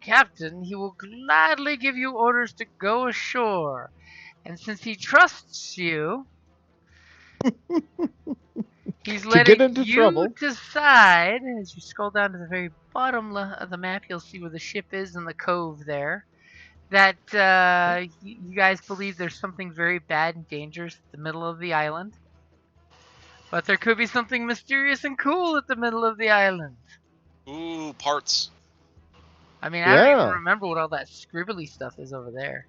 captain, he will gladly give you orders to go ashore. And since he trusts you, he's To get letting into you trouble. decide. As you scroll down to the very bottom of the map, you'll see where the ship is in the cove there. That you guys believe there's something very bad and dangerous at the middle of the island. But there could be something mysterious and cool at the middle of the island. Ooh, parts. I mean, I don't even Yeah. remember what all that scribbly stuff is over there.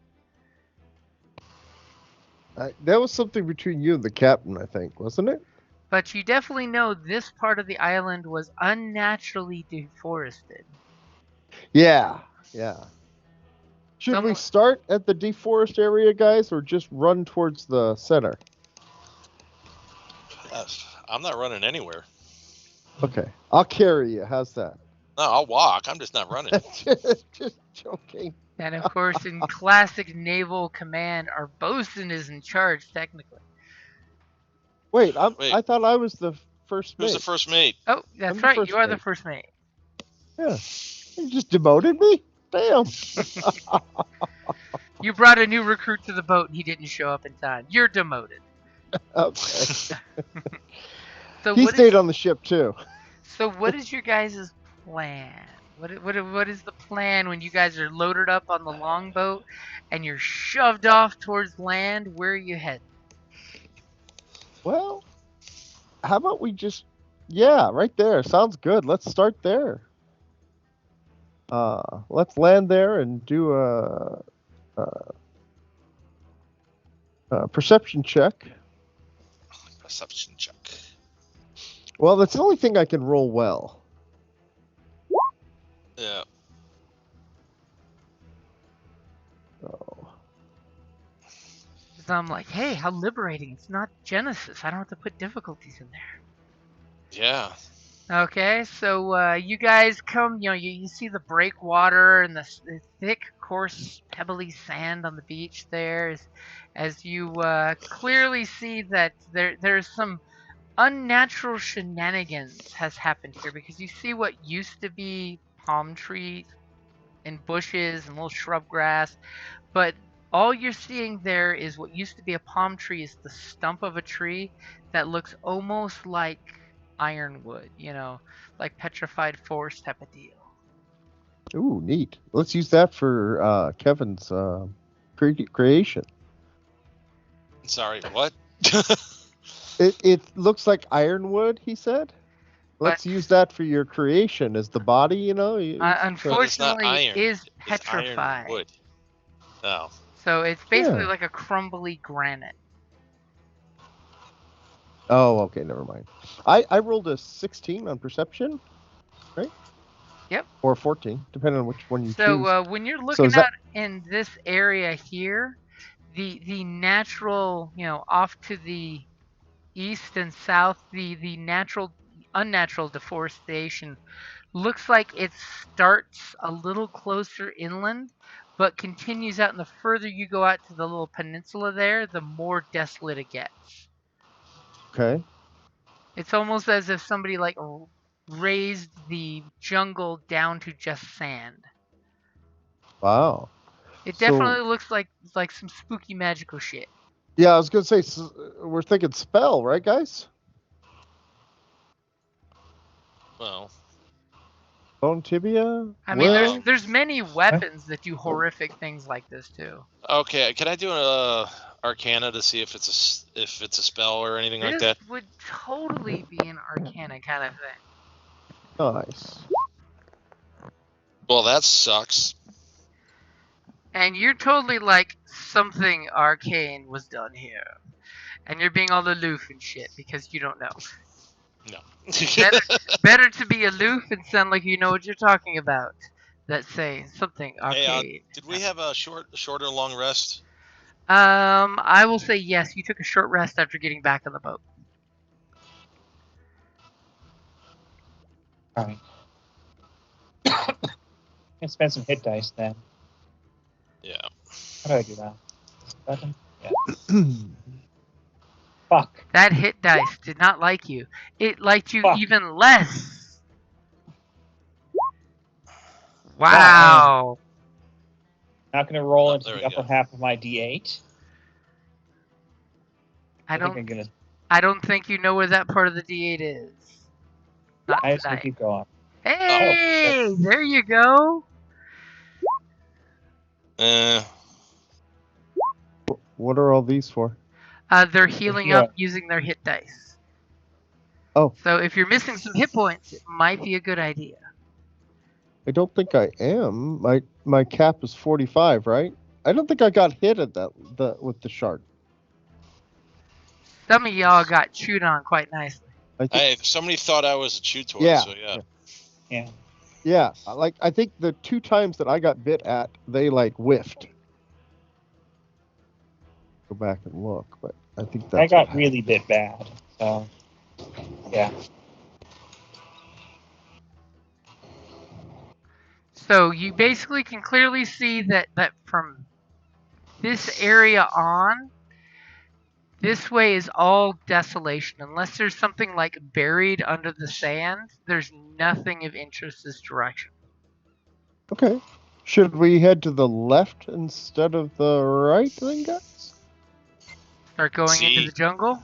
That was something between you and the captain, I think, wasn't it? But you definitely know this part of the island was unnaturally deforested. Yeah. Yeah. Should we Somewhat- start at the deforest area, guys, or just run towards the center? I'm not running anywhere. Okay. I'll carry you. How's that? No, I'll walk. I'm just not running. Just joking. And of course, in classic naval command, our bosun is in charge, technically. Wait, Wait. I thought I was the first mate. Who's the first mate? Oh, that's I'm the right, first you are the mate. first mate. Yeah. You just demoted me? Damn. You brought a new recruit to the boat and he didn't show up in time. You're demoted. Okay. So He what stayed is, on the ship, too. so what is your guys' plan? What is the plan when you guys are loaded up on the longboat and you're shoved off towards land? Where are you heading? Well, how about we just... Yeah, right there. Sounds good. Let's start there. Let's land there and do a perception check. Perception check. Well, that's the only thing I can roll well. Yeah. So, So I'm like, hey, how liberating. It's not Genesis. I don't have to put difficulties in there. Yeah. Okay, so you guys come, you see the breakwater and the thick, coarse, pebbly sand on the beach there as you clearly see that there's some unnatural shenanigans has happened here because you see what used to be palm trees and bushes and little shrub grass, but all you're seeing there is what used to be a palm tree is the stump of a tree that looks almost like ironwood, like petrified forest type of deal. ooh, neat. Let's use that for Kevin's creation. Sorry, what? It looks like ironwood, he said. Let's But- use that for your creation as the body, you know? Unfortunately, iron. it is It's petrified. ironwood. Oh. So it's basically Yeah. like a crumbly granite. Oh, okay, never mind. I rolled a 16 on perception, right? Yep. Or 14, depending on which one you choose. So when you're looking is that- out in this area here, the natural, off to the east and south, the unnatural deforestation looks like it starts a little closer inland, but continues out, and the further you go out to the little peninsula there, the more desolate it gets. Okay. It's almost as if somebody like raised the jungle down to just sand. Wow. It So- definitely looks like some spooky magical shit. Yeah, I was going to say, we're thinking spell, right, guys? Well. Bone tibia? I mean, Well, there's many weapons that do horrific things like this too. Okay, can I do an Arcana to see if it's a spell or anything like This that? would totally be an Arcana kind of thing. nice. Well, that sucks. And you're totally like, something arcane was done here. And you're being all aloof and shit because you don't know. No. Better to be aloof and sound like you know what you're talking about. That say something Hey, arcane. did we have a short or long rest? I will say yes. You took a short rest after getting back on the boat. Alright. I spend some hit dice then. Yeah. How do I do that? Button? Yeah. Fuck. That hit dice did not like you. It liked you Fuck. even less. Wow. Not going to roll Oh, into there the we upper go. half of my D8. I think I'm don't. gonna. I don't think you know where that part of the D8 is. Not I just gonna tonight. keep going. Hey, there you go. What are all these for? They're healing healing. up using their hit dice. Oh, So if you're missing some hit points, it might be a good idea. I don't think I am. My cap is 45, right? I don't think I got hit at with the shard. Some of y'all got chewed on quite nicely. I think, somebody thought I was a chew toy, Yeah. so yeah. Yeah, I think the 2 times that I got bit at, they like whiffed. Go back and look, but I think that's I got what really bit bad. So, yeah. So you basically can clearly see that from this area on, this way is all desolation. Unless there's something like buried under the sand, there's nothing of interest this direction. Okay. Should we head to the left instead of the right then, guys? Start going into the jungle.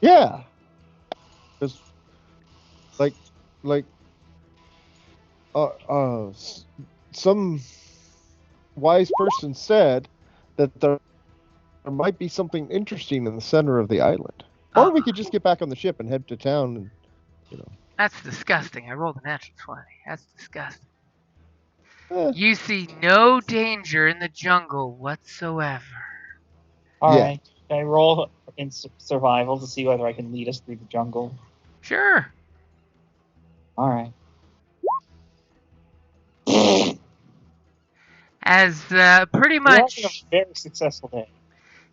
Yeah. Because, some wise person said that there might be something interesting in the center of the island. Or we could just get back on the ship and head to town and, That's disgusting. I rolled a natural 20. That's disgusting. Eh, You see no danger in the jungle whatsoever. All Yeah. right. Can I roll in survival to see whether I can lead us through the jungle? Sure. All right. As pretty We're having a much very successful day.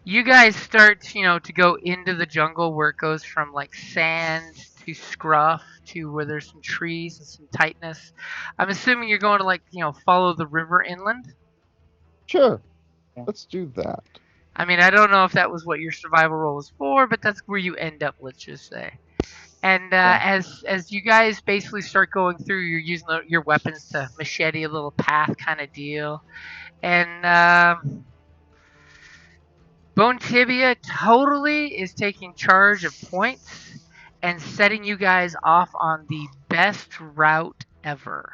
you guys start, to go into the jungle where it goes from like sand to scruff to where there's some trees and some tightness. I'm assuming you're going to follow the river inland. sure. Yeah. Let's do that. I mean, I don't know if that was what your survival roll was for, but that's where you end up, let's just say. And as you guys basically start going through, you're using your weapons to machete a little path kind of deal. And Bone Tibia totally is taking charge of points and setting you guys off on the best route ever.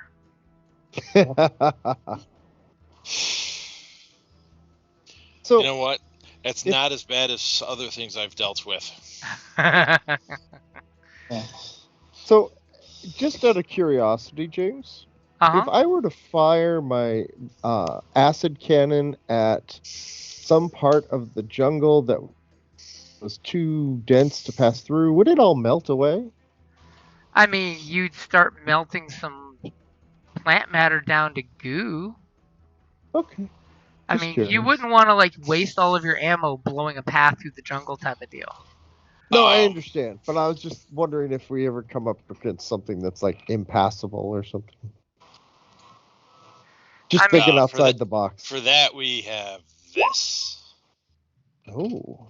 So, You know what? It's not as bad as other things I've dealt with. So, just out of curiosity, James, if I were to fire my acid cannon at some part of the jungle that was too dense to pass through, would it all melt away? I mean, you'd start melting some plant matter down to goo. Okay. I Just mean, curious. you wouldn't want to waste all of your ammo blowing a path through the jungle type of deal. No, I understand, but I was just wondering if we ever come up against something that's impassable or something. Just thinking outside the box. For that, we have this. Oh.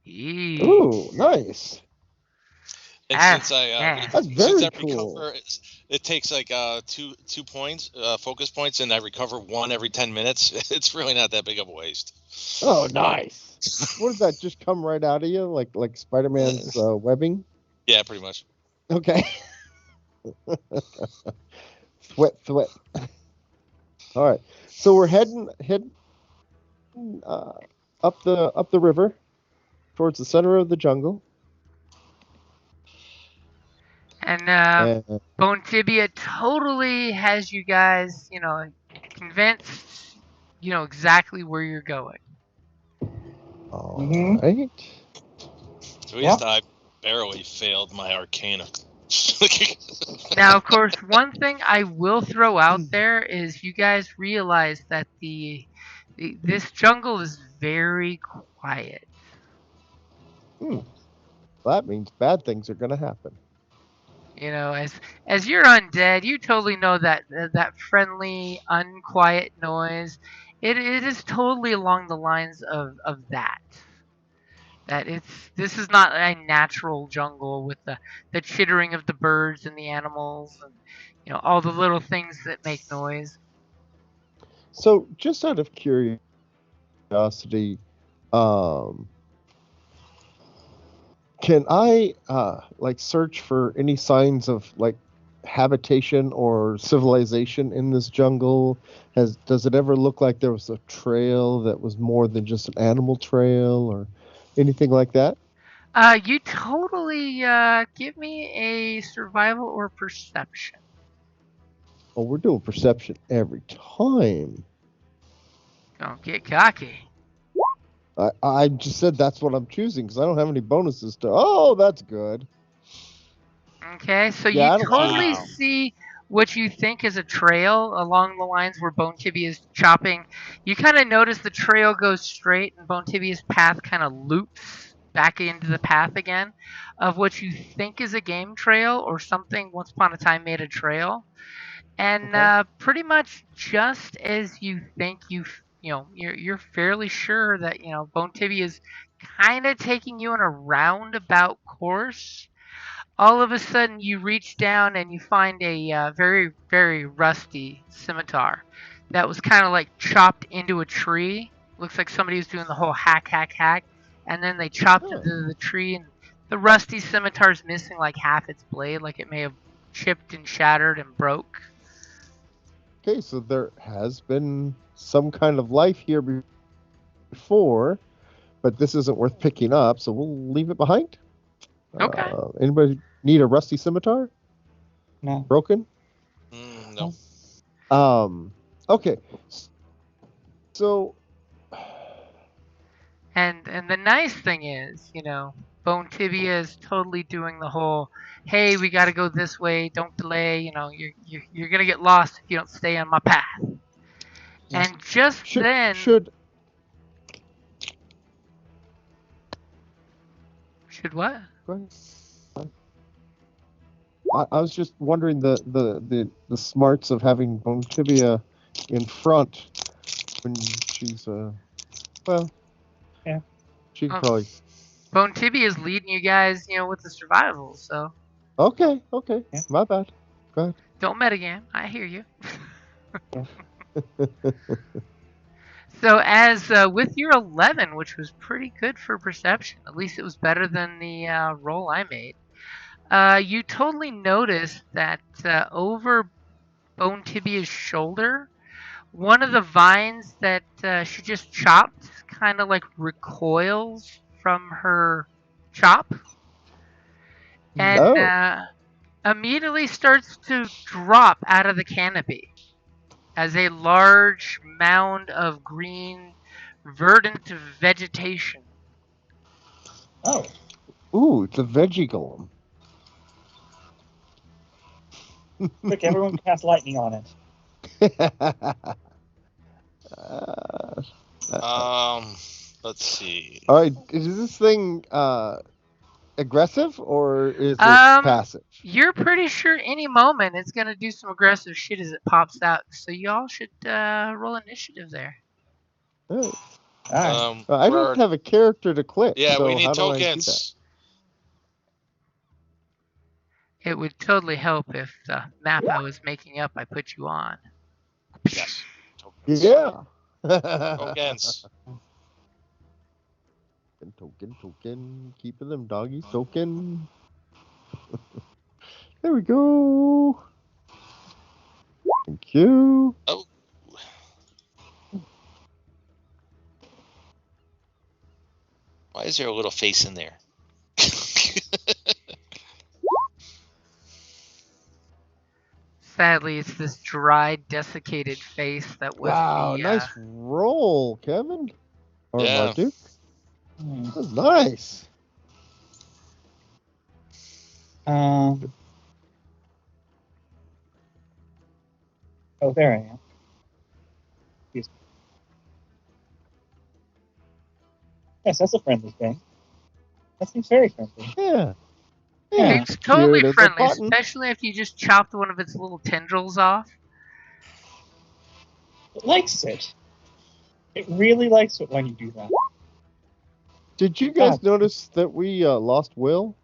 Ooh, nice. And that's very cool. Recover, it takes two points, focus points, and I recover 1 every 10 minutes. It's really not that big of a waste. Oh, nice. What does that just come right out of you, like Spider-Man's webbing? Yeah, pretty much. Okay. Sweat. All right. So we're heading up the river towards the center of the jungle. And Bone Tibia totally has you guys, convinced, exactly where you're going. All right. So at least I barely failed my Arcana. Now, of course, one thing I will throw out there is you guys realize that this jungle is very quiet. Well, that means bad things are going to happen. As you're undead, you totally know that friendly, unquiet noise. It is totally along the lines of that. That this is not a natural jungle with the chittering of the birds and the animals and all the little things that make noise. So, just out of curiosity, can I search for any signs of habitation or civilization in this jungle? Does it ever look like there was a trail that was more than just an animal trail or anything like that? You totally give me a survival or perception. Oh, we're doing perception every time. Don't get cocky. I just said that's what I'm choosing because I don't have any bonuses to. Oh, that's good. Okay, so Yeah, you totally see what you think is a trail along the lines where Bone Tibia is chopping. You kind of notice the trail goes straight and Bone Tibia's path kind of loops back into the path again of what you think is a game trail or something once upon a time made a trail. And pretty much just as you think you're fairly sure that Bone Tibia is kind of taking you in a roundabout course. All of a sudden, you reach down and you find a very, very rusty scimitar that was kind of like chopped into a tree. Looks like somebody was doing the whole hack, hack, hack, and then they chopped into the tree, and the rusty scimitar's missing like half its blade, like it may have chipped and shattered and broke. Okay, so there has been some kind of life here before, but this isn't worth picking up, so we'll leave it behind. Okay. Anybody need a rusty scimitar? No. Broken? No. Okay. So. And the nice thing is, Bone Tibia is totally doing the whole, hey, we got to go this way, don't delay, you're going to get lost if you don't stay on my path. Yeah. And just then... Should what? Go ahead. I was just wondering the smarts of having Bone Tibia in front when she's, yeah. She could probably... Bone Tibia is leading you guys, with the survival, so... Okay. Yeah. My bad. Go ahead. Don't metagame. I hear you. So as with your 11, which was pretty good for perception, at least it was better than the roll I made, you totally noticed that over Bone Tibia's shoulder, one of the vines that she just chopped kind of like recoils from her chop and immediately starts to drop out of the canopy as a large mound of green, verdant vegetation. Oh. Ooh, it's a veggie golem. Quick, everyone cast lightning on it. Let's see. All right, is this thing aggressive or is it passive? You're pretty sure any moment it's gonna do some aggressive shit as it pops out. So y'all should roll initiative there. Oh. I don't have a character to click. Yeah, so we need how tokens. It would totally help if the map I was making up I put you on. Yes. Tokens. Yeah. Tokens. Token. Keeping them doggies. Token. There we go. Thank you. Oh. Why is there a little face in there? Sadly, it's this dried, desiccated face that was nice roll, Kevin. Or yeah. Marduck. That was nice. Oh, there I am. Excuse me. Yes, that's a friendly thing. That seems very friendly. Yeah. It's totally friendly, especially if you just chopped one of its little tendrils off. It likes it. It really likes it when you do that. Did you guys notice that we lost Will?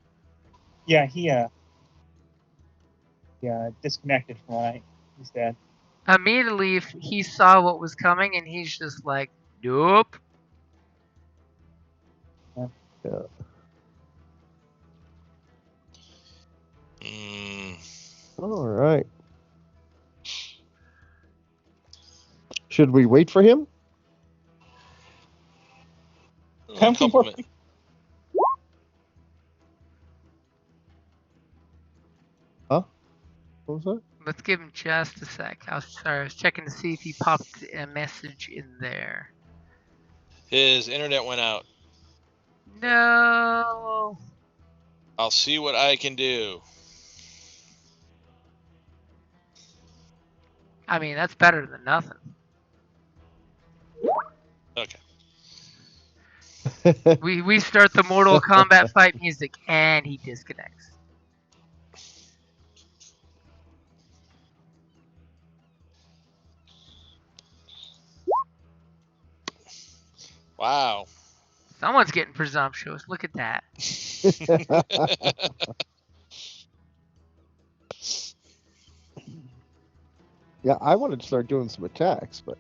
Yeah, he disconnected from what he's dead. Immediately, he saw what was coming, and he's just like, nope. Yeah. All right. Should we wait for him? Come for me. Huh? What was that? Let's give him just a sec. I was checking to see if he popped a message in there. His internet went out. No. I'll see what I can do. I mean, that's better than nothing. Okay. We start the Mortal Kombat fight music, and he disconnects. Wow. Someone's getting presumptuous. Look at that. Yeah, I wanted to start doing some attacks, but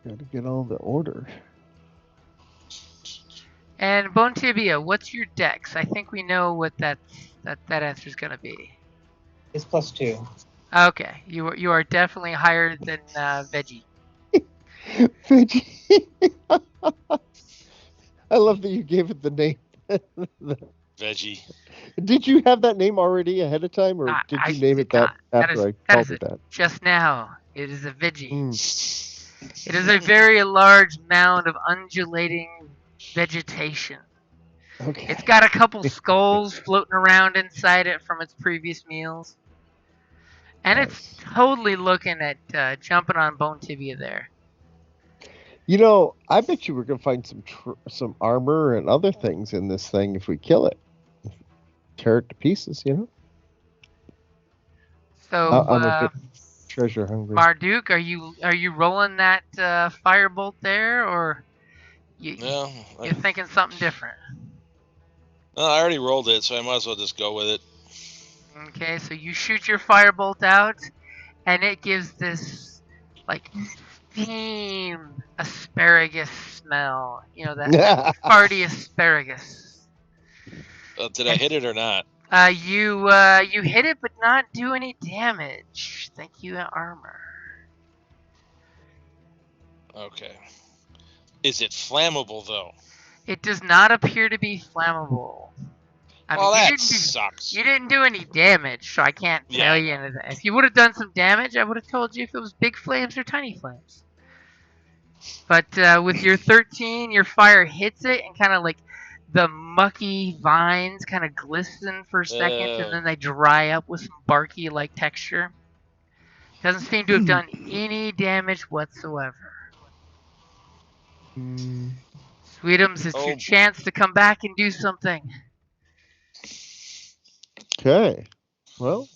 got to get all the order. And Bone Tibia, what's your dex? I think we know what that answer is going to be. It's +2. Okay, you are definitely higher than Veggie. Veggie. I love that you gave it the name. Veggie. Did you have that name already ahead of time, or did you name it that after I called it that? Just now. It is a Veggie. It is Mm. a very large mound of undulating vegetation. Okay. It's got a couple skulls floating around inside it from its previous meals. And Nice. it's totally looking at jumping on Bone Tibia there. You know, I bet you we're going to find some armor and other things in this thing if we kill it. Tear it to pieces, you know? So, I'm a bit treasure hungry. Marduck, are you rolling that firebolt there, or you're thinking something different? No, I already rolled it, so I might as well just go with it. Okay, so you shoot your firebolt out, and it gives this like steam asparagus smell. You know, that farty asparagus. Did I hit it or not? You hit it, but not do any damage. Thank you, armor. Okay. Is it flammable though? It does not appear to be flammable. I mean, that sucks. You didn't do any damage, so I can't tell you anything. If you would have done some damage, I would have told you if it was big flames or tiny flames. But with your 13, your fire hits it, and kind of like the mucky vines kind of glisten for a second, and then they dry up with some barky-like texture. Doesn't seem to have done any damage whatsoever. Sweetums, it's your chance to come back and do something. Okay. Well,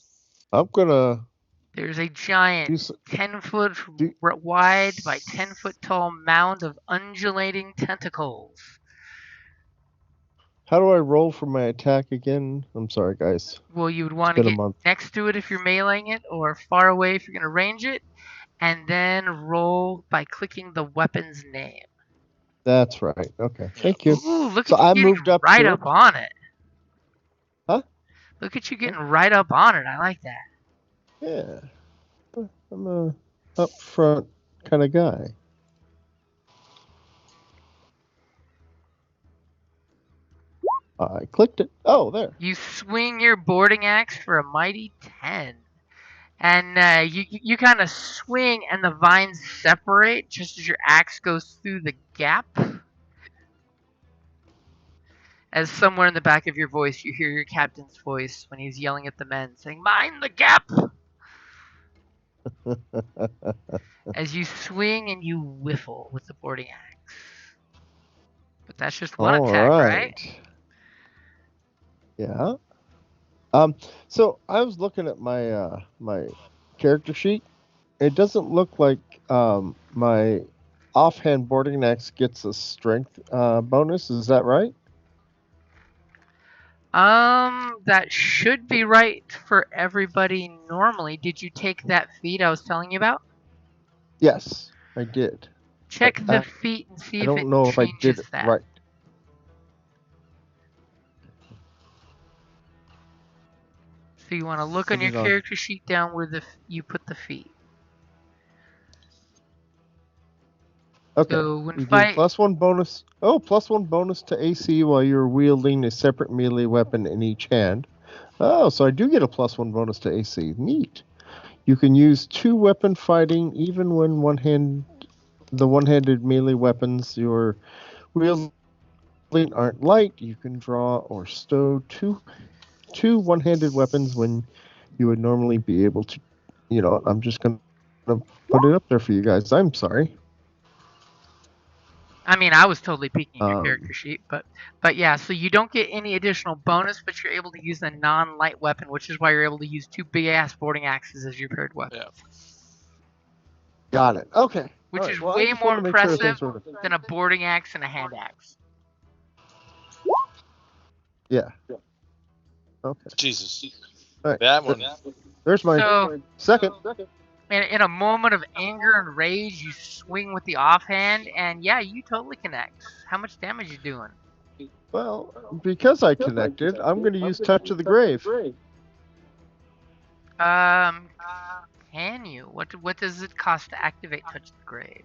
I'm gonna. There's a giant 10-foot wide by 10-foot tall mound of undulating tentacles. How do I roll for my attack again? I'm sorry, guys. Well, you would want to get next to it if you're meleeing it, or far away if you're going to range it, and then roll by clicking the weapon's name. That's right. Okay. Thank you. Ooh, look so at you I getting moved up right up on it. Huh? Look at you getting right up on it. I like that. Yeah. I'm a up front kind of guy. I clicked it. Oh, there. You swing your boarding axe for a mighty 10. And you kind of swing, and the vines separate just as your axe goes through the gap. As somewhere in the back of your voice, you hear your captain's voice when he's yelling at the men, saying, "Mind the gap!" As you swing and you whiffle with the boarding axe. But that's just one attack, right? Yeah. So I was looking at my my character sheet. It doesn't look like my offhand boarding axe gets a strength bonus. Is that right? That should be right for everybody normally. Did you take that feat I was telling you about? Yes, I did. Check the feat and see if it I don't know if I did changes it that. right. So you want to look on your character sheet down where you put the feat. Okay. So when you give +1 bonus. Oh, +1 bonus to AC while you're wielding a separate melee weapon in each hand. Oh, so I do get a +1 bonus to AC. Neat. You can use 2 weapon fighting even when the one-handed melee weapons you're wielding aren't light. You can draw or stow two one-handed weapons when you would normally be able to. I'm just gonna put it up there for you guys. I'm sorry. I mean, I was totally peeking your character sheet, but yeah, so you don't get any additional bonus, but you're able to use a non-light weapon, which is why you're able to use 2 big-ass boarding axes as your paired weapon. Yeah. Got it. Okay. Which is way more impressive than a boarding axe and a hand axe. Yeah. Okay. Jesus. All right. That one. There's my second. And in a moment of anger and rage, you swing with the offhand, and yeah, you totally connect. How much damage you doing? Well, because I connected, I'm going to use Touch of the Grave. Can you? What does it cost to activate Touch of the Grave?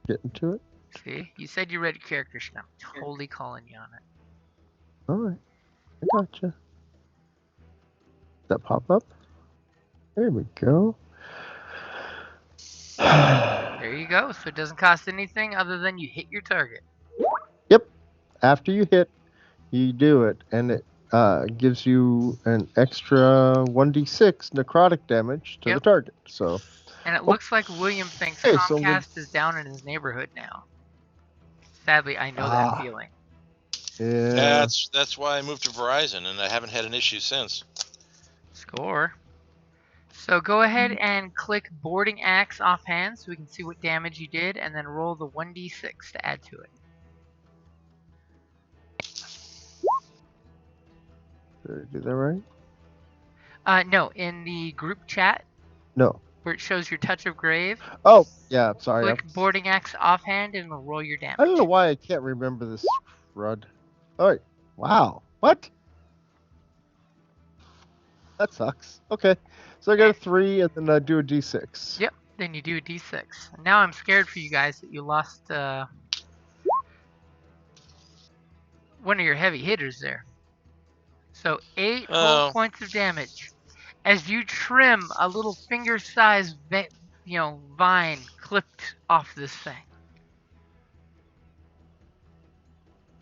Get into it. See, you said you read your character sheet. I'm totally calling you on it. All right, I gotcha. That pop up? There we go. There you go. So it doesn't cost anything other than you hit your target. Yep. After you hit, you do it, and it gives you an extra 1d6 necrotic damage to the target. So. And it looks like William thinks Comcast is down in his neighborhood now. Sadly, I know that feeling. Yeah. That's why I moved to Verizon, and I haven't had an issue since. Score. So go ahead and click boarding axe offhand so we can see what damage you did, and then roll the 1d6 to add to it. Did I do that right? No, in the group chat. No. Where it shows your Touch of Grave. Oh, yeah, sorry. Click boarding axe offhand and it'll roll your damage. I don't know why I can't remember this, Rud. All right. Wow. What? That sucks. Okay. So I got a 3 and then I do a d6. Yep. Then you do a d6. Now I'm scared for you guys that you lost one of your heavy hitters there. So 8 whole points of damage. As you trim a little finger-sized, vine clipped off this thing.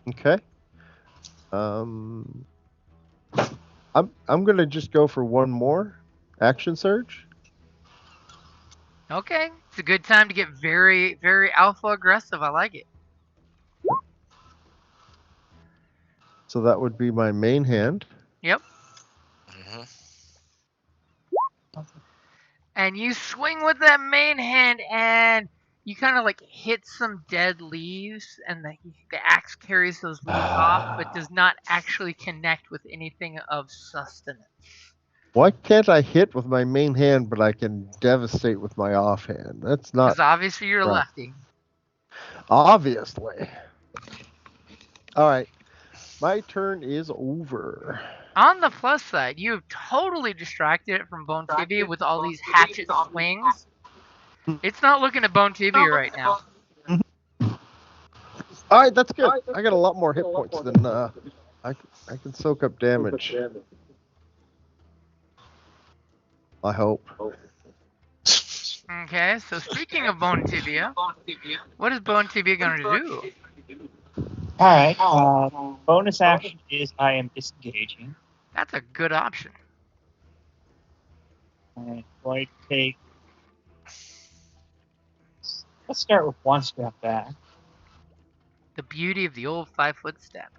Okay. I'm gonna just go for one more action surge. Okay, it's a good time to get very, very alpha aggressive. I like it. So that would be my main hand. Yep. And you swing with that main hand, and you kind of like hit some dead leaves, and the axe carries those leaves off, but does not actually connect with anything of sustenance. Why can't I hit with my main hand, but I can devastate with my offhand? That's not. Because obviously you're a lefty. Obviously. All right. My turn is over. On the plus side, you've totally distracted it from Bone Tibia with all these hatchet swings. It's not looking at Bone Tibia right now. All right, that's good. I got a lot more hit points than I can soak up damage. I hope. Okay, so speaking of Bone Tibia, what is Bone Tibia going to do? Alright, bonus action is I am disengaging. That's a good option. I'm going to take... Let's start with one step back. The beauty of the old 5-foot step.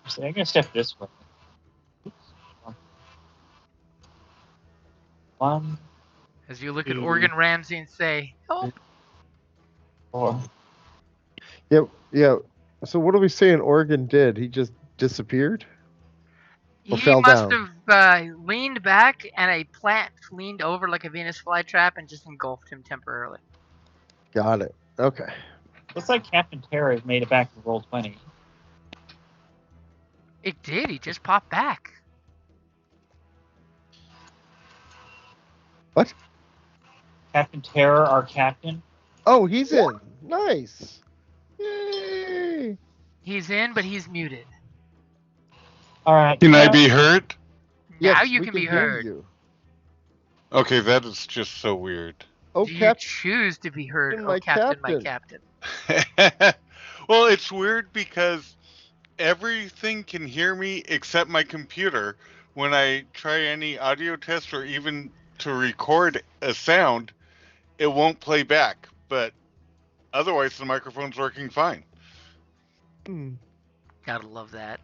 So I'm going to step this way. Oops. 1, As you look at Organ Ramsey and say, "Help!" Or Yeah. So what are we saying Organ did? He just disappeared? Or He fell must down? have leaned back, and a plant leaned over like a Venus flytrap and just engulfed him temporarily. Got it. Okay. looks like Captain Terror has made it back to roll 20. It did. He just popped back. What? Captain Terror, our captain. Oh, he's in. Nice. Yay. He's in, but he's muted. All right. Can I be heard? Now Yes, you we can be hear heard. you. Okay, that is just so weird. Oh, Do you Captain, choose to be heard? my Oh, Captain, my captain. Captain. Well, it's weird because everything can hear me except my computer. When I try any audio test or even to record a sound, it won't play back. But otherwise, the microphone's working fine. Gotta love that.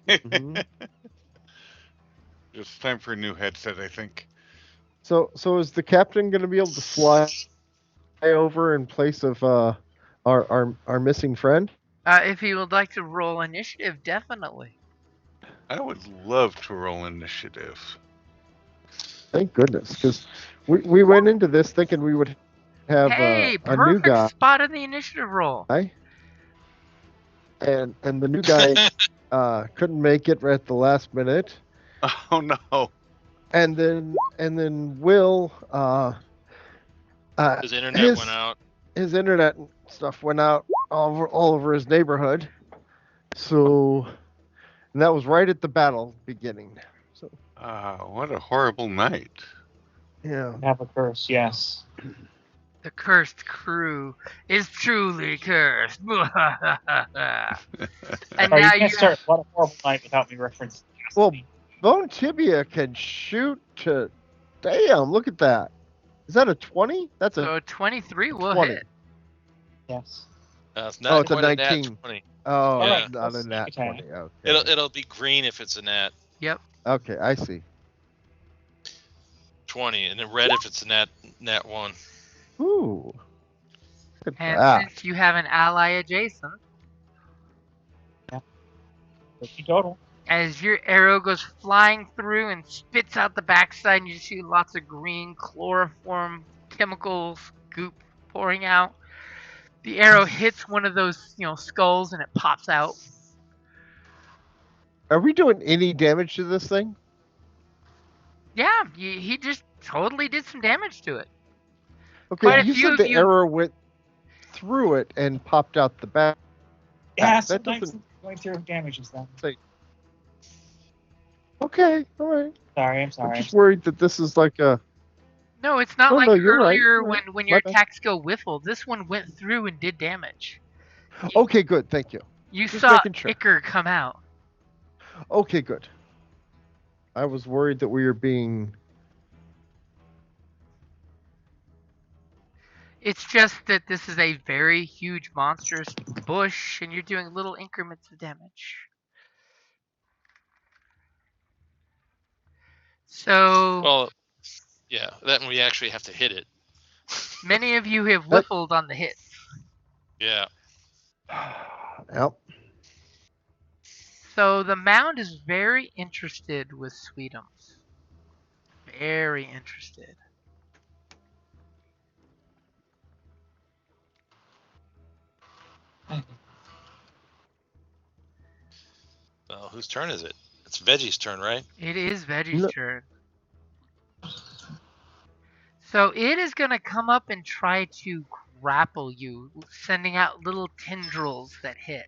Mm-hmm. It's time for a new headset, I think. So is the captain going to be able to fly over in place of our missing friend? If you would like to roll initiative, definitely. I would love to roll initiative. Thank goodness, because we went into this thinking we would have Hey, a new perfect guy, spot in the initiative roll. and the new guy couldn't make it right at the last minute, Oh no! and then Will His internet went out. His internet stuff went out all over his neighborhood. So, and that was right at the battle beginning. So, What a horrible night. yeah. Have a curse, yes. The cursed crew is truly cursed. And Oh, now you can't start What a Horrible Night without me referencing. Well, Bone Tibia can shoot to. Damn, look at that. Is that a 20? That's a so 23 will 20. hit. Yes. It's Oh, it's a quite 19. 20. Oh, Yeah. not a nat Okay. 20. Okay. It'll be green if it's a nat Yep. Okay, I see. 20, and then red if it's a nat 1. Ooh. Look at And that. since you have an ally adjacent, 50 total. as your arrow goes flying through and spits out the backside, and you see lots of green chloroform chemicals goop pouring out. The arrow hits one of those, skulls, and it pops out. Are we doing any damage to this thing? Yeah, he just totally did some damage to it. Okay, Quite a you few said of the you- arrow went through it and popped out the back. Yeah, that sometimes doesn't- going through damages them. Okay, all right. Sorry, I'm I'm sorry. just worried that this is like a. No, it's not Oh, like no, you're right, earlier you're right. when My your bad. attacks go whiffle. This one went through and did damage. Okay, good. Thank you. You Just saw making sure. Icker come out. Okay, good. I was worried that we were being. It's just that this is a very huge monstrous bush, and you're doing little increments of damage. So Well, yeah, then we actually have to hit it. many of you have whiffled on the hits. Yeah. Yep. So the mound is very interested with Sweetums. Very interested. Well, whose turn is it? It's Veggie's turn, right? It is Veggie's No. turn. So it is going to come up and try to grapple you, sending out little tendrils that hit.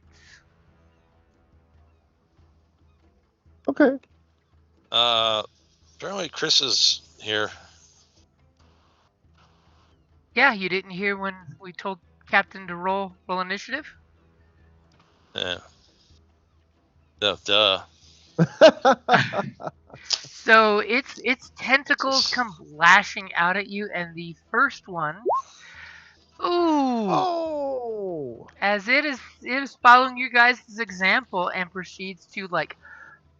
Okay. Apparently Chris is here. Yeah, you didn't hear when we told Captain to roll initiative? Yeah. Duh. So its tentacles come lashing out at you, and the first one, Oh. as it is following you guys' example and proceeds to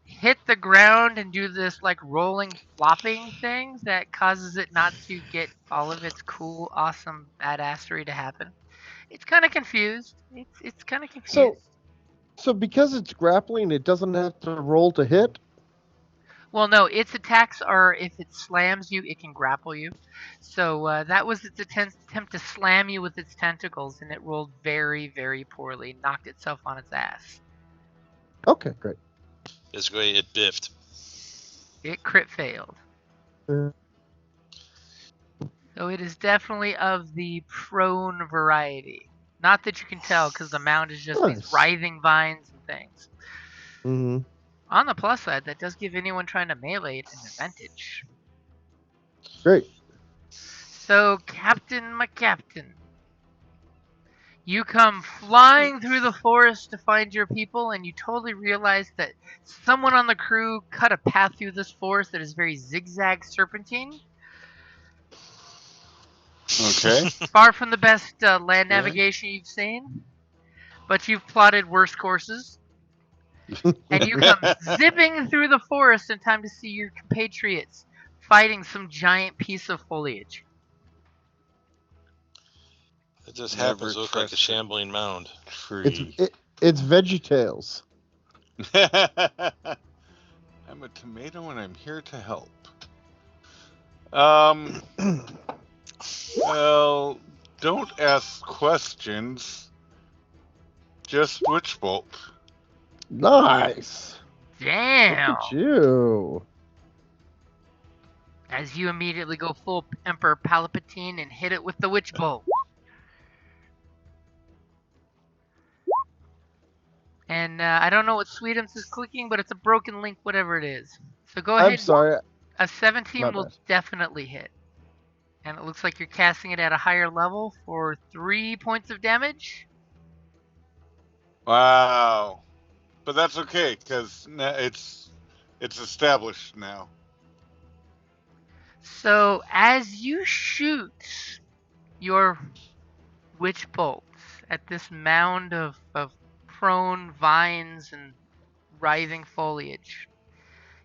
hit the ground and do this like rolling flopping thing that causes it not to get all of its cool, awesome badassery to happen. It's kind of confused. It's kind of confused. So because it's grappling, it doesn't have to roll to hit? Well, no, its attacks are if it slams you, it can grapple you. So that was its attempt to slam you with its tentacles, and it rolled very, very poorly, knocked itself on its ass. Okay, great. Basically, it biffed. It crit failed. So it is definitely of the prone variety. Not that you can tell, because the mound is just these writhing vines and things. Mm-hmm. On the plus side, that does give anyone trying to melee it an advantage. Great. So, Captain, my captain, you come flying through the forest to find your people, and you totally realize that someone on the crew cut a path through this forest that is very zigzag serpentine. Okay. Far from the best land navigation you've seen, but you've plotted worse courses. And you come zipping through the forest in time to see your compatriots fighting some giant piece of foliage. It just happens to look like a shambling mound. It's VeggieTales. I'm a tomato and I'm here to help. Well, don't ask questions. Just Witch Bolt. Nice. Damn. Look at you. As you immediately go full Emperor Palpatine and hit it with the Witch Bolt. And I don't know what Sweetum's is clicking, but it's a broken link, whatever it is. So go ahead. I'm sorry. A 17 will definitely hit. And it looks like you're casting it at a higher level for 3 points of damage. Wow. But that's okay, because it's established now. So as you shoot your witch bolts at this mound of prone vines and writhing foliage,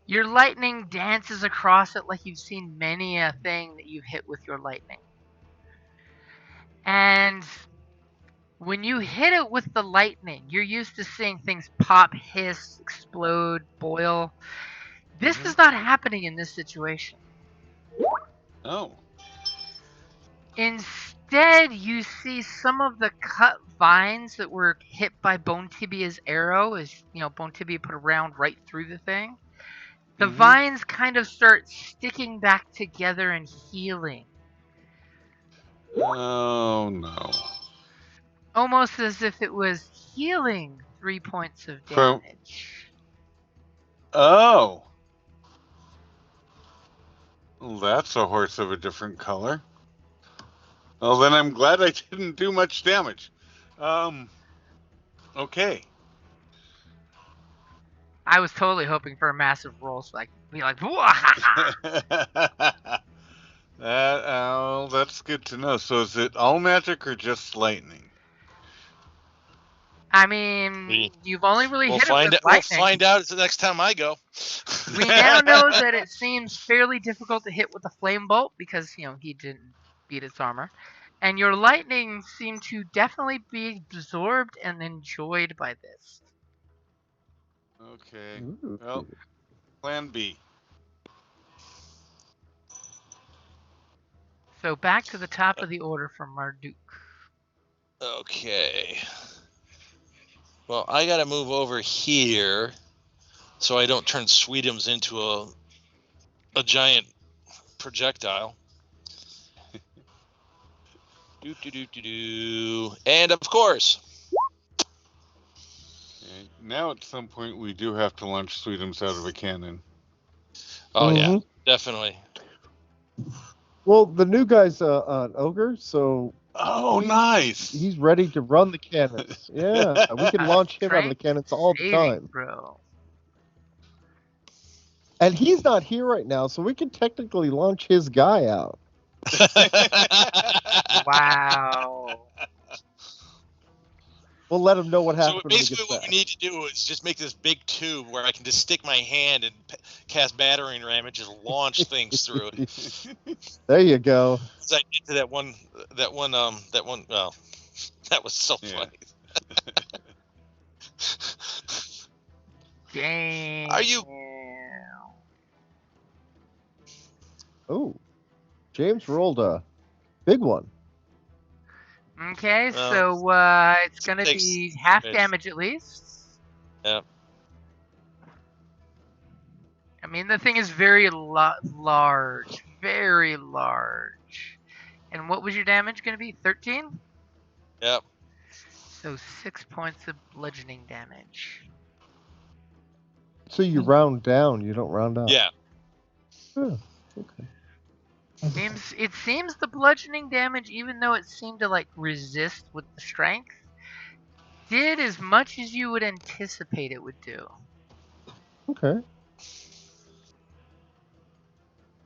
your lightning dances across it like you've seen many a thing that you've hit with your lightning. And when you hit it with the lightning, you're used to seeing things pop, hiss, explode, boil. This is not happening in this situation. Oh. Instead, you see some of the cut vines that were hit by Bone Tibia's arrow, as you know, Bone Tibia put a round right through the thing. The vines kind of start sticking back together and healing. Oh no. Almost as if it was healing 3 points of damage. Oh. Well, that's a horse of a different color. Well, then I'm glad I didn't do much damage. Okay. I was totally hoping for a massive roll so I could be like, that's good to know. So is it all magic or just lightning? I mean, you've only really hit it with lightning. We'll find out the next time I go. We now know that it seems fairly difficult to hit with a flame bolt because, you know, he didn't beat its armor. And your lightning seemed to definitely be absorbed and enjoyed by this. Okay. Well, plan B. So back to the top of the order for Marduck. Okay. Well, I gotta move over here so I don't turn Sweetums into a giant projectile. And of course. Okay. Now at some point we do have to launch Sweetums out of a cannon. Oh yeah, definitely. Well, the new guy's an ogre, so nice. He's ready to run the cannons. Yeah, we can launch him out of the cannons all the time. Bro. And he's not here right now, so we can technically launch his guy out. Wow. We'll let him know what happened So when he basically, gets what back. we need to do is just make this big tube where I can just stick my hand and cast battering ram and just launch things through it. There you go. As I get to that one. Well, that was so funny. Damn. Are you? Oh, James rolled a big one. Okay, Well, so it's gonna be half damage at least. Yeah. I mean, the thing is very large, very large. And what was your damage gonna be? 13? Yep. So 6 points of bludgeoning damage. So you round down, you don't round up. Yeah. Oh, okay. It seems the bludgeoning damage, even though it seemed to like resist with the strength, did as much as you would anticipate it would do. Okay.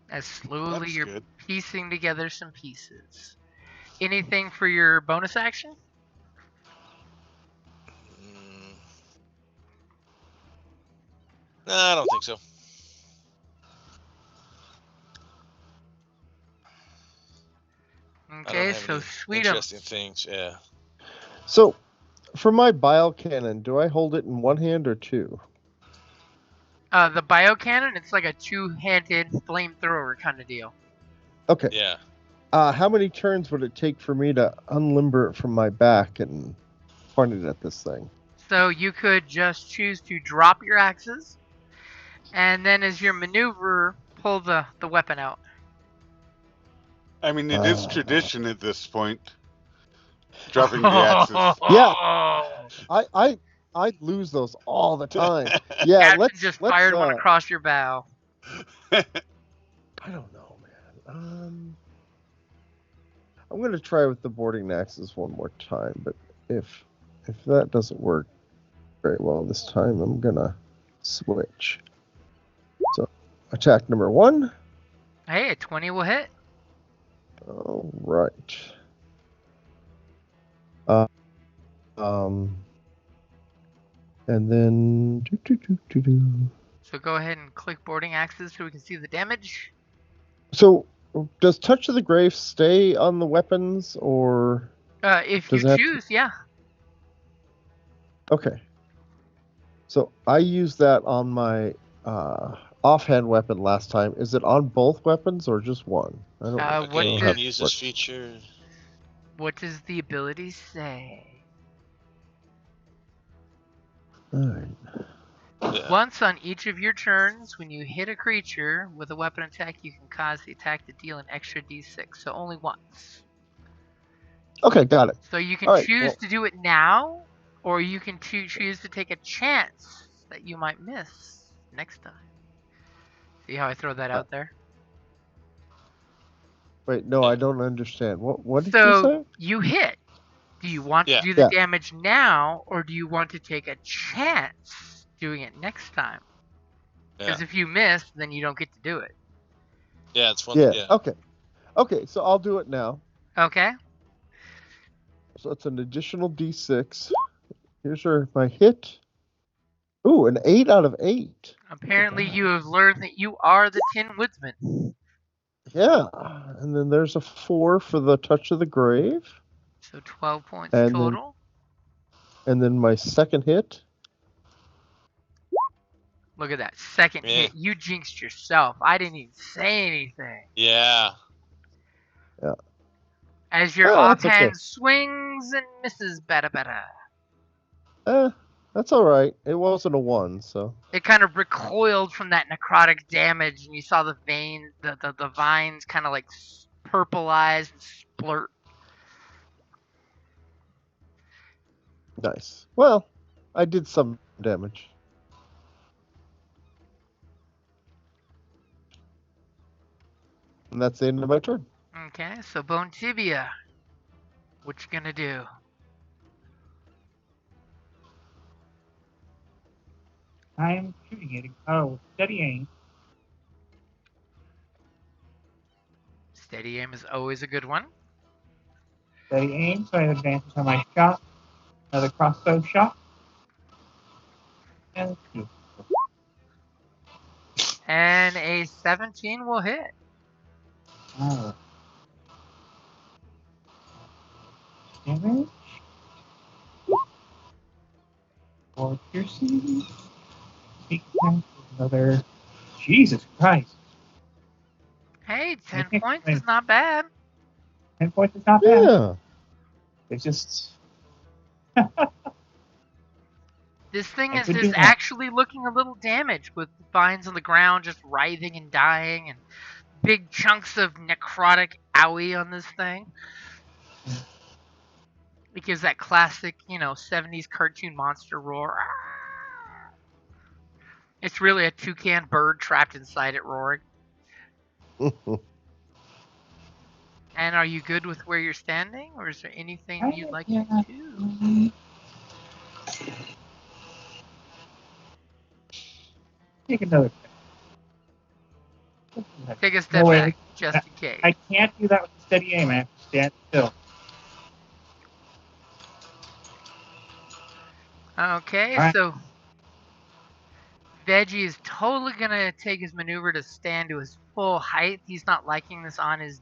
As slowly That's you're good. piecing together some pieces. Anything for your bonus action? No, I don't think so. Okay, so Sweetum. Interesting things, yeah. So, for my bile cannon, do I hold it in one hand or two? The bio cannon, it's like a two-handed flamethrower kind of deal. Okay. Yeah. How many turns would it take for me to unlimber it from my back and point it at this thing? So you could just choose to drop your axes, and then as your maneuver, pull the weapon out. I mean, it is tradition at this point. Dropping the axes. Yeah. I lose those all the time. Yeah, Captain let's just fired one across your bow. I don't know, man. I'm gonna try with the boarding axes one more time, but if that doesn't work very well this time, I'm gonna switch. So, attack number 1. Hey, a 20 will hit. All right. And then So go ahead and click boarding axes so we can see the damage. So, does Touch of the Grave stay on the weapons, or if you choose, yeah. Okay. So I used that on my offhand weapon last time. Is it on both weapons or just one? I don't know. Okay, you can use this feature. What does the ability say? Alright. Yeah. Once on each of your turns, when you hit a creature with a weapon attack, you can cause the attack to deal an extra d6. So only once. Okay, got it. So you can choose to do it now, or you can choose to take a chance that you might miss next time. See how I throw that out there? Wait, no, I don't understand. What did you say? So you hit. Do you want to do the damage now, or do you want to take a chance doing it next time? Because if you miss, then you don't get to do it. Yeah, it's fun. Yeah. Okay, so I'll do it now. Okay. So it's an additional d6. Here's my hit. Ooh, an 8 out of 8. Apparently you have learned that you are the Tin Woodsman. Yeah, and then there's a 4 for the Touch of the Grave. So 12 points total. And then my second hit. Look at that. Second hit. You jinxed yourself. I didn't even say anything. Yeah. As your offhand swings and misses better. That's all right. It wasn't a 1, so. It kind of recoiled from that necrotic damage, and you saw the veins, the vines kind of like purplize and splurt. Nice. Well, I did some damage. And that's the end of my turn. Okay, so Bone Tibia, what you gonna do? I'm shooting it. Oh, steady aim. Steady aim is always a good one. Steady aim, so I have advantage on my shot. Another crossbow shot. And And a 17 will hit. oh. Damage. 4 piercing. Another. Jesus Christ. Hey, 10 points is not bad. 10 points is not bad. Yeah. It's just. This thing is just actually looking a little damaged with vines on the ground just writhing and dying and big chunks of necrotic owie on this thing. It gives that classic, 70s cartoon monster roar. It's really a toucan bird trapped inside it roaring. And are you good with where you're standing, or is there anything you'd like to do? Take another. Take a step back, just in case. I can't do that with steady aim. I have to stand still. Okay, right. So Veggie is totally gonna take his maneuver to stand to his full height. He's not liking this on his,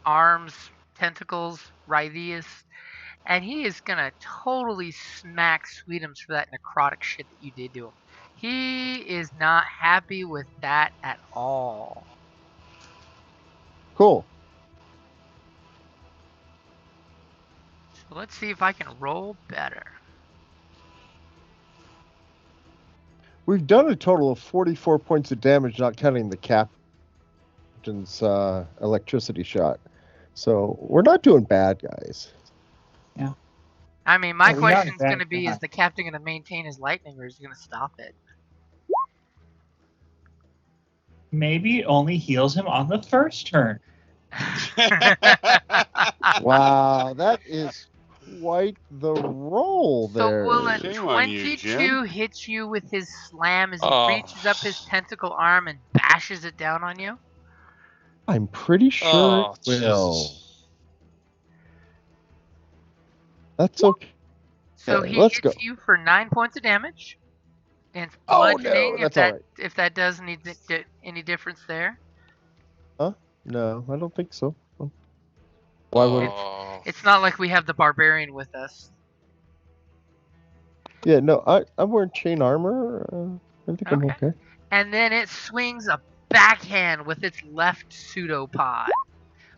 arms, tentacles, writhius. And he is gonna totally smack Sweetums for that necrotic shit that you did to him. He is not happy with that at all. Cool. So let's see if I can roll better. We've done a total of 44 points of damage, not counting the captain's electricity shot. So we're not doing bad, guys. Yeah. I mean, my question is going to be, is the captain going to maintain his lightning, or is he going to stop it? Maybe it only heals him on the first turn. Wow, that is quite the roll there. So will a 22 hit you with his slam as he reaches up his tentacle arm and bashes it down on you? I'm pretty sure it will. Jesus. That's okay. So he hits you for 9 points of damage. And it's bludgeoning, no, that's all right. If that does any difference there. Huh? No, I don't think so. Why would it's not like we have the Barbarian with us. Yeah, no, I'm wearing chain armor. I think I'm okay. And then it swings a backhand with its left pseudopod.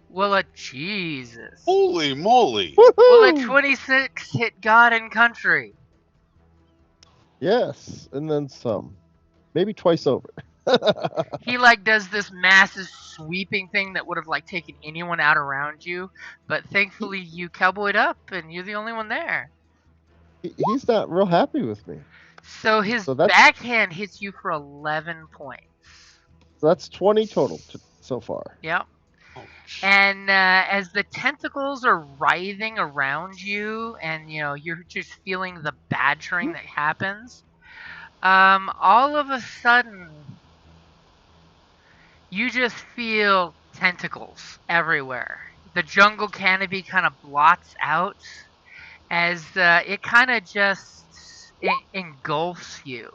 Will Jesus. Holy moly. Will a 26 hit God and Country? Yes, and then some. Maybe twice over. He does this massive sweeping thing that would have taken anyone out around you, but thankfully you cowboyed up and you're the only one there. He's not real happy with me. So his backhand hits you for 11 points. So that's 20 total so far. Yep. And as the tentacles are writhing around you, and you're just feeling the badgering that happens, all of a sudden you just feel tentacles everywhere. The jungle canopy kind of blots out as it kind of just engulfs you.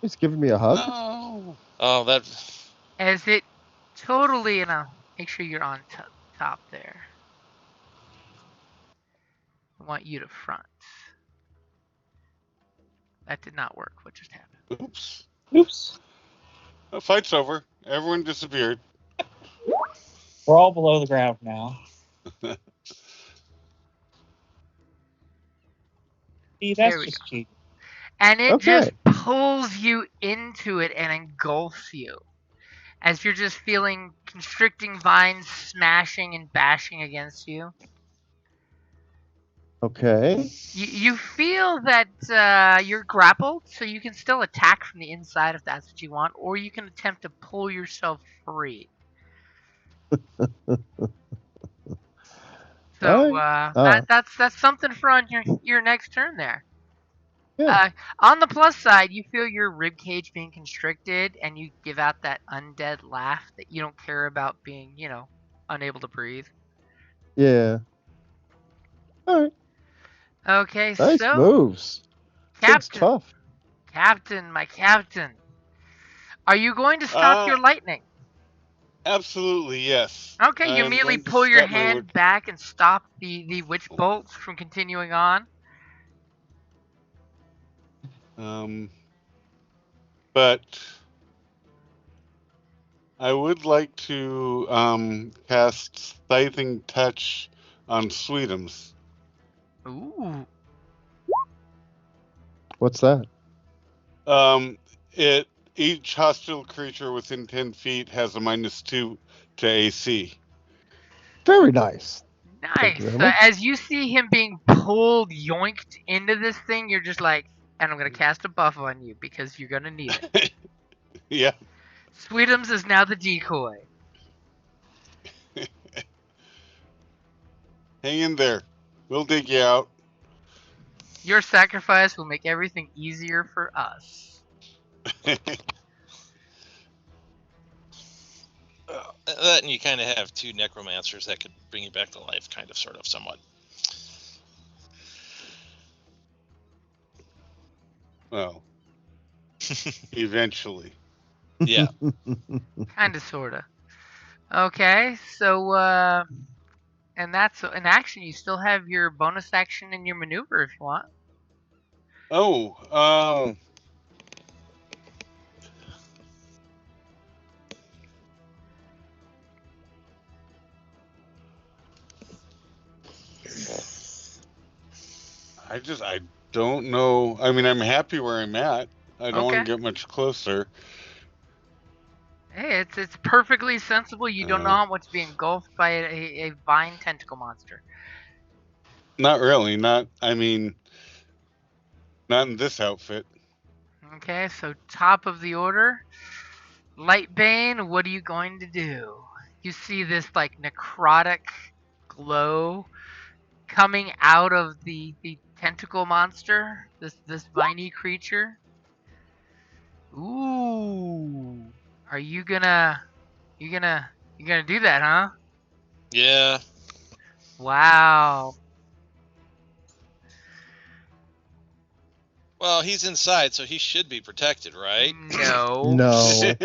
He's giving me a hug. No. Oh, that. As it totally, make sure you're on top there. I want you to front. That did not work. What just happened? Oops. The fight's over. Everyone disappeared. We're all below the ground now. See, that's just cheap. And it just pulls you into it and engulfs you. As you're just feeling constricting vines smashing and bashing against you. Okay. You feel that you're grappled, so you can still attack from the inside if that's what you want, or you can attempt to pull yourself free. So that's something for on your next turn there. Yeah. On the plus side, you feel your ribcage being constricted, and you give out that undead laugh that you don't care about being, unable to breathe. Yeah. All right. Okay, Nice so moves. Thing's Captain, tough. my captain, are you going to stop Uh, your lightning? absolutely, yes. Okay, you I'm immediately going to pull your stop my hand back and stop the witch bolts from continuing on. But I would like to cast Scything Touch on Sweetums. Ooh. What's that? Each hostile creature within 10 feet has a -2 to AC. Very nice. Thank Nice. you very So much. as you see him being pulled, yoinked into this thing, you're just like, and I'm going to cast a buff on you because you're going to need it. Yeah. Sweetums is now the decoy. Hang in there. We'll dig you out. Your sacrifice will make everything easier for us. That and you kind of have 2 necromancers that could bring you back to life, kind of, sort of, somewhat. Well, eventually. Yeah. Kinda, sorta. Okay, so and that's an action. You still have your bonus action and your maneuver if you want. Oh, I don't know. I mean, I'm happy where I'm at. I don't want Okay. to get much closer. Hey, it's perfectly sensible. You don't know what's being engulfed by a vine tentacle monster. Not really. Not in this outfit. Okay, so top of the order, lightbane. What are you going to do? You see this like necrotic glow coming out of the tentacle monster, this viney creature. Ooh, are you gonna do that, huh? Yeah. Wow. Well, he's inside, so he should be protected, right? No. No.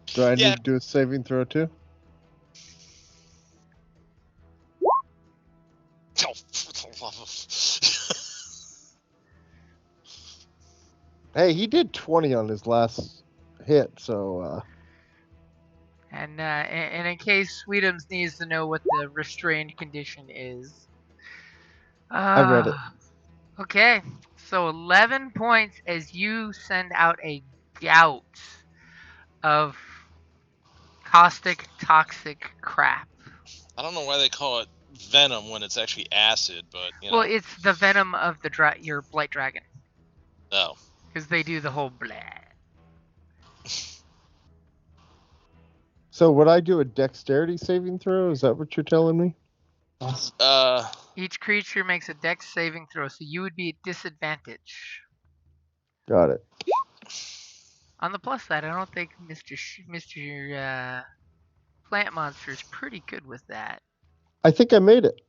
Do I need to do a saving throw too? Hey, he did 20 on his last hit, so And in case Sweetums needs to know what the restrained condition is. I read it. Okay, so 11 points as you send out a gout of caustic, toxic crap. I don't know why they call it venom when it's actually acid, but you know. Well, it's the venom of your blight dragon. Oh. Because they do the whole blah. So would I do a dexterity saving throw? Is that what you're telling me? Each creature makes a dex saving throw, so you would be at disadvantage. Got it. On the plus side, I don't think Mr. Plant Monster is pretty good with that. I think I made it.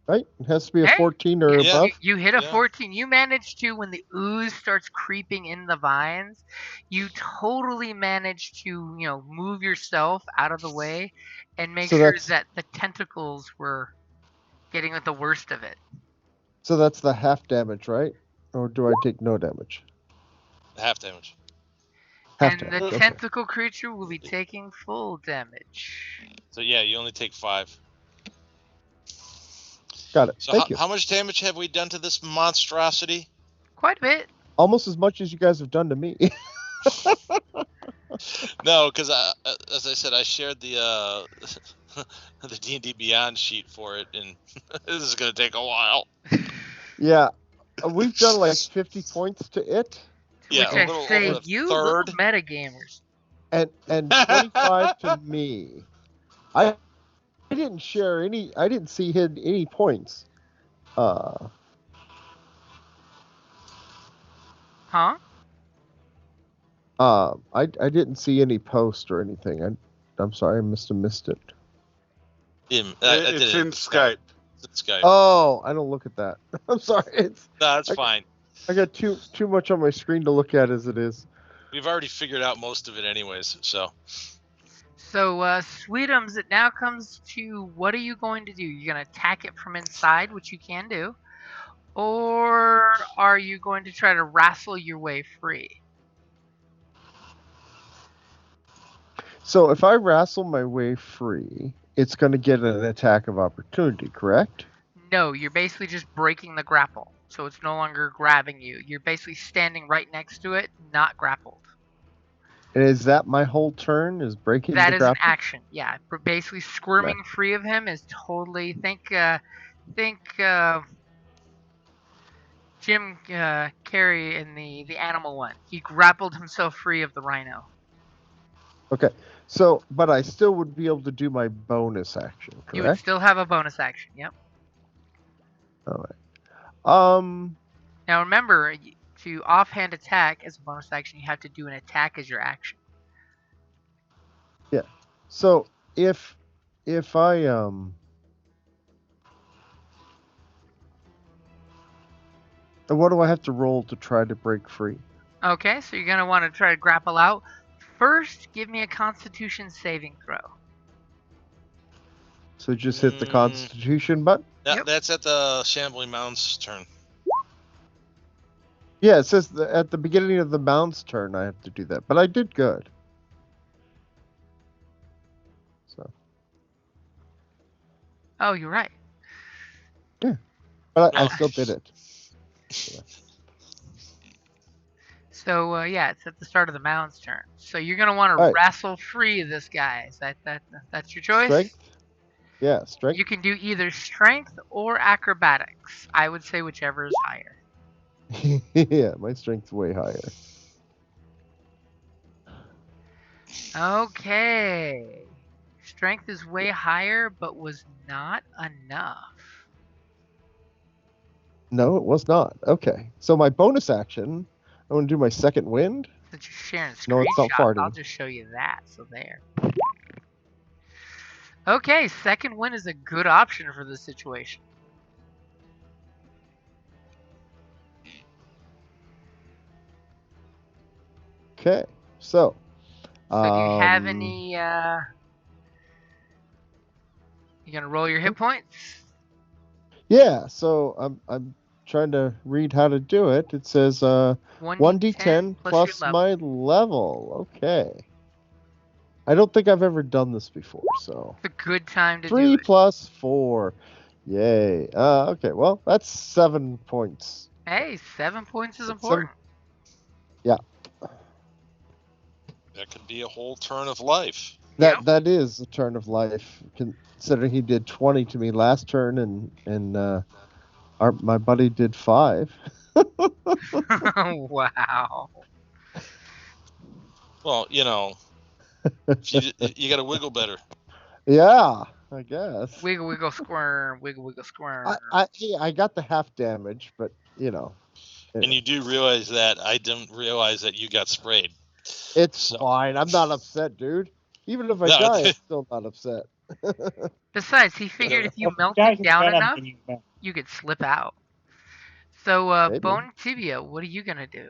Right? It has to be a 14 or above. You hit a 14. You managed to, when the ooze starts creeping in the vines, you totally managed to, move yourself out of the way and make sure that the tentacles were getting the worst of it. So that's the half damage, right? Or do I take no damage? Half damage. And the tentacle creature will be taking full damage. So yeah, you only take 5. Got it. So Thank you. How much damage have we done to this monstrosity? Quite a bit. Almost as much as you guys have done to me. No, because as I said, I shared the the D&D Beyond sheet for it, and this is going to take a while. Yeah, we've done like 50 points to it. Yeah, which I say, you little metagamers. And 25 to me. I didn't share any. I didn't see any points. Huh? I didn't see any post or anything. I'm sorry, I missed it. It's in Skype. It's Skype. Oh, I don't look at that. I'm sorry. That's fine. I got too much on my screen to look at as it is. We've already figured out most of it anyways, so. So, Sweetums, it now comes to what are you going to do? You're going to attack it from inside, which you can do, or are you going to try to wrestle your way free? So if I wrestle my way free, it's going to get an attack of opportunity, correct? No, you're basically just breaking the grapple. So it's no longer grabbing you. You're basically standing right next to it, not grappled. And is that my whole turn? Is breaking That the is grapple? an action, yeah. Basically squirming free of him is totally... Think Jim Carrey in the animal one. He grappled himself free of the rhino. Okay. So, but I still would be able to do my bonus action, correct? You would still have a bonus action, yep. All right. Now remember, to offhand attack as a bonus action, you have to do an attack as your action. Yeah. So if I what do I have to roll to try to break free? Okay, so you're gonna want to try to grapple out. First, give me a Constitution saving throw. So just hit the Constitution button? Yep. That's at the Shambling Mound's turn. Yeah, it says at the beginning of the Mound's turn I have to do that, but I did good. So. Oh, you're right. Yeah, but I still did it. Yeah. So yeah, it's at the start of the Mound's turn. So you're gonna want to wrestle free of this guy. Is that's your choice? Strength? Yeah, strength. You can do either strength or acrobatics. I would say whichever is higher. Yeah, my strength's way higher. Okay. Strength is way higher, but was not enough. No, it was not. Okay. So my bonus action, I want to do my second wind. Since you're sharing screenshots, No, it's not farting. I'll just show you that. So there. Okay, second wind is a good option for this situation. Okay. So do you have any you gonna roll your hit points? Yeah, so I'm trying to read how to do it. It says 1d10 plus my level. Okay. I don't think I've ever done this before, so. It's a good time to do 3 it. plus 4. Yay. Okay, well, that's 7 points. Hey, 7 points is important. Yeah. That could be a whole turn of life. That is a turn of life, considering he did 20 to me last turn, and my buddy did 5. Wow. Well, you got to wiggle better. Yeah, I guess. Wiggle, wiggle, squirm. Wiggle, wiggle, squirm. I got the half damage, but Anyway. And you do realize that I didn't realize that you got sprayed. It's fine. I'm not upset, dude. Even if I die, I'm still not upset. Besides, he figured if you melted down enough, you could slip out. So, Bone Tibia, what are you gonna do?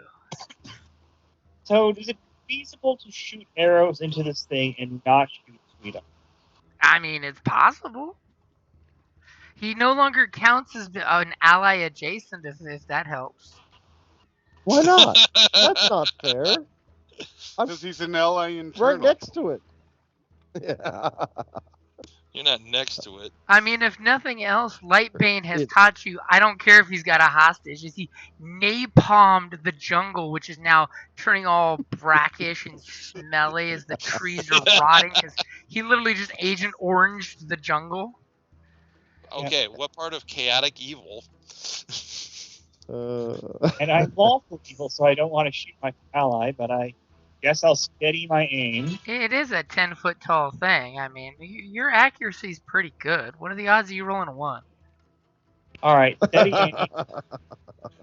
So, is it feasible to shoot arrows into this thing and not shoot Sweetum? I mean, it's possible. He no longer counts as an ally adjacent, if that helps. Why not? That's not fair. Because he's an ally internal. Right next to it. Yeah. You're not next to it. I mean, if nothing else, lightbane has taught you, I don't care if he's got a hostage, is he napalmed the jungle, which is now turning all brackish and smelly as the trees are rotting, because he literally just Agent Oranged the jungle. Okay, what part of chaotic evil? And I'm lawful evil, so I don't want to shoot my ally, but I Guess I'll steady my aim. It is a 10-foot tall thing. I mean, your accuracy is pretty good. What are the odds of you rolling a 1? All right, steady aim.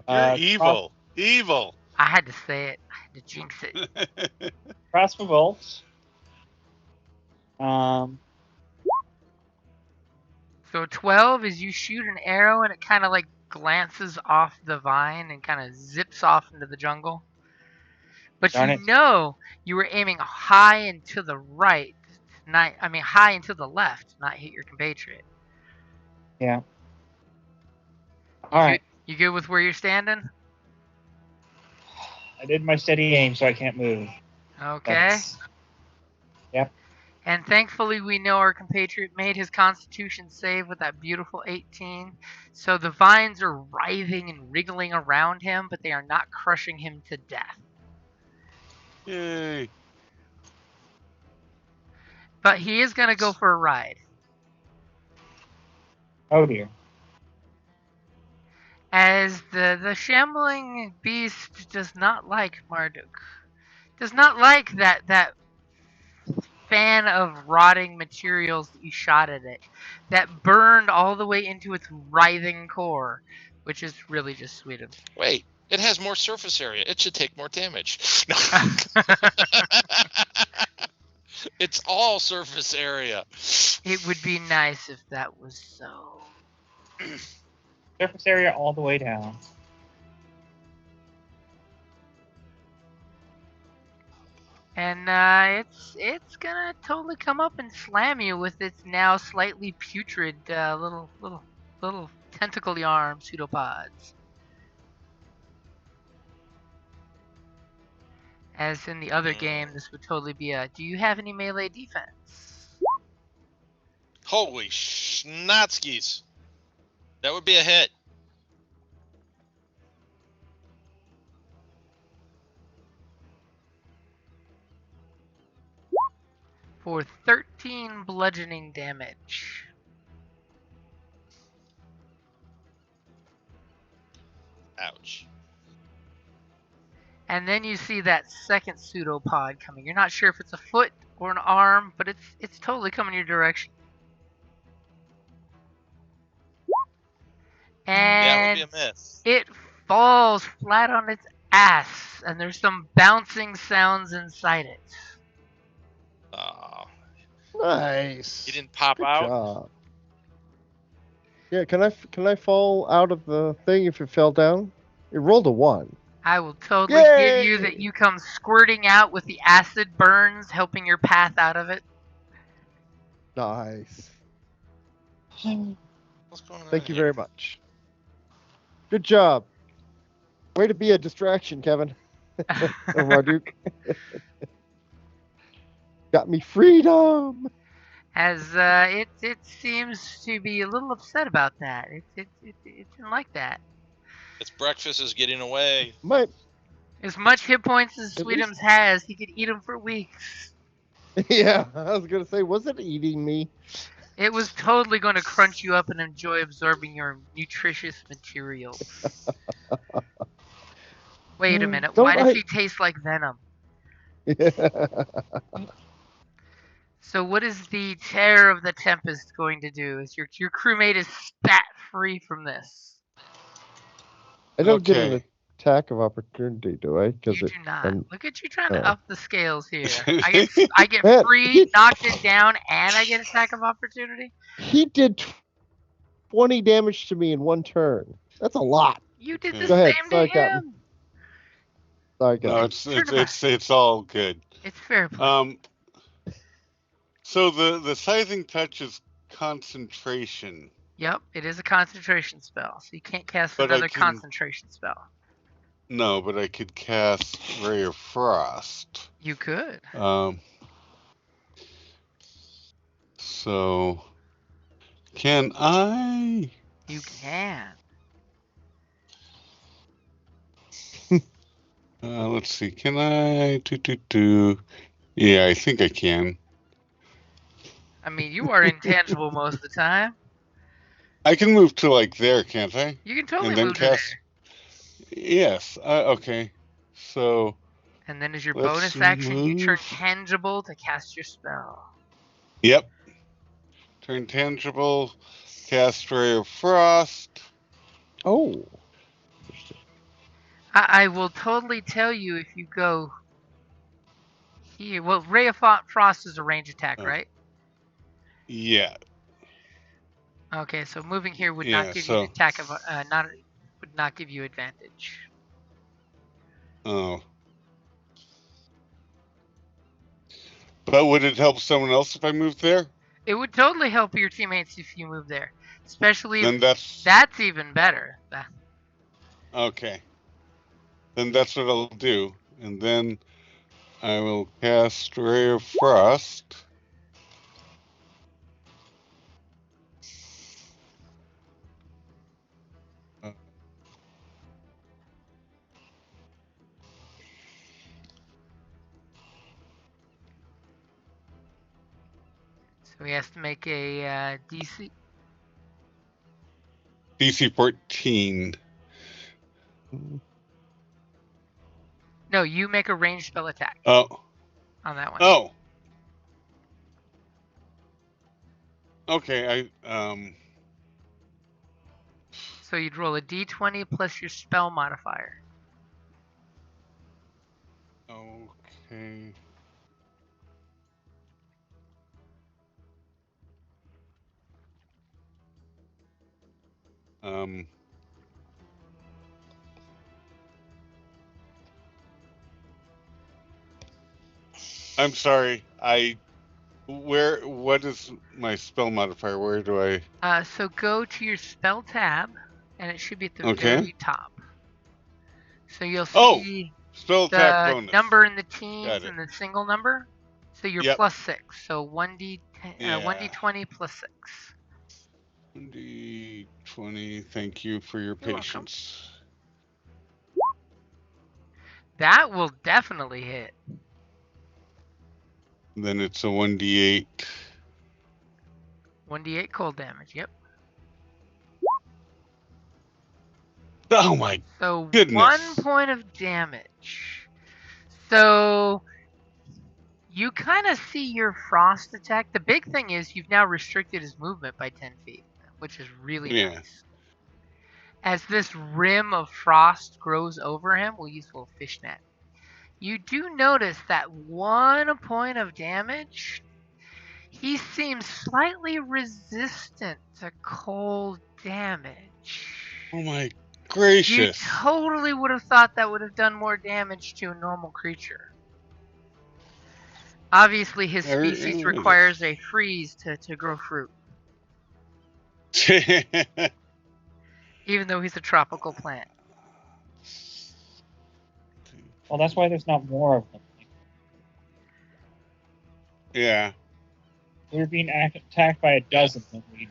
You're evil. Evil. I had to say it. I had to jinx it. Crossbow bolt. So 12 is you shoot an arrow and it kind of like glances off the vine and kind of zips off into the jungle. But Darn you it. know you were aiming high and to the right, high and to the left, not hit your compatriot. Yeah. All right. You good with where you're standing? I did my steady aim, so I can't move. Okay. Yep. And thankfully, we know our compatriot made his constitution save with that beautiful 18. So the vines are writhing and wriggling around him, but they are not crushing him to death. Yay. But he is going to go for a ride. Oh, dear. As the shambling beast does not like Marduck. Does not like that fan of rotting materials that you shot at it. That burned all the way into its writhing core. Which is really just Sweetum. Wait, it has more surface area. It should take more damage. It's all surface area. It would be nice if that was so. Surface area all the way down. And it's gonna totally come up and slam you with its now slightly putrid little tentacly arm pseudopods. As in the other game, this would totally be a. Do you have any melee defense? Holy schnotskis. That would be a hit. For 13 bludgeoning damage. Ouch. And then you see that second pseudopod coming. You're not sure if it's a foot or an arm, but it's totally coming your direction. And that would be a miss. It falls flat on its ass, and there's some bouncing sounds inside it. Oh. Nice. He didn't pop Good out. job. Yeah, can I fall out of the thing if it fell down? It rolled a 1. I will totally give you that you come squirting out with the acid burns helping your path out of it. Nice. What's going on? Thank you here? very much. Good job. Way to be a distraction, Kevin. Or Marduck. Got me freedom. As it seems to be a little upset about that. It didn't like that. Its breakfast is getting away. As much hit points as At Sweetum's has, he could eat them for weeks. Yeah, I was going to say, was it eating me? It was totally going to crunch you up and enjoy absorbing your nutritious materials. Wait a minute, why does he taste like venom? So what is the Terror of the Tempest going to do? Is your crewmate is spat free from this? I don't get an attack of opportunity, do I? You do not. Look at you trying to up the scales here. I get free, knocked it down, and I get attack of opportunity? He did 20 damage to me in one turn. That's a lot. You did the same to him. Sorry, Captain. No, it's all good. It's fair play. So the sizing touch is concentration. Yep, it is a concentration spell, so you can't cast another concentration spell. No, but I could cast Ray of Frost. You could. So can I? You can. Let's see. Can I? Yeah, I think I can. I mean, you are intangible most of the time. I can move to like there, can't I? You can totally move to there. Yes. Okay. So And then as your Let's bonus action, you turn move. tangible to cast your spell. Yep. Turn tangible. Cast Ray of Frost. Oh. I will totally tell you if you go here. Well, Ray of Frost is a range attack, right? Yeah. Okay, so moving here would not Yeah, give you an so. attack of would not give you advantage. Oh. But would it help someone else if I moved there? It would totally help your teammates if you move there, especially Then if that's even better. Okay. Then that's what I'll do. And then I will cast Ray of Frost. So he has to make a DC. DC 14. No, you make a ranged spell attack. Oh. On that one. Oh. Okay, So you'd roll a d20 plus your spell modifier. Okay. I'm sorry. What is my spell modifier? Where do I? So go to your spell tab, and it should be at the Okay. very top. So you'll Oh! see Spell attack the bonus. number in the teens and the single number. So you're Yep. plus 6. So 1d20 plus 6. 1d20. Thank you for your patience. That will definitely hit. Then it's a 1d8. 1d8 cold damage, yep. Oh my goodness. 1 point of damage. So you kind of see your frost attack. The big thing is you've now restricted his movement by 10 feet, which is really nice. As this rim of frost grows over him, we'll use a little fishnet. You do notice that 1 point of damage, he seems slightly resistant to cold damage. Oh my gracious. You totally would have thought that would have done more damage to a normal creature. Obviously, his species requires a freeze to grow fruit. Even though he's a tropical plant. Well, that's why there's not more of them. Yeah. We were being attacked by a dozen when we.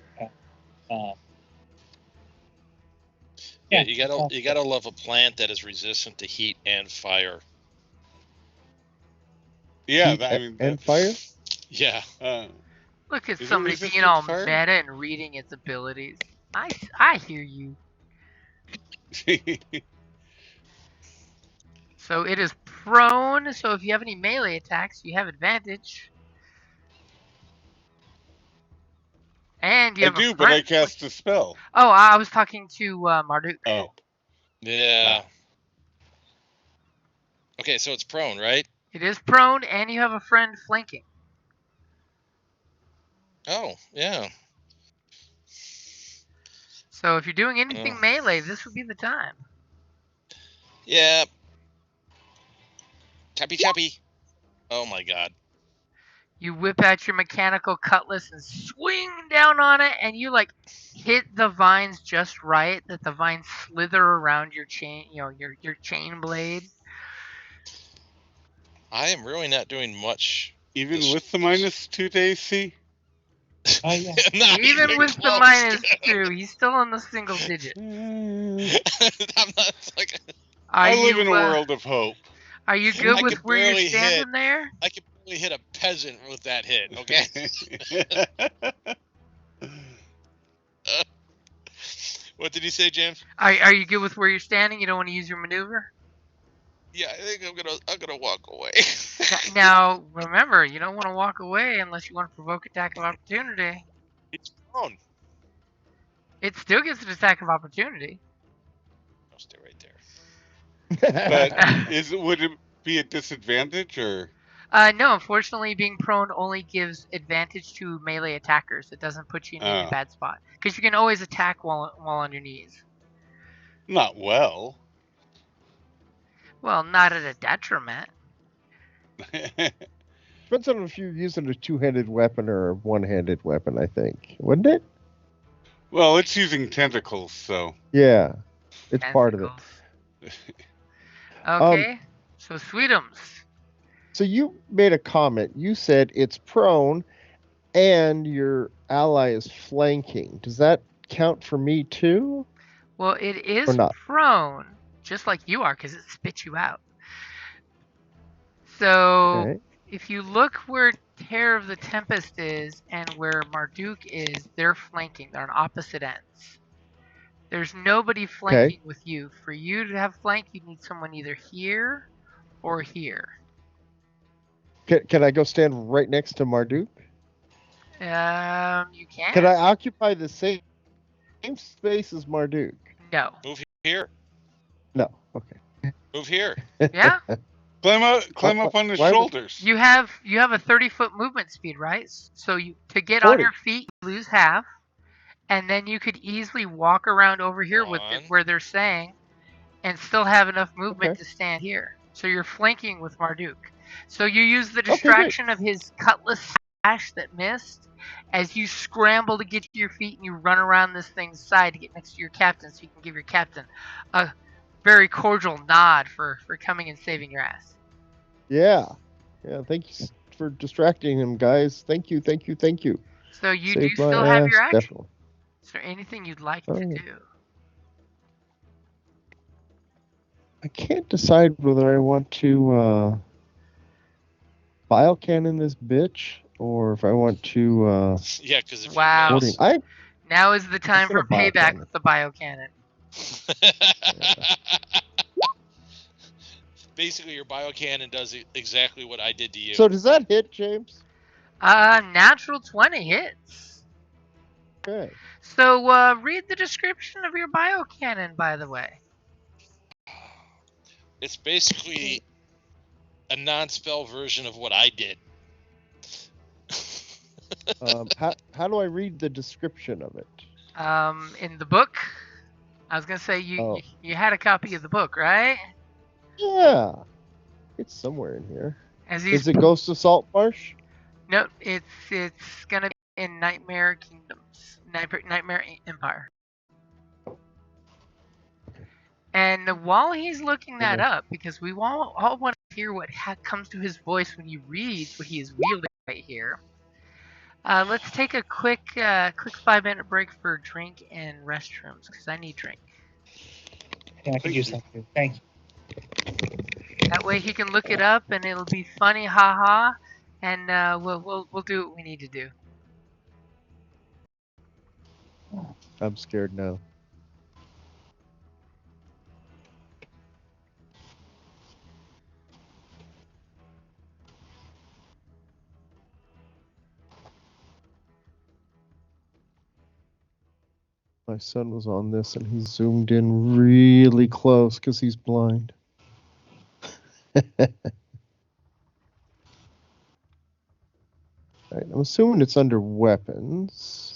Yeah, you gotta love a plant that is resistant to heat and fire. Yeah, and fire. Yeah. Look at somebody being all meta and reading its abilities. I hear you. So it is prone, so if you have any melee attacks, you have advantage. And you have I do, but I cast a spell. Oh, I was talking to Marduck. Oh. Yeah. Okay, so it's prone, right? It is prone, and you have a friend flanking. Oh, yeah. So if you're doing anything melee, this would be the time. Yeah. Chappy. Oh my god. You whip out your mechanical cutlass and swing down on it, and you like hit the vines just right that the vines slither around your chain, your chain blade. I am really not doing much. Even with the -2 to AC? Oh, yeah. Even with the -2, he's still in the single digit. I live in a world of hope. Are you good with where you're standing there? I could barely hit a peasant with that hit, okay? What did he say, James? Are you good with where you're standing? You don't want to use your maneuver? Yeah, I think I'm gonna walk away. Now, remember, you don't want to walk away unless you want to provoke attack of opportunity. It's prone. It still gets an attack of opportunity. I'll stay right there. But would it be a disadvantage or? No, unfortunately, being prone only gives advantage to melee attackers. It doesn't put you in any bad spot. Because you can always attack while on your knees. Not well. Well, not at a detriment. Depends on if you're using a two-handed weapon or a one-handed weapon, I think. Wouldn't it? Well, it's using tentacles, so. Yeah, it's part of it. Okay, so Sweetums. So you made a comment. You said it's prone and your ally is flanking. Does that count for me too? Well, it is prone, just like you are, because it spits you out. So if you look where Terror of the Tempest is and where Marduck is, they're flanking. They're on opposite ends. There's nobody flanking with you. For you to have flank, you need someone either here or here. Can I go stand right next to Marduck? You can. Can I occupy the same space as Marduck? No. Move here. No. Okay. Move here. Yeah. Climb up on his shoulders. You have a 30-foot movement speed, right? So to get 40. On your feet, you lose half, and then you could easily walk around over here with it, where they're saying, and still have enough movement to stand here. So you're flanking with Marduck. So you use the distraction of his cutlass slash that missed as you scramble to get to your feet, and you run around this thing's side to get next to your captain, so you can give your captain a very cordial nod for coming and saving your ass. Yeah. Thank you for distracting him, guys. Thank you. So you do still have your action. Definitely. Is there anything you'd like to do? I can't decide whether I want to bile cannon this bitch or if I want to. Yeah, because if wow. you mouse... Now is the time for payback with the biocannon. Basically, your biocannon does exactly what I did to you. So does that hit, James? Natural 20 hits. Okay. So read the description of your biocannon, by the way. It's basically a non-spell version of what I did. How do I read the description of it? In the book. I was gonna say you had a copy of the book, right? Yeah, it's somewhere in here. Is it Ghost of Saltmarsh? No, it's gonna be in Nightmare Kingdoms, Nightmare Empire. And while he's looking that up, because we all want to hear what comes to his voice when he reads what he is wielding right here, let's take a quick 5-minute break for drink and restrooms, because I need drink. Yeah, I can use that too. Thank you. That way he can look it up, and it'll be funny, haha, and we'll do what we need to do. I'm scared now. My son was on this and he zoomed in really close because he's blind. Right, I'm assuming it's under weapons.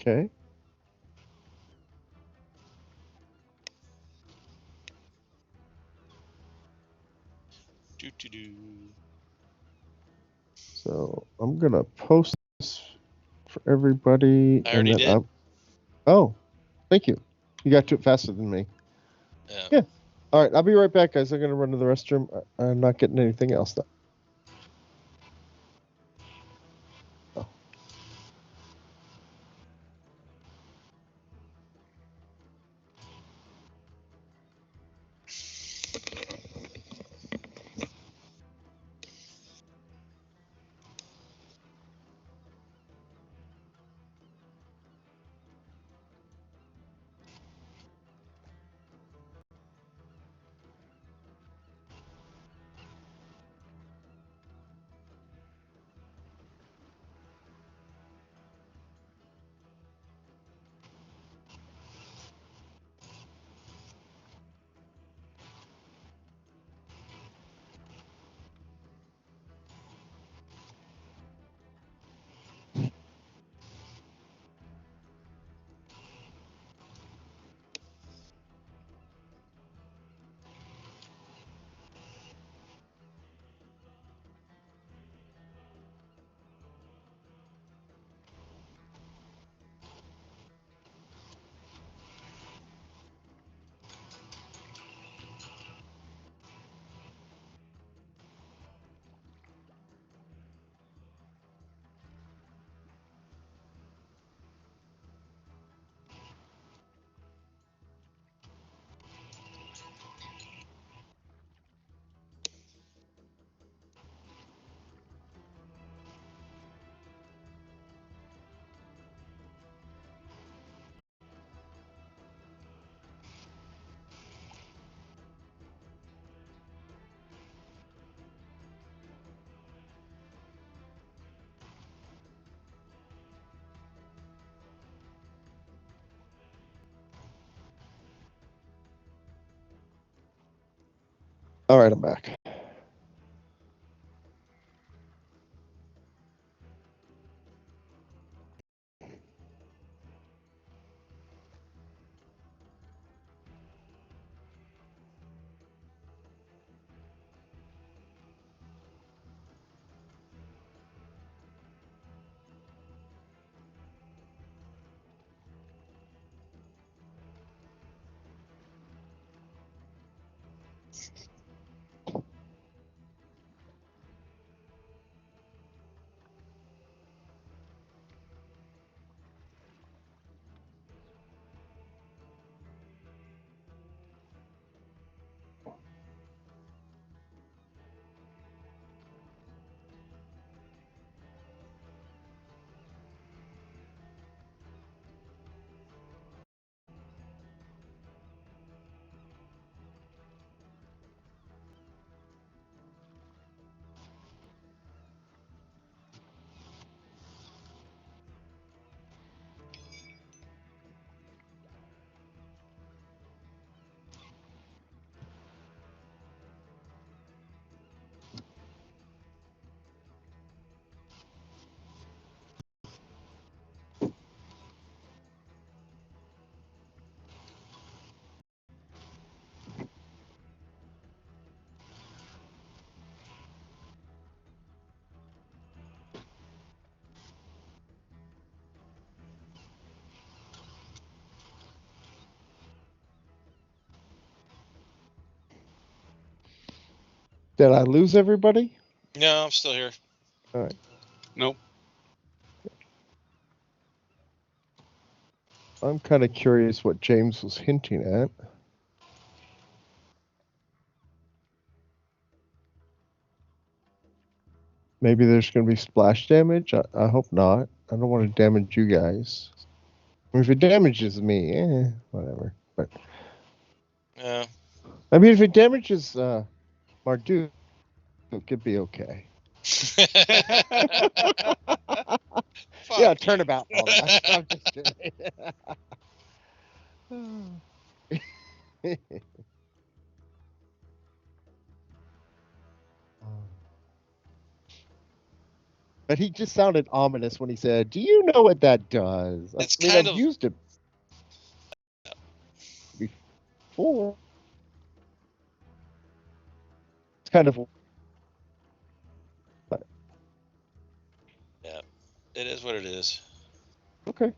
Okay. So I'm gonna post this for everybody. I already did. Oh, thank you. You got to it faster than me. Yeah. All right, I'll be right back, guys. I'm going to run to the restroom. I'm not getting anything else done. Oh. All right, I'm back. Did I lose everybody? No, I'm still here. All right. Nope. I'm kind of curious what James was hinting at. Maybe there's going to be splash damage? I hope not. I don't want to damage you guys. I mean, if it damages me, whatever. But Yeah. I mean, if it damages Marduck, it could be okay. Yeah, turnabout. All that. I'm just kidding. But he just sounded ominous when he said, "Do you know what that does?" It's I mean, kind I've of used it before. It's kind of. Yeah, it is what it is. Okay.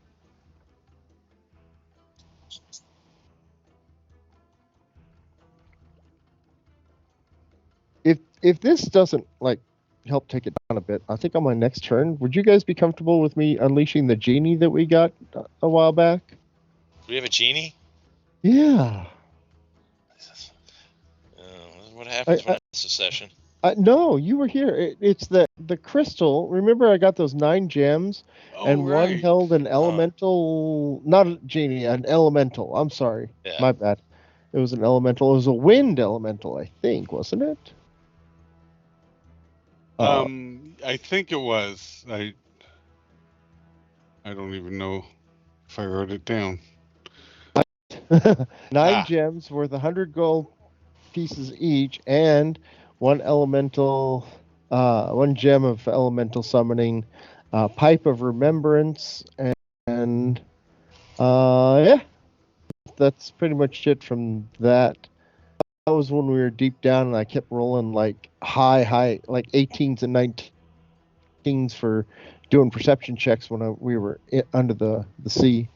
If this doesn't like help take it down a bit, I think on my next turn, would you guys be comfortable with me unleashing the genie that we got a while back? Do we have a genie? Yeah. What happens when it's a session? No, you were here. It's the crystal. Remember, I got those 9 gems, and right. one held an elemental, not a genie, an elemental. I'm sorry, my bad. It was an elemental. It was a wind elemental, I think, wasn't it? I think it was. I don't even know if I wrote it down. 9 gems worth 100 gold pieces each, and one elemental, 1 gem of elemental summoning, pipe of remembrance, and yeah, that's pretty much it from that. That was when we were deep down, and I kept rolling like high, like 18s and 19s for doing perception checks when we were under the sea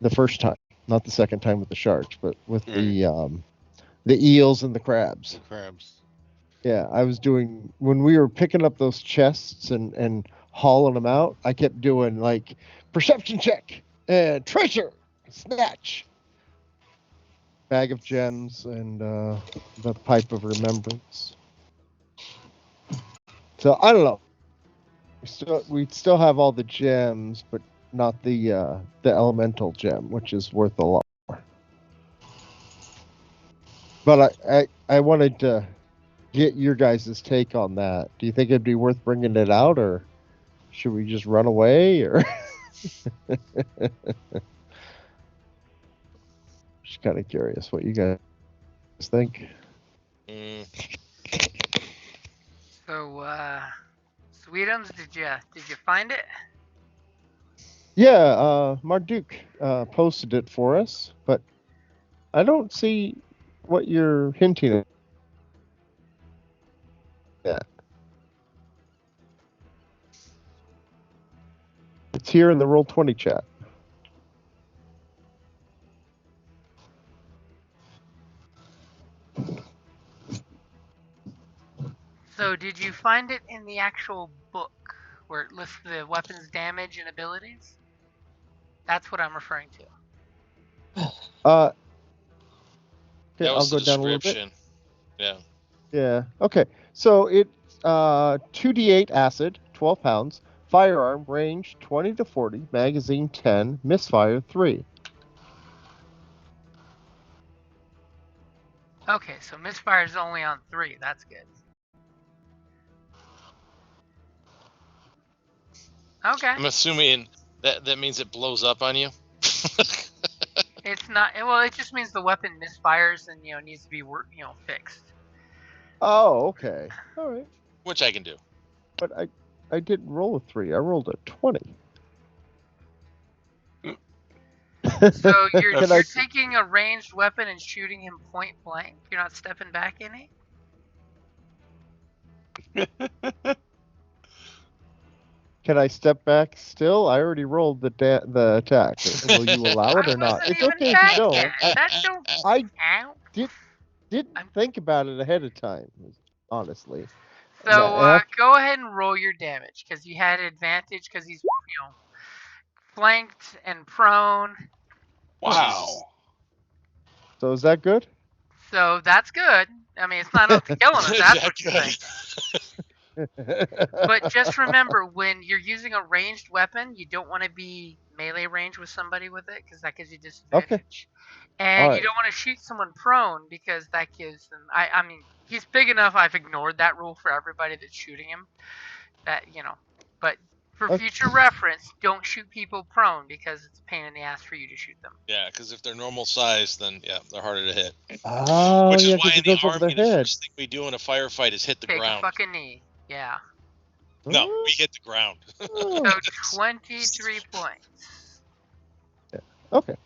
the first time, not the second time with the sharks, but with the eels and the crabs. Yeah, I was doing when we were picking up those chests and hauling them out. I kept doing like perception check and treasure, snatch, bag of gems, and the pipe of remembrance. So I don't know. We still have all the gems, but not the elemental gem, which is worth a lot more. But I wanted to get your guys' take on that. Do you think it'd be worth bringing it out, or should we just run away, or? Just kind of curious what you guys think. So, Sweetums, did you find it? Yeah, Marduck posted it for us, but I don't see what you're hinting at. Yeah. It's here in the Roll20 chat. So, did you find it in the actual book where it lists the weapons damage and abilities? That's what I'm referring to. Okay, That was I'll the go down a little bit. description. Yeah. Yeah. Okay. So it's 2d8 acid, 12 pounds, firearm, range 20 to 40, magazine 10, misfire 3. Okay, so misfire is only on 3. That's good. Okay. I'm assuming that means it blows up on you. It's not. Well, it just means the weapon misfires and needs to be fixed. Oh, okay. All right. Which I can do. But I didn't roll a 3. I rolled a 20. So you're taking a ranged weapon and shooting him point blank? You're not stepping back any? Can I step back still? I already rolled the attack. Will you allow it or not? It's okay if you don't. I didn't think about it ahead of time, honestly. So go ahead and roll your damage, because you had advantage because he's flanked and prone. Wow. So is that good? So that's good. I mean, it's not enough to kill him if that's what you think. But just remember, when you're using a ranged weapon, you don't want to be melee range with somebody with it, because that gives you disadvantage. Okay. And you don't want to shoot someone prone, because that gives them... I mean, he's big enough, I've ignored that rule for everybody that's shooting him. But for future reference, don't shoot people prone, because it's a pain in the ass for you to shoot them. Yeah, because if they're normal size, then they're harder to hit. Oh, which is yeah, why in the Army, the first thing we do in a firefight is hit the ground. Take a fucking knee. Yeah. No, we hit the ground. So 23 points. Yeah. Okay.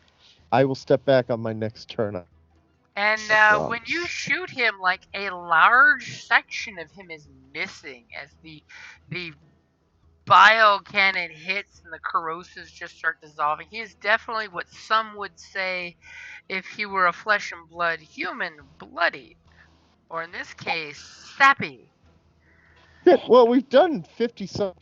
I will step back on my next turn. And when you shoot him, like a large section of him is missing as the bile cannon hits and the corrosives just start dissolving. He is definitely what some would say if he were a flesh and blood human, bloody. Or in this case, sappy. Yeah, well, we've done 50-some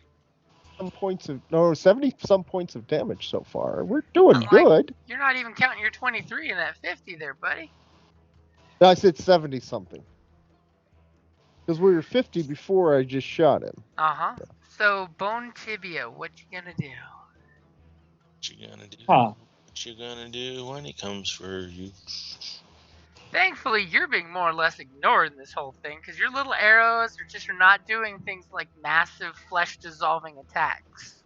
points of... No, 70-some points of damage so far. We're doing good. You're not even counting your 23 in that 50 there, buddy. No, I said 70-something. Because we were 50 before I just shot him. Uh-huh. So, Bone Tibia, what you gonna do? What you gonna do? Huh. What you gonna do when he comes for you? Thankfully, you're being more or less ignored in this whole thing, because your little arrows are not doing things like massive flesh-dissolving attacks.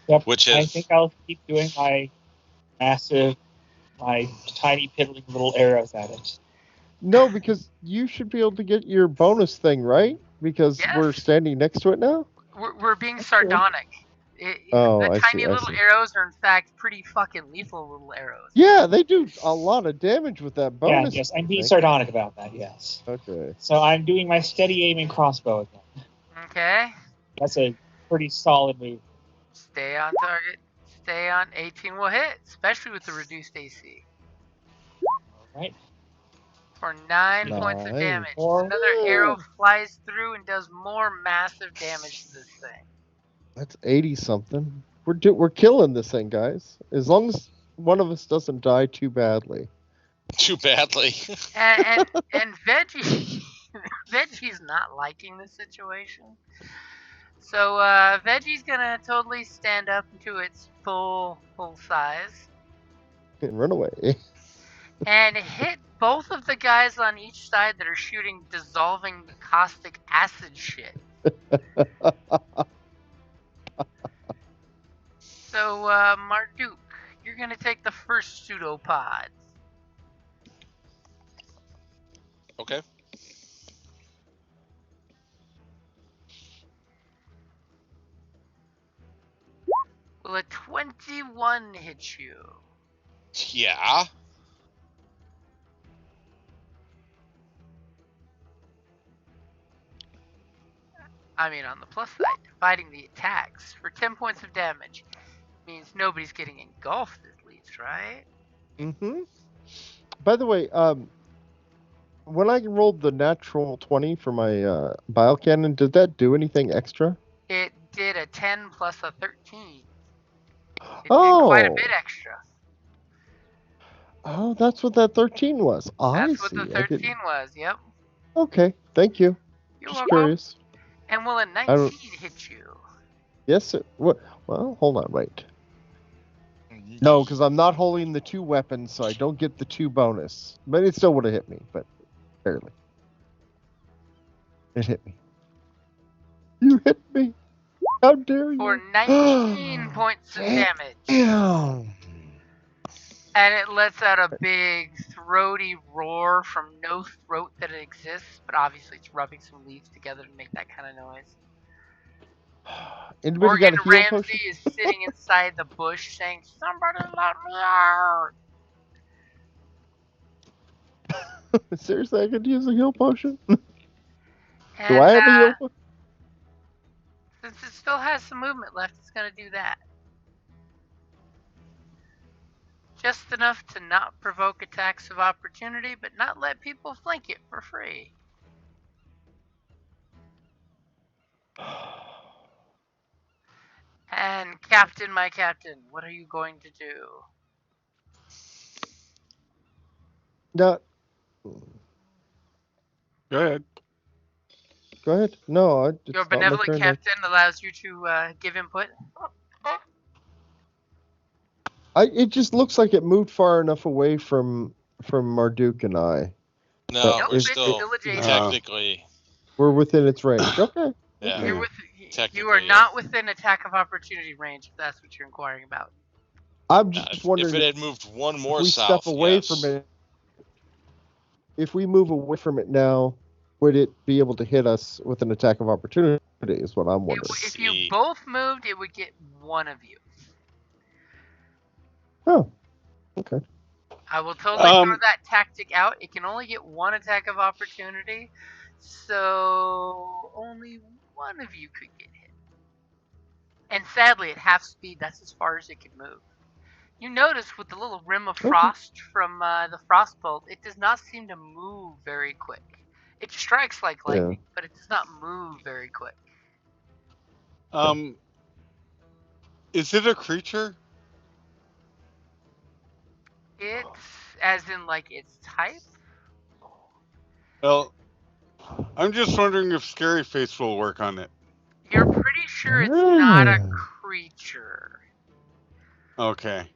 Yep. Which I is- think I'll keep doing my tiny piddling little arrows at it. No, because you should be able to get your bonus thing, right? Because Yes. we're standing next to it now? We're being sardonic. Oh, the tiny I little see. arrows are in fact pretty fucking lethal little arrows. Yeah, they do a lot of damage with that bonus. Yes, I'm being thing. sardonic about that, yes. Okay. So I'm doing my steady aiming crossbow again. Okay. That's a pretty solid move. Stay on target. Stay on. 18 will hit, especially with the reduced AC. Alright. For 9 points of Nice. damage. Or- Another arrow flies through and does more massive damage to this thing. That's 80-something. We're killing this thing, guys. As long as one of us doesn't die too badly. Too badly. And Veggie, Veggie's not liking the situation. So Veggie's gonna totally stand up into its full size And run away. and hit both of the guys on each side that are shooting dissolving caustic acid shit. So Marduck, you're gonna take the first pseudopod. Okay. Will a 21 hit you? Yeah. I mean, on the plus side, dividing the attacks for 10 points of damage means nobody's getting engulfed at least, right? Mm-hmm. By the way, when I rolled the natural 20 for my bile cannon, did that do anything extra? It did a 10 plus a 13. It did quite a bit extra. Oh, that's what that 13 was. That's what the 13 was, yep. Okay, thank you. You're Just welcome. curious. And will a 19 hit you? Yes, well, hold on, wait. No, because I'm not holding the 2 weapons, so I don't get the 2 bonus. But it still would have hit me, but barely. It hit me. You hit me. How dare you? For 19 points of damage. Damn. And it lets out a big throaty roar from no throat that it exists, but obviously it's rubbing some leaves together to make that kind of noise. Anybody Morgan got a heal Ramsey potion? is sitting inside the bush saying, "Somebody let me out!" Seriously, I could use a heal potion? And, Do I have a heal potion? since it still has some movement left, it's going to do that. Just enough to not provoke attacks of opportunity, but not let people flank it for free. And Captain, my Captain, what are you going to do? No. Go ahead. Go ahead. No, it's Your not my benevolent turn. Captain allows you to give input. It just looks like it moved far enough away from Marduck and I. No, Nope, we're it's still adjacent. technically. We're within its range. Okay. Yeah. You are Technically, not within attack of opportunity range, if that's what you're inquiring about. I'm just wondering if it had moved one more if we south, step away yes. from it. If we move away from it now, would it be able to hit us with an attack of opportunity? Is what I'm wondering. If you both moved, it would get one of you. Oh, okay. I will totally throw that tactic out. It can only get one attack of opportunity, so only one of you could get hit. And sadly, at half speed, that's as far as it can move. You notice with the little rim of frost from the frostbolt, it does not seem to move very quick. It strikes like lightning, but it does not move very quick. Is it a creature? It's as in like its type? Well, I'm just wondering if Scary Face will work on it. You're pretty sure it's not a creature. Okay.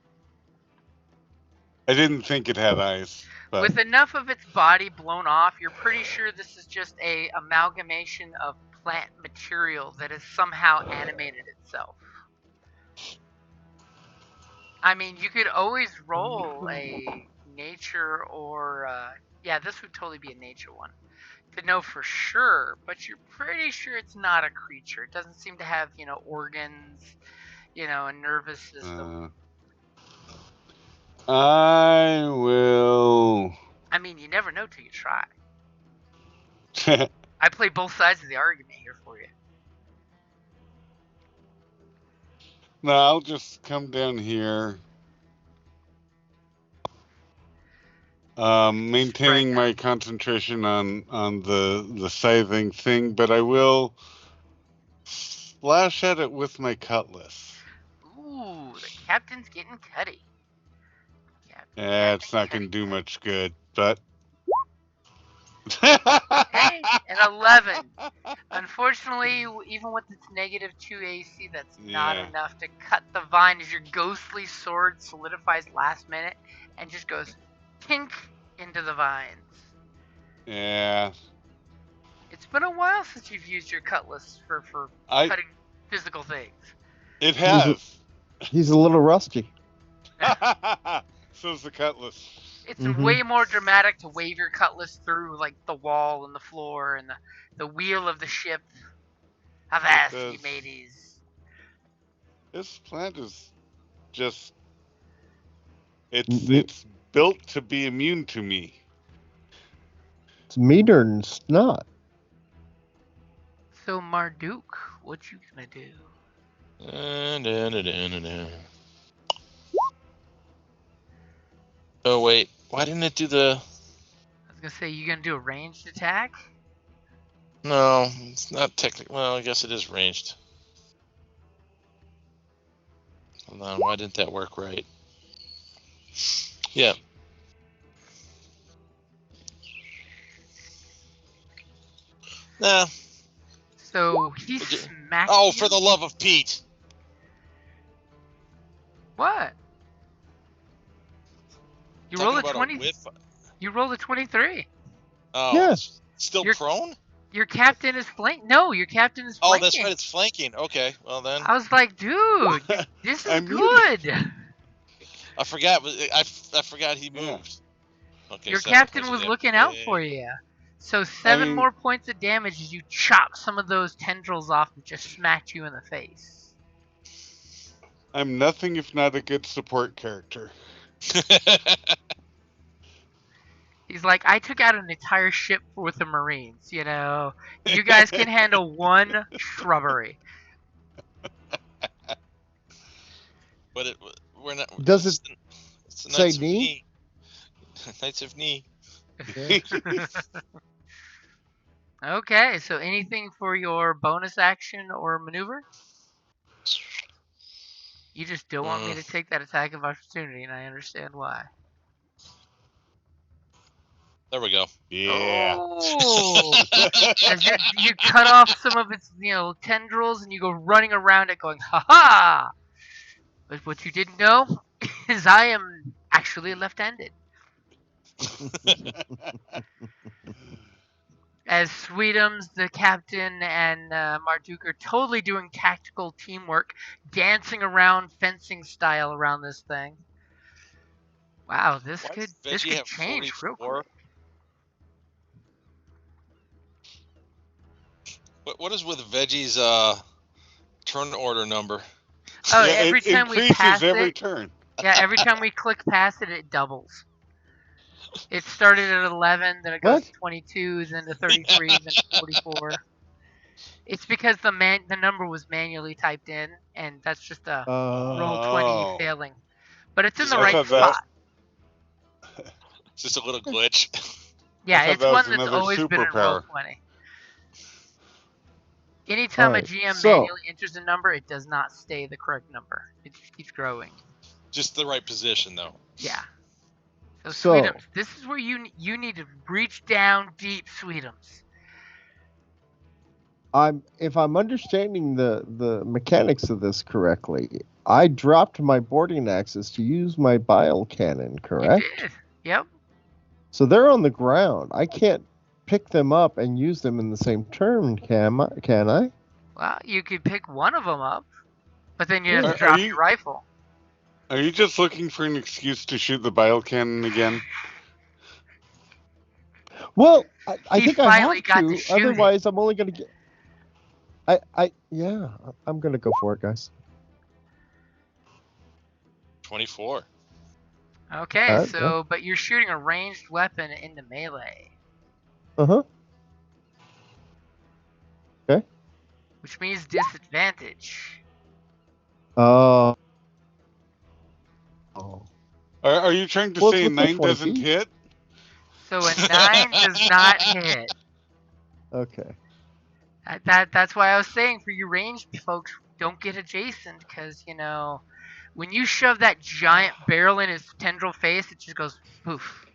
I didn't think it had eyes. But... With enough of its body blown off, you're pretty sure this is just a amalgamation of plant material that has somehow animated itself. I mean, you could always roll a nature or... yeah, this would totally be a nature one. To know for sure, but you're pretty sure it's not a creature. It doesn't seem to have, organs, a nervous system. I will... I mean, you never know till you try. I play both sides of the argument here for you. No, I'll just come down here. Maintaining my concentration on the scything thing, but I will slash at it with my cutlass. Ooh, the captain's getting cutty. Yeah, it's not going to do much good, but... Hey, an 11. Unfortunately, even with its -2 AC, that's not enough to cut the vine as your ghostly sword solidifies last minute and just goes tink into the vines. Yeah. It's been a while since you've used your cutlass for cutting physical things. It has. He's a little rusty. So's the cutlass. It's way more dramatic to wave your cutlass through like the wall and the floor and the wheel of the ship. Avast, ye mateys. This plant is just... It's built to be immune to me. It's meaner than snot. So Marduck, what you gonna do? Oh wait, why didn't it do the... I was gonna say, you gonna do a ranged attack? No, it's not technically... Well, I guess it is ranged. Hold on, why didn't that work right? Yeah. Nah. So he smacked Oh, you? for the love of Pete! What? You rolled a 20. You rolled a 23. Oh, yes. Still prone? Your captain is flanking. No, your captain is flanking. Oh, that's right. It's flanking. Okay, well then. I was like, dude, this is good. I forgot. I forgot he moved. Okay. Your captain was looking out for you. So 7 more points of damage as you chop some of those tendrils off and just smacked you in the face. I'm nothing if not a good support character. He's like, I took out an entire ship with the Marines, You guys can handle one shrubbery. But we're not... Does it say knee? Knights of knee. Okay, so anything for your bonus action or maneuver? You just don't want me to take that attack of opportunity, and I understand why. There we go. Yeah. Oh. As you cut off some of its, tendrils, and you go running around it going, ha-ha! But what you didn't know is I am actually left-handed. As Sweetum's, the captain, and Marduck are totally doing tactical teamwork, dancing around fencing style around this thing. Wow, this could change real quick. What is with Veggie's turn order number? Oh, yeah, every time we pass every turn. Yeah, every time we click past it, it doubles. It started at 11, then it goes to 22, then to 33, then to 44. It's because the number was manually typed in, and that's just a roll 20 Oh. failing. But it's in the I right thought spot. It's just a little glitch. Yeah, I thought it's that one was that's another always been in roll superpower. 20. Anytime a Alright, GM so- manually enters a number, it does not stay the correct number. It just keeps growing. Just the right position, though. Yeah. So, So- Sweetums, this is where you need to reach down deep, Sweetums. If I'm understanding the mechanics of this correctly, I dropped my boarding axes to use my bile cannon, correct? You did. Yep. So they're on the ground. I can't pick them up and use them in the same turn, can I? Well, you could pick one of them up, but then you have to Are drop you- your rifle. Are you just looking for an excuse to shoot the bile cannon again? Well, I He think I finally have got to to. shoot it. Otherwise, I'm only going to get. I'm going to go for it, guys. 24. Okay, but you're shooting a ranged weapon into melee. Uh-huh. Okay. Which means disadvantage. Oh. Are you trying to Well, say a it's with the 9 doesn't 20. hit? So a 9 does not hit. Okay. That's why I was saying for you ranged folks, don't get adjacent, because, when you shove that giant barrel in his tendril face, it just goes poof.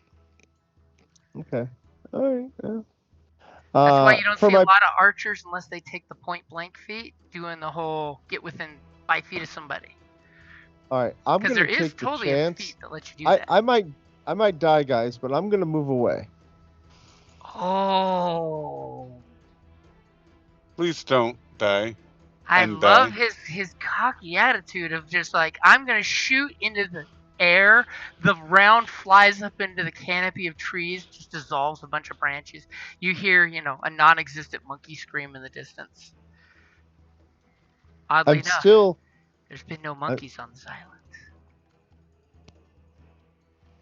Okay. All right. Yeah. That's why you don't see for a my lot of archers unless they take the point blank feat, doing the whole get within 5 feet of somebody. All right. I'm Because going there to is take the totally a chance. feat that lets you do that. I might die, guys, but I'm going to move away. Oh. Please don't die. I And love die. his cocky attitude of just like, I'm going to shoot into the air. The round flies up into the canopy of trees, just dissolves a bunch of branches. You hear, a non-existent monkey scream in the distance. Oddly enough, there's been no monkeys on this island.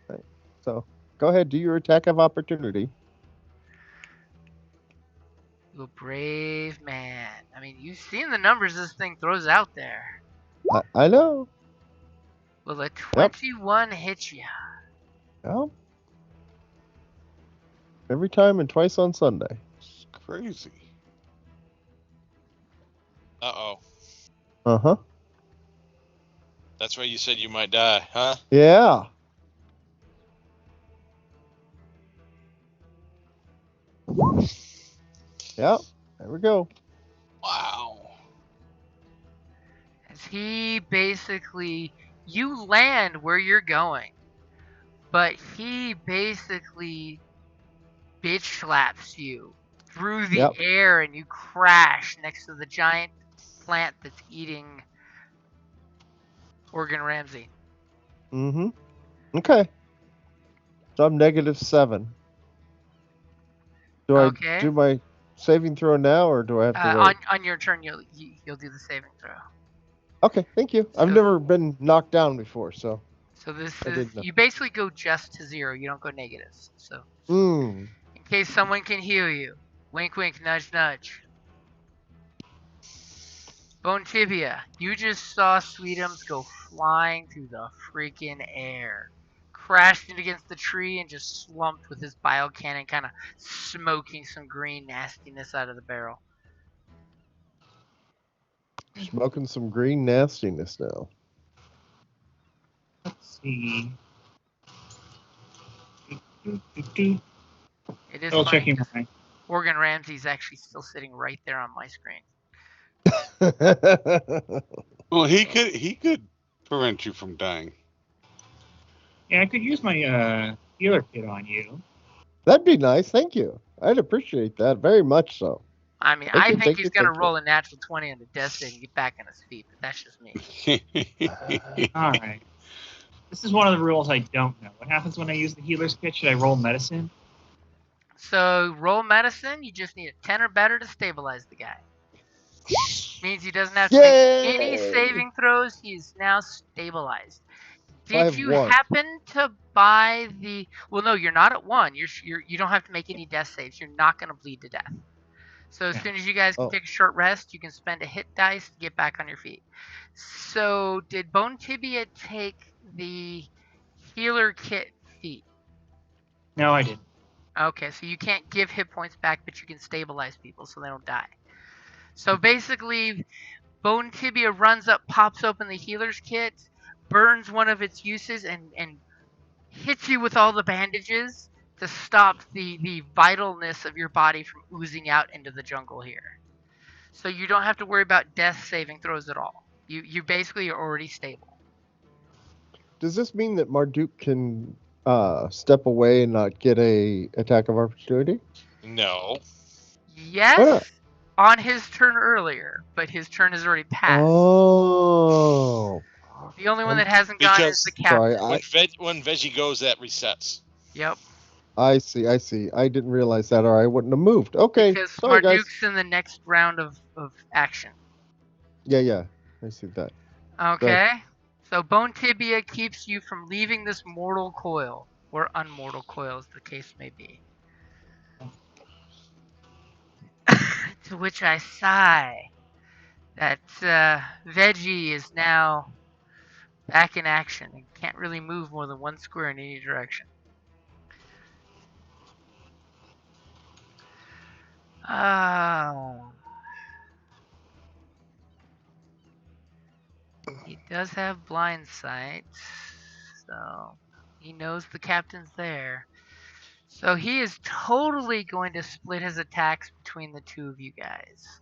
Right. So, go ahead, do your attack of opportunity. You a brave man. I mean, you've seen the numbers this thing throws out there. I know. Will a 21 hit you? Well, every time and twice on Sunday. It's crazy. Uh-oh. Uh-huh. That's why you said you might die, huh? Yeah. Yep. There we go. Wow. As he basically, you land where you're going, but he basically bitch slaps you through the air and you crash next to the giant plant that's eating Ramsey. Mm-hmm. Okay. So I'm -7. Do I do my saving throw now, or do I have to wait? On your turn, you'll do the saving throw. Okay, thank you. I've never been knocked down before, so. So this is, you basically go just to 0. You don't go negatives. So in case someone can heal you. Wink, wink, nudge, nudge. Bone Tibia, you just saw Sweetums go flying through the freaking air. Crashed it against the tree and just slumped with his bile cannon kind of smoking some green nastiness out of the barrel. Smoking some green nastiness now. Let's see. It is funny. checking my... Ramsey's actually still sitting right there on my screen. Well, he could prevent you from dying. Yeah, I could use my healer kit on you. That'd be nice. Thank you. I'd appreciate that very much so. I mean, I think he's going to roll a natural 20 on the death save and get back on his feet, but that's just me. All right. This is one of the rules I don't know. What happens when I use the healer's kit? Should I roll medicine? So, roll medicine. You just need a 10 or better to stabilize the guy. Means he doesn't have to make any saving throws. He's now stabilized. Did you happen to buy the... Well, no, you're not at 1. You don't have to make any death saves. You're not going to bleed to death. So as soon as you guys can take a short rest, you can spend a hit dice to get back on your feet. So did Bone Tibia take the healer kit feat? No, I didn't. Okay, so you can't give hit points back, but you can stabilize people so they don't die. So basically, Bone Tibia runs up, pops open the healer's kit, burns one of its uses, and hits you with all the bandages to stop the vitalness of your body from oozing out into the jungle here. So you don't have to worry about death saving throws at all. You basically are already stable. Does this mean that Marduck can step away and not get a attack of opportunity? No. Yes, on his turn earlier, but his turn has already passed. Oh. The only one that hasn't gone is the captain. Sorry, when Veggie goes, that resets. Yep. I see. I didn't realize that, or I wouldn't have moved. Okay. Because Sorry, Marduck's guys. in the next round of action. Yeah. I see that. Okay. So Bone Tibia keeps you from leaving this mortal coil, or unmortal coil, as the case may be. To which I sigh that Veggie is now back in action and can't really move more than one square in any direction. Oh. He does have blind sight, so he knows the captain's there. So he is totally going to split his attacks between the two of you guys.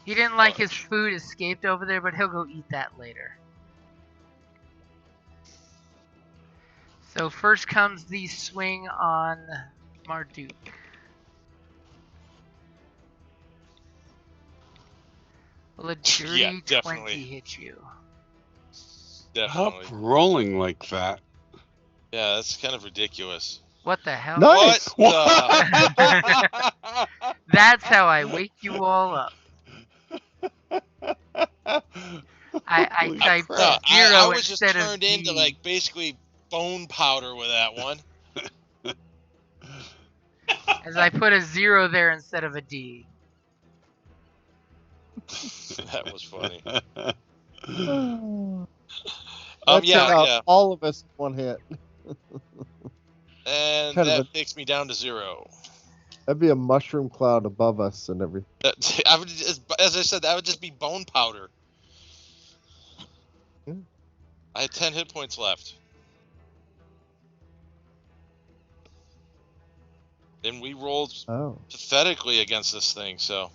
He didn't like his food escaped over there, but he'll go eat that later. So first comes the swing on Marduck. Will a dirty 20 hit you? Definitely. Stop rolling like that. Yeah, that's kind of ridiculous. What the hell? Nice. That's how I wake you all up. I typed 0 I was instead just turned of into D. like basically bone powder with that one. As I put a 0 there instead of a D. That was funny. Yeah. All of us in one hit. And that takes me down to 0. That'd be a mushroom cloud above us and everything. As I said, that would just be bone powder. I had 10 hit points left. And we rolled pathetically against this thing, so.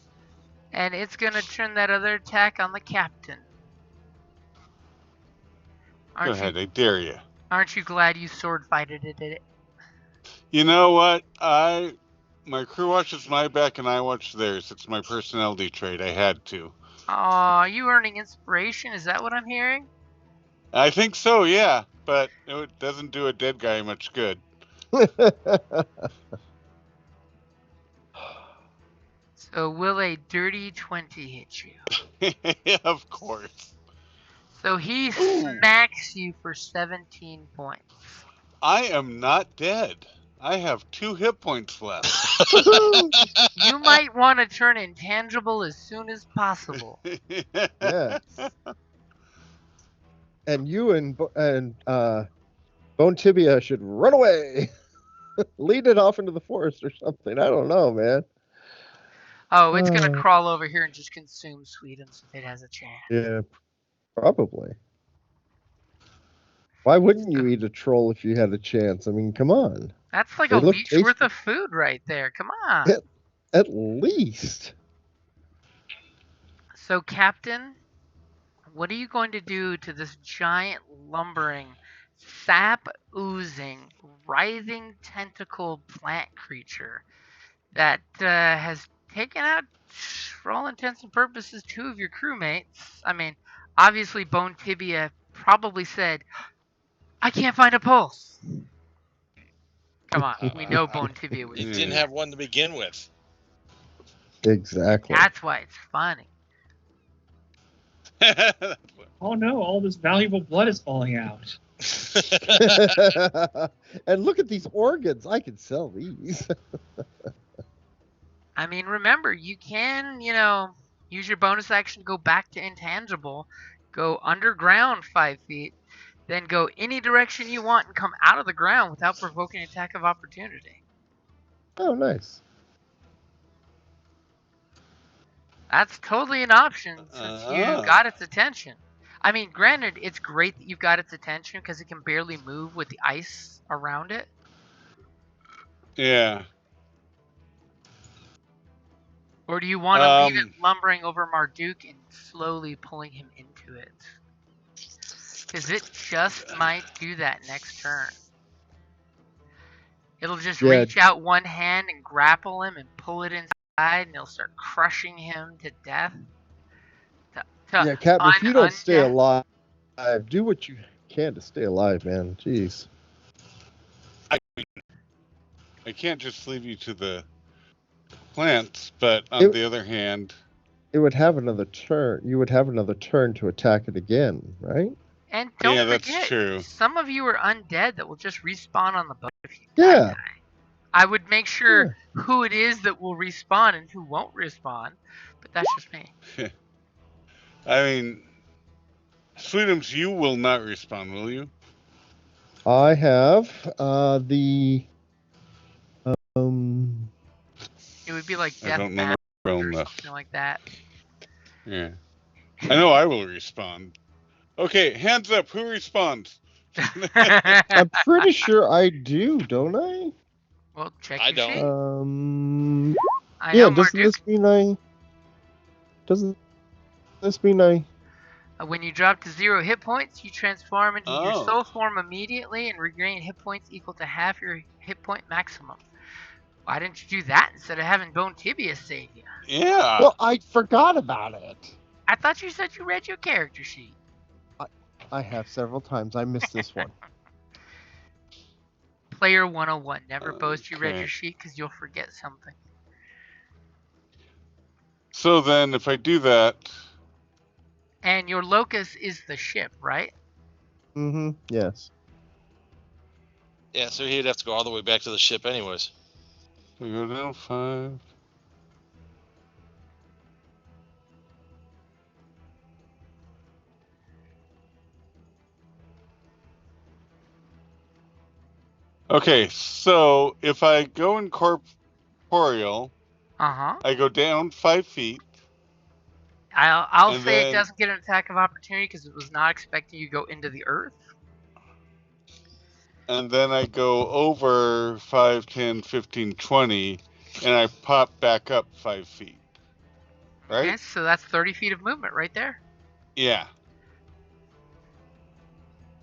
And it's going to turn that other attack on the captain. Go ahead, I dare you. Aren't you glad you sword fighted it? You know what? My crew watches my back and I watch theirs. It's my personality trait. I had to. Aw, you earning inspiration? Is that what I'm hearing? I think so, yeah. But it doesn't do a dead guy much good. So will a dirty 20 hit you? Yeah, of course. So he smacks you for 17 points. I am not dead. I have 2 hit points left. You might want to turn intangible as soon as possible. Yeah. And you and Bone Tibia should run away. Lead it off into the forest or something. I don't know, man. Oh, it's going to crawl over here and just consume Sweetum if it has a chance. Yeah, probably. Why wouldn't you eat a troll if you had a chance? I mean, come on. That's like a week's worth of food right there. Come on. At least. So, Captain, what are you going to do to this giant, lumbering, sap-oozing, writhing tentacle plant creature that has taken out, for all intents and purposes, 2 of your crewmates? I mean, obviously Bone Tibia probably said, I can't find a pulse. Come on, we know Bone Tibia was. He didn't have one to begin with. Exactly. That's why it's funny. Oh no, all this valuable blood is falling out. And look at these organs. I can sell these. I mean, remember, you can, use your bonus action to go back to intangible, go underground 5 feet, then go any direction you want and come out of the ground without provoking attack of opportunity. Oh, nice. That's totally an option since you got its attention. I mean, granted, it's great that you've got its attention because it can barely move with the ice around it. Yeah. Or do you want to leave it lumbering over Marduck and slowly pulling him into it? Because it just might do that next turn. It'll just reach out one hand and grapple him and pull it inside, and it'll start crushing him to death. Yeah, Capt, if you don't stay alive, do what you can to stay alive, man. Jeez. I can't just leave you to the plants, but on the other hand, it would have another turn. You would have another turn to attack it again, right? And don't forget, that's true. Some of you are undead that will just respawn on the boat if you die. I would make sure who it is that will respawn and who won't respawn, but that's just me. I mean, Sweetums, you will not respawn, will you? I have the It would be like Deathbound or something like that. Yeah. I know I will respawn. Okay, hands up. Who responds? I'm pretty sure I do, don't I? Well, check I your don't. sheet. Yeah, doesn't this mean I... Doesn't this mean I... When you drop to 0 hit points, you transform into your soul form immediately and regain hit points equal to half your hit point maximum. Why didn't you do that instead of having Bone Tibia save you? Yeah. Well, I forgot about it. I thought you said you read your character sheet. I have several times. I missed this one. Player 101. Never boast you read your sheet because you'll forget something. So then if I do that... And your locus is the ship, right? Mm-hmm. Yes. Yeah, so he'd have to go all the way back to the ship anyways. We go down 5. Okay, so if I go incorporeal, I go down 5 feet. I'll say it doesn't get an attack of opportunity because it was not expecting you to go into the earth. And then I go over 5, 10, 15, 20, and I pop back up 5 feet. Right? Okay, so that's 30 feet of movement right there. Yeah.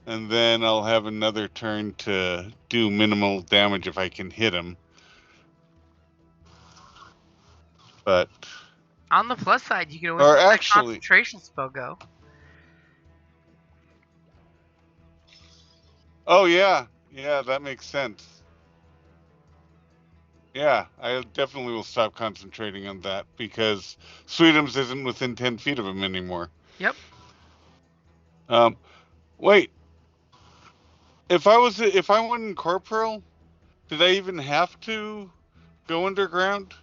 And then I'll have another turn to do minimal damage if I can hit him. But... On the plus side, you can always let that concentration spell go. Oh, yeah. Yeah, that makes sense. Yeah, I definitely will stop concentrating on that because Sweetums isn't within 10 feet of him anymore. Yep. Wait. If I went incorporeal, did I even have to go underground?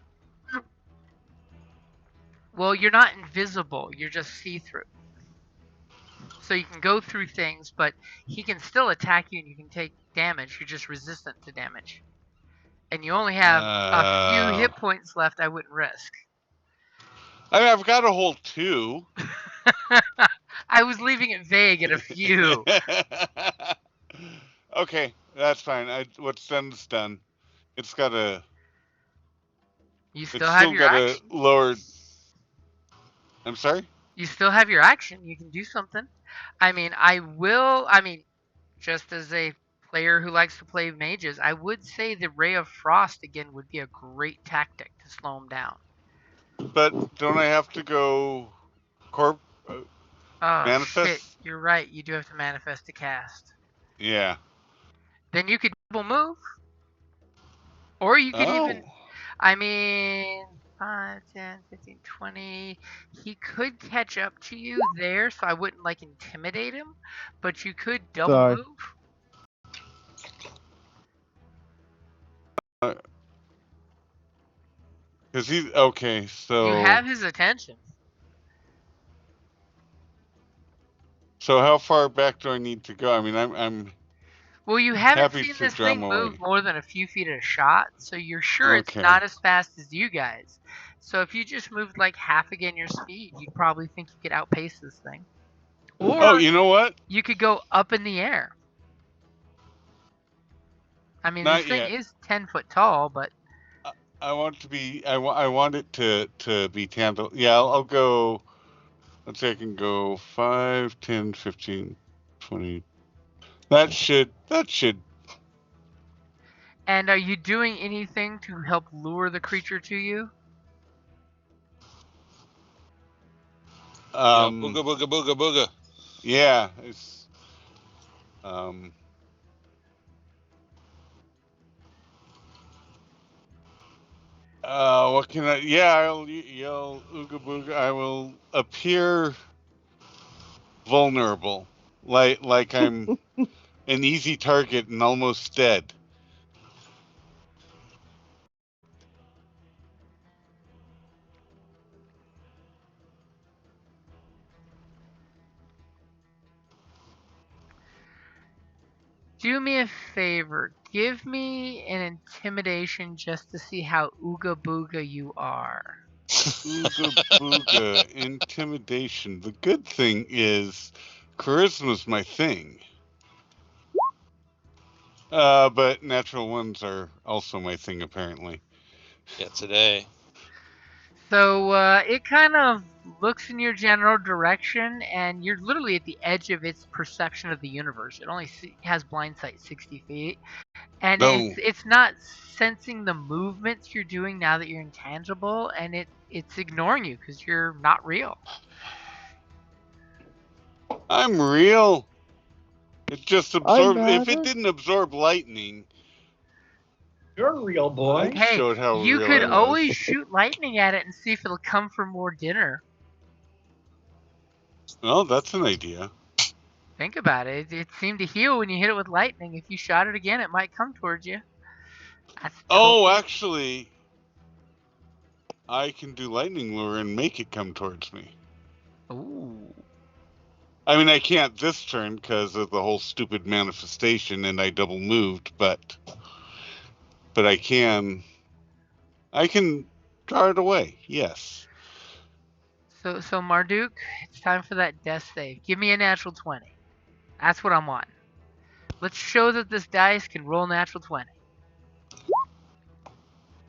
Well, you're not invisible. You're just see-through. So you can go through things, but he can still attack you and you can take damage. You're just resistant to damage. And you only have a few hit points left I wouldn't risk. I've got a whole 2. I was leaving it vague at a few. Okay, that's fine. What's done is done. It's got a... You still have your action. Lowered... I'm sorry? You still have your action. You can do something. I mean, just as a player who likes to play mages, I would say the Ray of Frost again would be a great tactic to slow him down. But don't I have to go manifest? Shit, you're right. You do have to manifest to cast. Yeah. Then you could double move. Or you could even... I mean... 5, 10, 15, 20. He could catch up to you there, so I wouldn't like intimidate him, but you could double Sorry. move. Because he's okay. So You have his attention. So how far back do I need to go? I mean, I'm Well, you haven't happy seen to this draw thing my move way. more than a few feet at a shot, so you're sure it's Okay. not as fast as you guys. So if you just moved like half again your speed, you'd probably think you could outpace this thing. Or Oh, you know what? you could go up in the air. I mean, Not this thing yet. is 10 foot tall, but I want to be. I want it to be tangible. Yeah, I'll go. Let's say I can go 5, 10, 15, 20. That should. And are you doing anything to help lure the creature to you? Booga booga booga booga. Yeah. It's. What can I? Yeah, I'll yell ooga booga. I will appear vulnerable, like I'm an easy target and almost dead. Do me a favor. Give me an intimidation just to see how ooga booga you are. Ooga booga, intimidation. The good thing is, charisma's my thing. But natural ones are also my thing, apparently. Yeah, today. So it kind of looks in your general direction, and you're literally at the edge of its perception of the universe. It only has blind sight 60 feet, and No. it's not sensing the movements you're doing now that you're intangible, and it's ignoring you because you're not real. I'm real. It just absorbed. If it matter. didn't absorb lightning, You're a real boy. I Hey, showed how you real could I was. always shoot lightning at it and see if it'll come for more dinner. Well, that's an idea. Think about it. It seemed to heal when you hit it with lightning. If you shot it again, it might come towards you. That's Oh, actually, I can do lightning lure and make it come towards me. Ooh. I mean, I can't this turn because of the whole stupid manifestation, and I double moved. But I can draw it away. Yes. So Marduck, it's time for that death save. Give me a natural 20. That's what I'm wanting. Let's show that this dice can roll natural 20.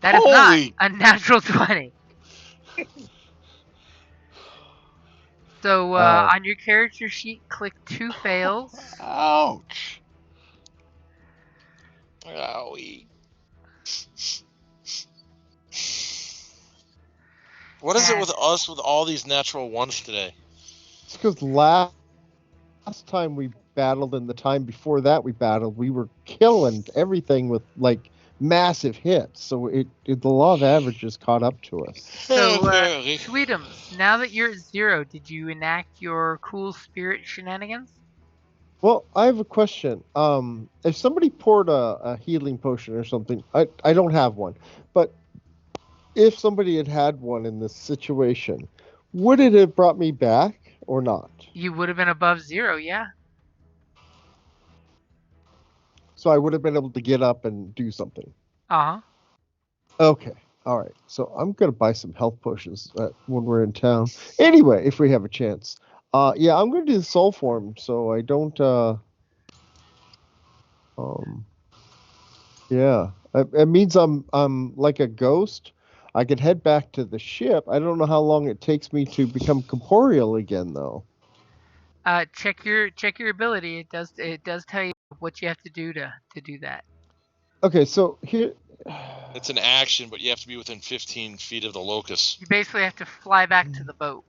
That is not a natural 20. So on your character sheet, click 2 fails. Ouch. Owie. What is it with us with all these natural ones today? It's because last time we battled and the time before that we battled, we were killing everything with like massive hits. So the law of averages caught up to us. So Sweetum, now that you're at 0, did you enact your cool spirit shenanigans? Well, I have a question. If somebody poured a healing potion or something, I don't have one, but if somebody had one in this situation, would it have brought me back or not? You would have been above 0, yeah. So I would have been able to get up and do something. Uh-huh. Okay. All right. So I'm going to buy some health potions when we're in town. Anyway, if we have a chance. Yeah, I'm going to do the soul form so I don't yeah. It means I'm like a ghost. I could head back to the ship. I don't know how long it takes me to become corporeal again though. Check your ability. It does tell you what you have to do to do that. Okay, so here it's an action, but you have to be within 15 feet of the locus. You basically have to fly back to the boat.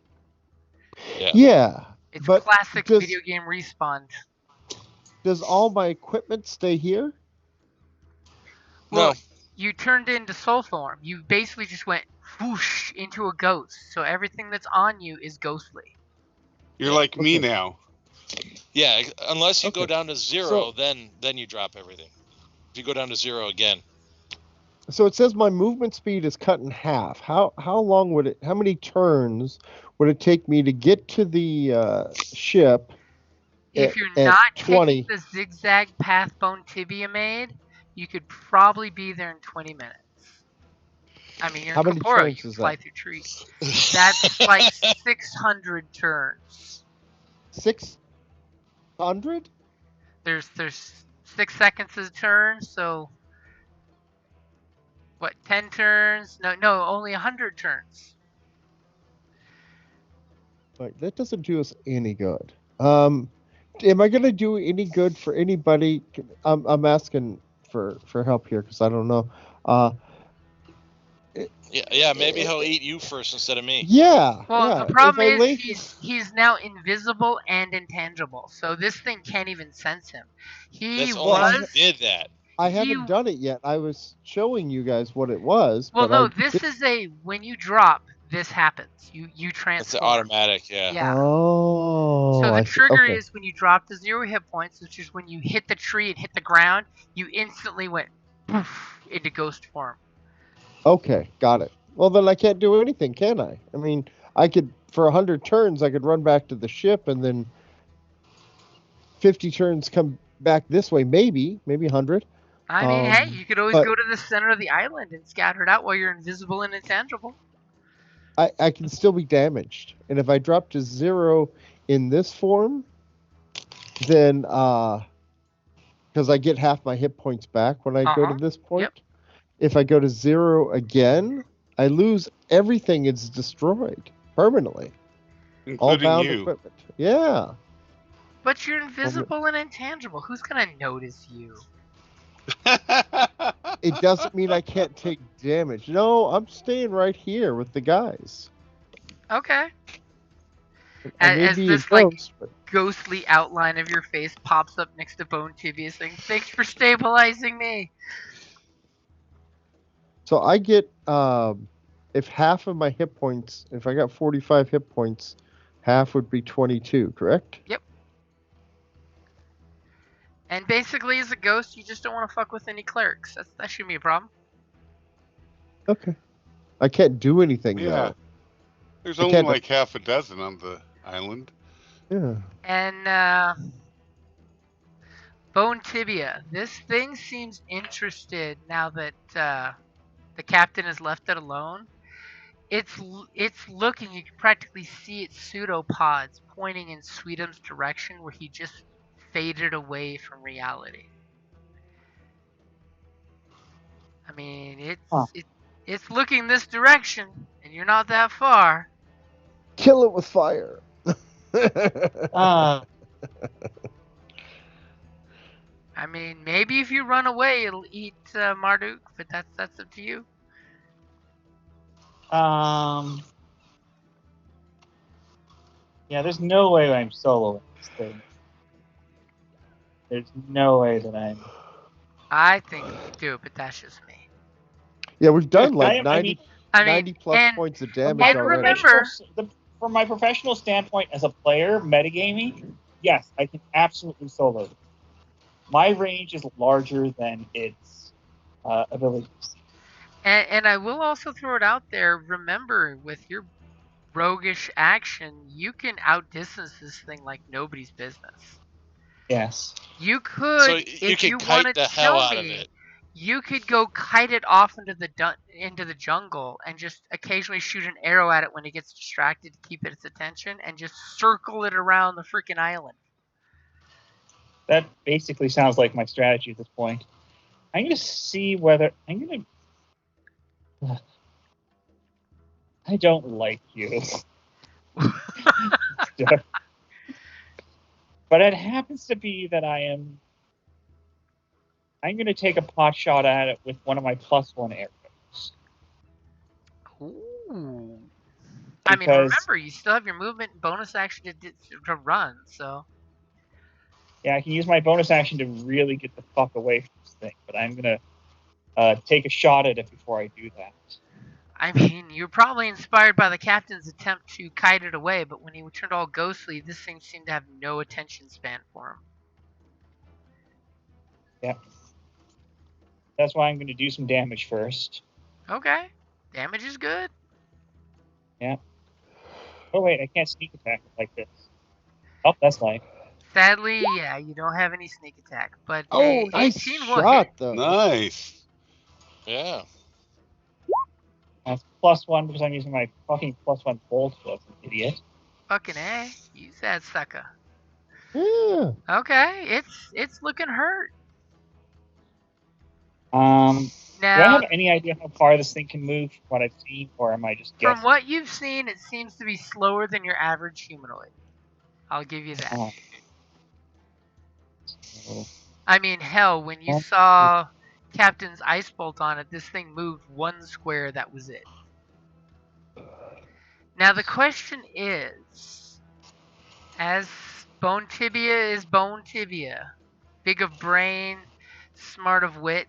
Yeah. It's classic video game respawn. Does all my equipment stay here? Well, you turned into soul form. You basically just went whoosh into a ghost. So everything that's on you is ghostly. You're like me now. Yeah, unless you go Okay. down to 0, then you drop everything. If you go down to 0 again. So it says my movement speed is cut in half. How long would it? How many turns would it take me to get to the ship? If you're at not 20? taking the zigzag path Bone Tibia made, you could probably be there in 20 minutes. I mean, you're How in many Corpora, turns you is fly that? through trees. That's like 600 turns. 600? There's 6 seconds a turn, so what? 10 turns? No, only 100 turns. Like, that doesn't do us any good. Am I gonna do any good for anybody? I'm asking for help here because I don't know. Yeah, maybe he'll eat you first instead of me. Yeah. Well, yeah. the problem If I is he's now invisible and intangible, so this thing can't even sense him. That's only did that. I haven't done it yet. I was showing you guys what it was. Well, but no, this is when you drop, this happens. You transform. It's automatic, yeah. Oh. So the trigger Okay. is when you drop to 0 hit points, which is when you hit the tree and hit the ground, you instantly went poof into ghost form. Okay, got it. Well, then I can't do anything, can I? I mean, I could, for 100 turns, I could run back to the ship and then 50 turns come back this way, maybe 100. I mean, hey, you could always go to the center of the island and scatter it out while you're invisible and intangible. I can still be damaged. And if I drop to 0 in this form, then, because I get half my hit points back when I go to this point. Yep. If I go to 0 again, I lose everything. It's destroyed permanently. Including all bound you. equipment. Yeah. But you're invisible and intangible. Who's gonna notice you? It doesn't mean I can't take damage. No, I'm staying right here with the guys. Okay. As this ghostly outline of your face pops up next to Bone Tibia saying, "Thanks for stabilizing me." So I get if half of my hit points, if I got 45 hit points, half would be 22, correct? Yep. And basically, as a ghost, you just don't want to fuck with any clerics. That shouldn't be a problem. Okay. I can't do anything, though. There's only like half a dozen on the island. Yeah. And, Bone Tibia, this thing seems interested now that the captain has left it alone. It's looking, you can practically see its pseudopods pointing in Sweetum's direction where he just faded away from reality. I mean, it's looking this direction, and you're not that far. Kill it with fire. I mean, maybe if you run away, it'll eat Marduck, but that's up to you. Yeah, there's no way I'm soloing this thing. There's no way that I'm... I think you could do it, but that's just me. Yeah, we've done like 90 plus points of damage already. Remember, from my professional standpoint as a player, metagaming, yes, I can absolutely solo it. My range is larger than its abilities. And I will also throw it out there, remember, with your roguish action, you can outdistance this thing like nobody's business. Yes. You could, so if you wanted to kill me, you could go kite it off into the jungle and just occasionally shoot an arrow at it when it gets distracted to keep its attention and just circle it around the freaking island. That basically sounds like my strategy at this point. I'm going to see whether... I don't like you. But it happens to be that I'm going to take a pot shot at it with one of my +1 arrows. Ooh. I mean, remember, you still have your movement and bonus action to run, so... Yeah, I can use my bonus action to really get the fuck away from this thing, but I'm going to take a shot at it before I do that. I mean, you're probably inspired by the captain's attempt to kite it away, but when he turned all ghostly, this thing seemed to have no attention span for him. Yeah. That's why I'm going to do some damage first. Okay. Damage is good. Yeah. Oh, wait, I can't sneak attack it like this. Oh, that's fine. Sadly, yeah, you don't have any sneak attack, but nice 18 shot, will hit. though. Nice. Yeah. That's +1 because I'm using my fucking +1 bolt. That's an idiot. Fucking A. Use that sucker. Yeah. Okay, it's looking hurt. Do I Now, have any idea how far this thing can move from what I've seen, or am I just guessing? from what you've seen, it seems to be slower than your average humanoid. I'll give you that. Oh. I mean, hell, when you saw Captain's Ice Bolt on it, this thing moved 1 square, that was it. Now the question is, as Bone Tibia is Bone Tibia, big of brain, smart of wit,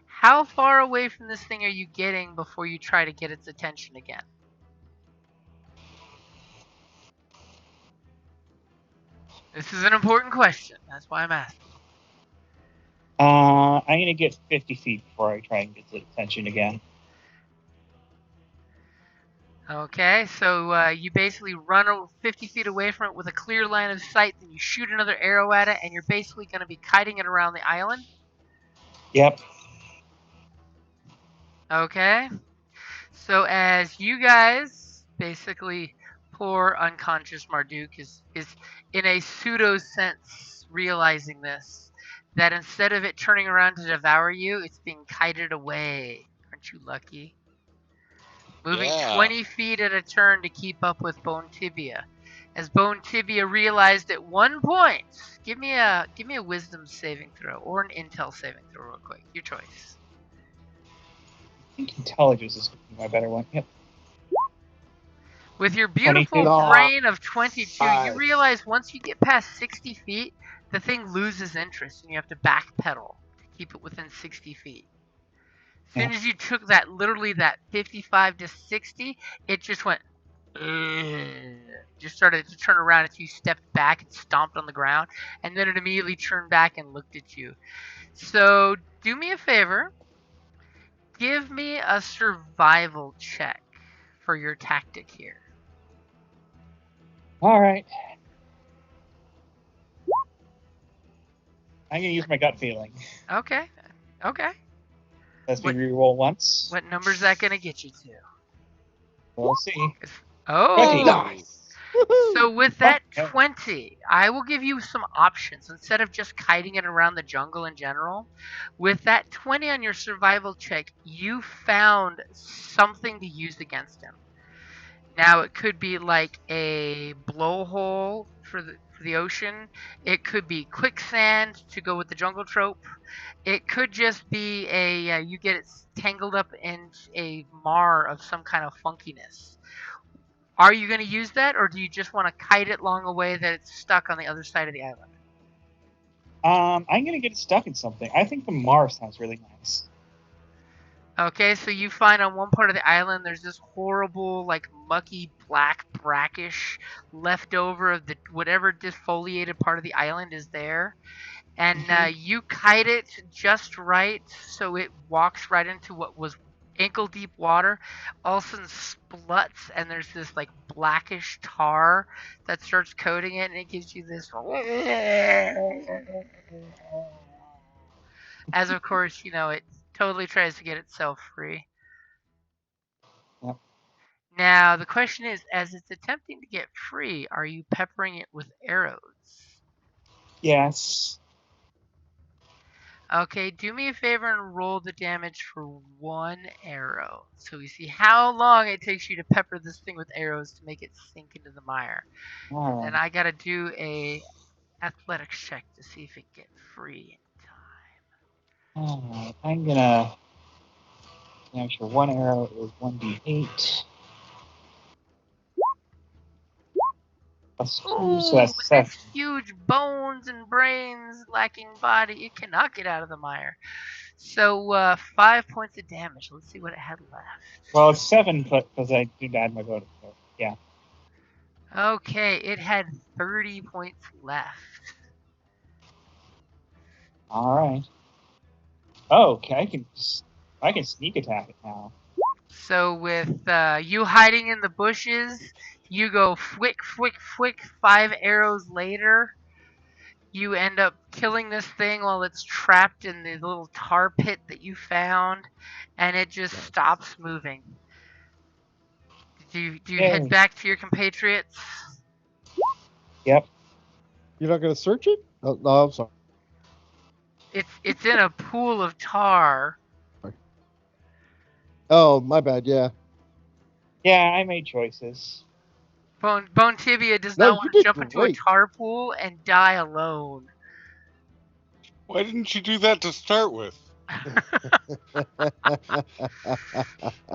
how far away from this thing are you getting before you try to get its attention again? This is an important question. That's why I'm asking. I'm going to get 50 feet before I try and get its attention again. Okay, so you basically run 50 feet away from it with a clear line of sight, then you shoot another arrow at it, and you're basically going to be kiting it around the island? Yep. Okay. So as you guys, basically poor unconscious Marduck is in a pseudo sense realizing this, that instead of it turning around to devour you, it's being kited away. Aren't you lucky? Moving 20 feet at a turn to keep up with Bone Tibia. As Bone Tibia realized at one point, give me a wisdom saving throw or an intel saving throw real quick. Your choice. I think intelligence is my better one. Yep. With your beautiful 22. brain of 22, you realize once you get past 60 feet, the thing loses interest and you have to backpedal to keep it within 60 feet. As soon as you took that, literally that 55 to 60, it just went, just started to turn around as you stepped back and stomped on the ground, and then it immediately turned back and looked at you. So do me a favor, give me a survival check for your tactic here. All right. I'm going to use my gut feeling. Okay. Let's reroll once. What number is that going to get you to? We'll see. Oh! 20. Nice. So with that 20, I will give you some options. Instead of just kiting it around the jungle in general, with that 20 on your survival check, you found something to use against him. Now, it could be like a blowhole for the ocean. It could be quicksand to go with the jungle trope. It could just be you get it tangled up in a mar of some kind of funkiness. Are you going to use that, or do you just want to kite it long away that it's stuck on the other side of the island? I'm going to get it stuck in something. I think the mar sounds really nice. Okay, so you find on one part of the island there's this horrible, like, mucky, black, brackish leftover of the whatever defoliated part of the island is there. And you kite it just right so it walks right into what was ankle-deep water. All of a sudden spluts, and there's this, like, blackish tar that starts coating it, and it gives you this... As, of course, it totally tries to get itself free. Yep. Now, the question is, as it's attempting to get free, are you peppering it with arrows? Yes. Okay, do me a favor and roll the damage for 1 arrow. So we see how long it takes you to pepper this thing with arrows to make it sink into the mire. Right. And I gotta do a athletics check to see if it gets free in time. Alright, I'm gonna damage for 1 arrow is 1d8. So Ooh, that's with 7. its huge bones and brains lacking body, it cannot get out of the mire. So 5 points of damage. Let's see what it had left. Well, it's 7 because I did add my bonus. So, yeah. Okay, it had 30 points left. All right. Oh, okay. I can sneak attack it now. So with you hiding in the bushes, you go flick, flick, flick. 5 arrows later, you end up killing this thing while it's trapped in the little tar pit that you found, and it just stops moving. Do you head back to your compatriots? Yep. You're not going to search it? Oh, no, I'm sorry. It's in a pool of tar. Oh, my bad. Yeah. Yeah, I made choices. Bone Tibia does No, not you want to did jump into a great. tar pool and die alone. Why didn't you do that to start with?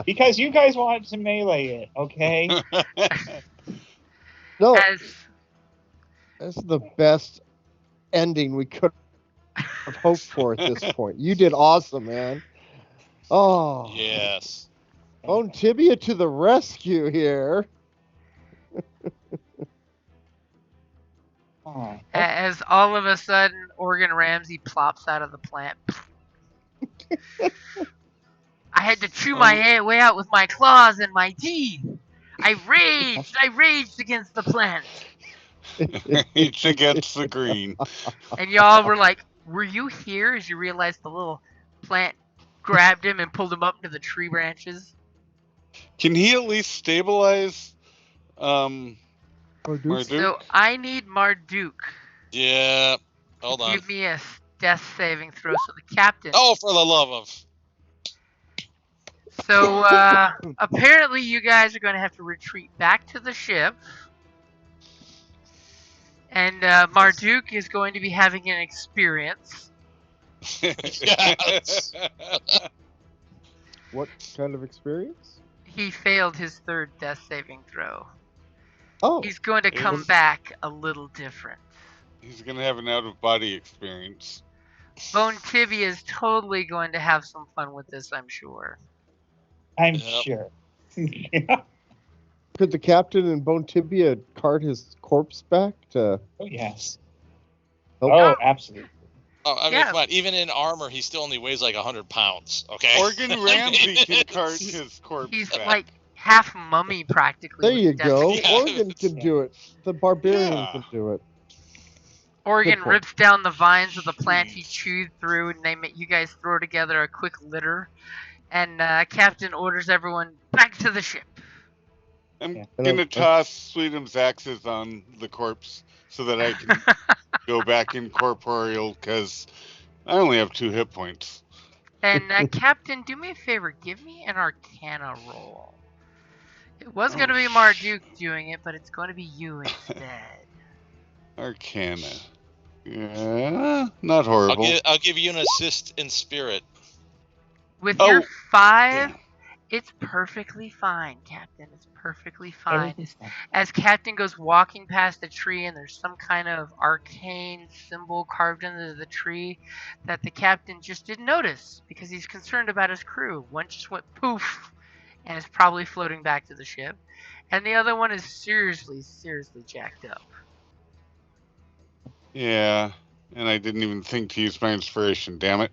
Because you guys wanted to melee it, okay? No, As that's the best ending we could have hoped for at this point. You did awesome, man. Oh, Yes. Bone Tibia to the rescue here. as all of a sudden, Organ Ramsey plops out of the plant. I had to chew my way out with my claws and my teeth. I raged against the plant. It's against the green. And y'all were like, were you here as you realized the little plant grabbed him and pulled him up into the tree branches? Can he at least stabilize Marduck? So I need Marduck. Yeah. Hold on. Give me a death saving throw. So the captain. Oh, for the love of. So apparently you guys are going to have to retreat back to the ship. And Marduck is going to be having an experience. Yes. What kind of experience? He failed his 3rd death saving throw. Oh. He's going to come back a little different. He's going to have an out-of-body experience. Bone Tibia is totally going to have some fun with this, I'm sure. I'm sure. Could the captain and Bone Tibia cart his corpse back to... Oh, yes. Oh, absolutely. Oh, I mean, come on. Even in armor, he still only weighs like 100 pounds. Okay. Organ Ramsey can cart his corpse He's back. like half mummy practically. There you go. Yeah. Organ can do it. The Barbarian can do it. Organ rips down the vines of the plant he chewed through, and you guys throw together a quick litter. And Captain orders everyone back to the ship. I'm gonna toss Sweetum's axes on the corpse so that I can go back incorporeal because I only have 2 hit points. And Captain, do me a favor, give me an Arcana roll. It was going to be Marduck doing it, but it's going to be you instead. Arcana. Yeah, not horrible. I'll give you an assist in spirit. With your 5, it's perfectly fine, Captain. It's perfectly fine. As Captain goes walking past the tree and there's some kind of arcane symbol carved into the tree that the Captain just didn't notice because he's concerned about his crew. One just went poof and is probably floating back to the ship. And the other one is seriously jacked up. Yeah, and I didn't even think to use my inspiration, damn it.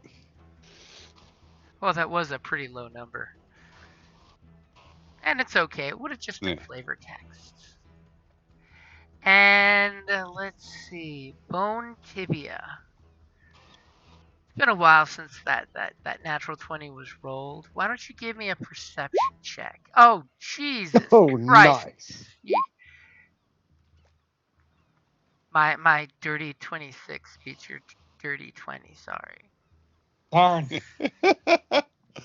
Well, that was a pretty low number. And it's okay. It would have just been flavor text. And let's see. Bone Tibia. It's been a while since that natural 20 was rolled. Why don't you give me a perception check? Oh, Jesus Christ. Nice. My dirty 26 beats your dirty 20, sorry. Darn.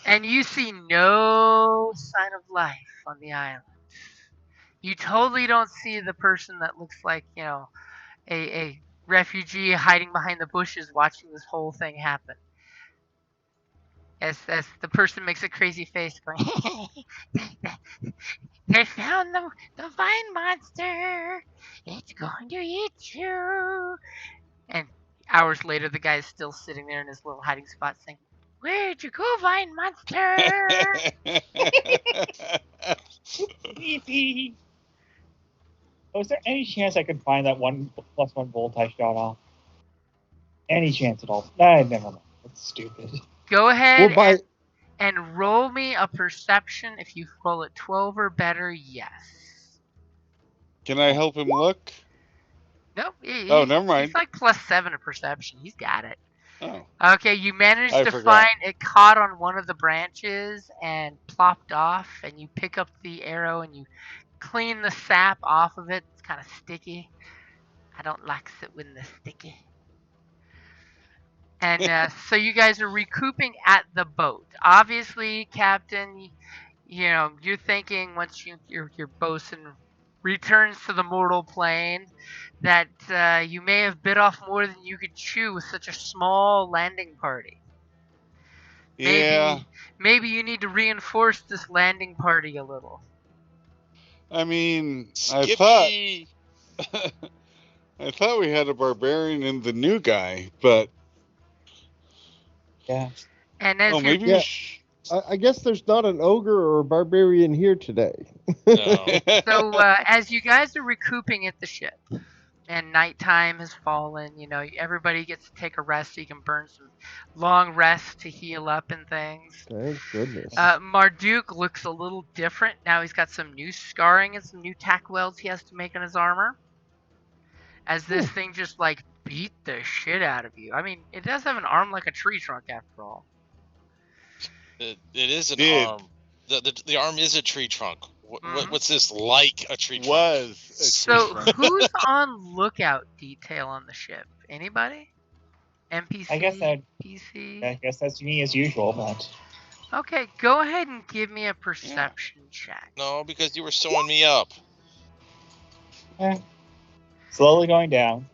And you see no sign of life on the island. You totally don't see the person that looks like, a refugee hiding behind the bushes watching this whole thing happen. As the person makes a crazy face, going, "They found the vine monster. It's going to eat you." And hours later, the guy's still sitting there in his little hiding spot, saying, "Where'd you go, vine monster?" Easy. Oh, is there any chance I could find that 1+1 bolt I shot off? Any chance at all? Nah, never mind. That's stupid. Go ahead Well, and roll me a perception. If you roll at 12 or better, yes. Can I help him look? Nope. Oh, never mind. He's like +7 to perception. He's got it. Oh. Okay, you managed I to forgot. find it caught on one of the branches and plopped off, and you pick up the arrow and you clean the sap off of it. It's kind of sticky. I don't like it when they're sticky. And so you guys are recouping at the boat. Obviously, Captain, you're thinking once your bosun returns to the mortal plane that you may have bit off more than you could chew with such a small landing party. Yeah. Maybe you need to reinforce this landing party a little. I mean, Skippy! I thought we had a barbarian in the new guy, but Yeah. And as maybe Yeah. we should. I guess there's not an ogre or a barbarian here today. No. So as you guys are recouping at the ship, and nighttime has fallen, everybody gets to take a rest so you can burn some long rests to heal up and things. Thank goodness. Marduck looks a little different. Now he's got some new scarring and some new tack welds he has to make on his armor. As this thing just like beat the shit out of you. I mean, it does have an arm like a tree trunk after all. It is an arm. The arm is a tree trunk. What's this like a tree trunk? So who's on lookout detail on the ship? Anybody? NPC? I guess PC? I guess that's me as usual, but. Okay, go ahead and give me a perception check. No, because you were sewing me up. Slowly going down.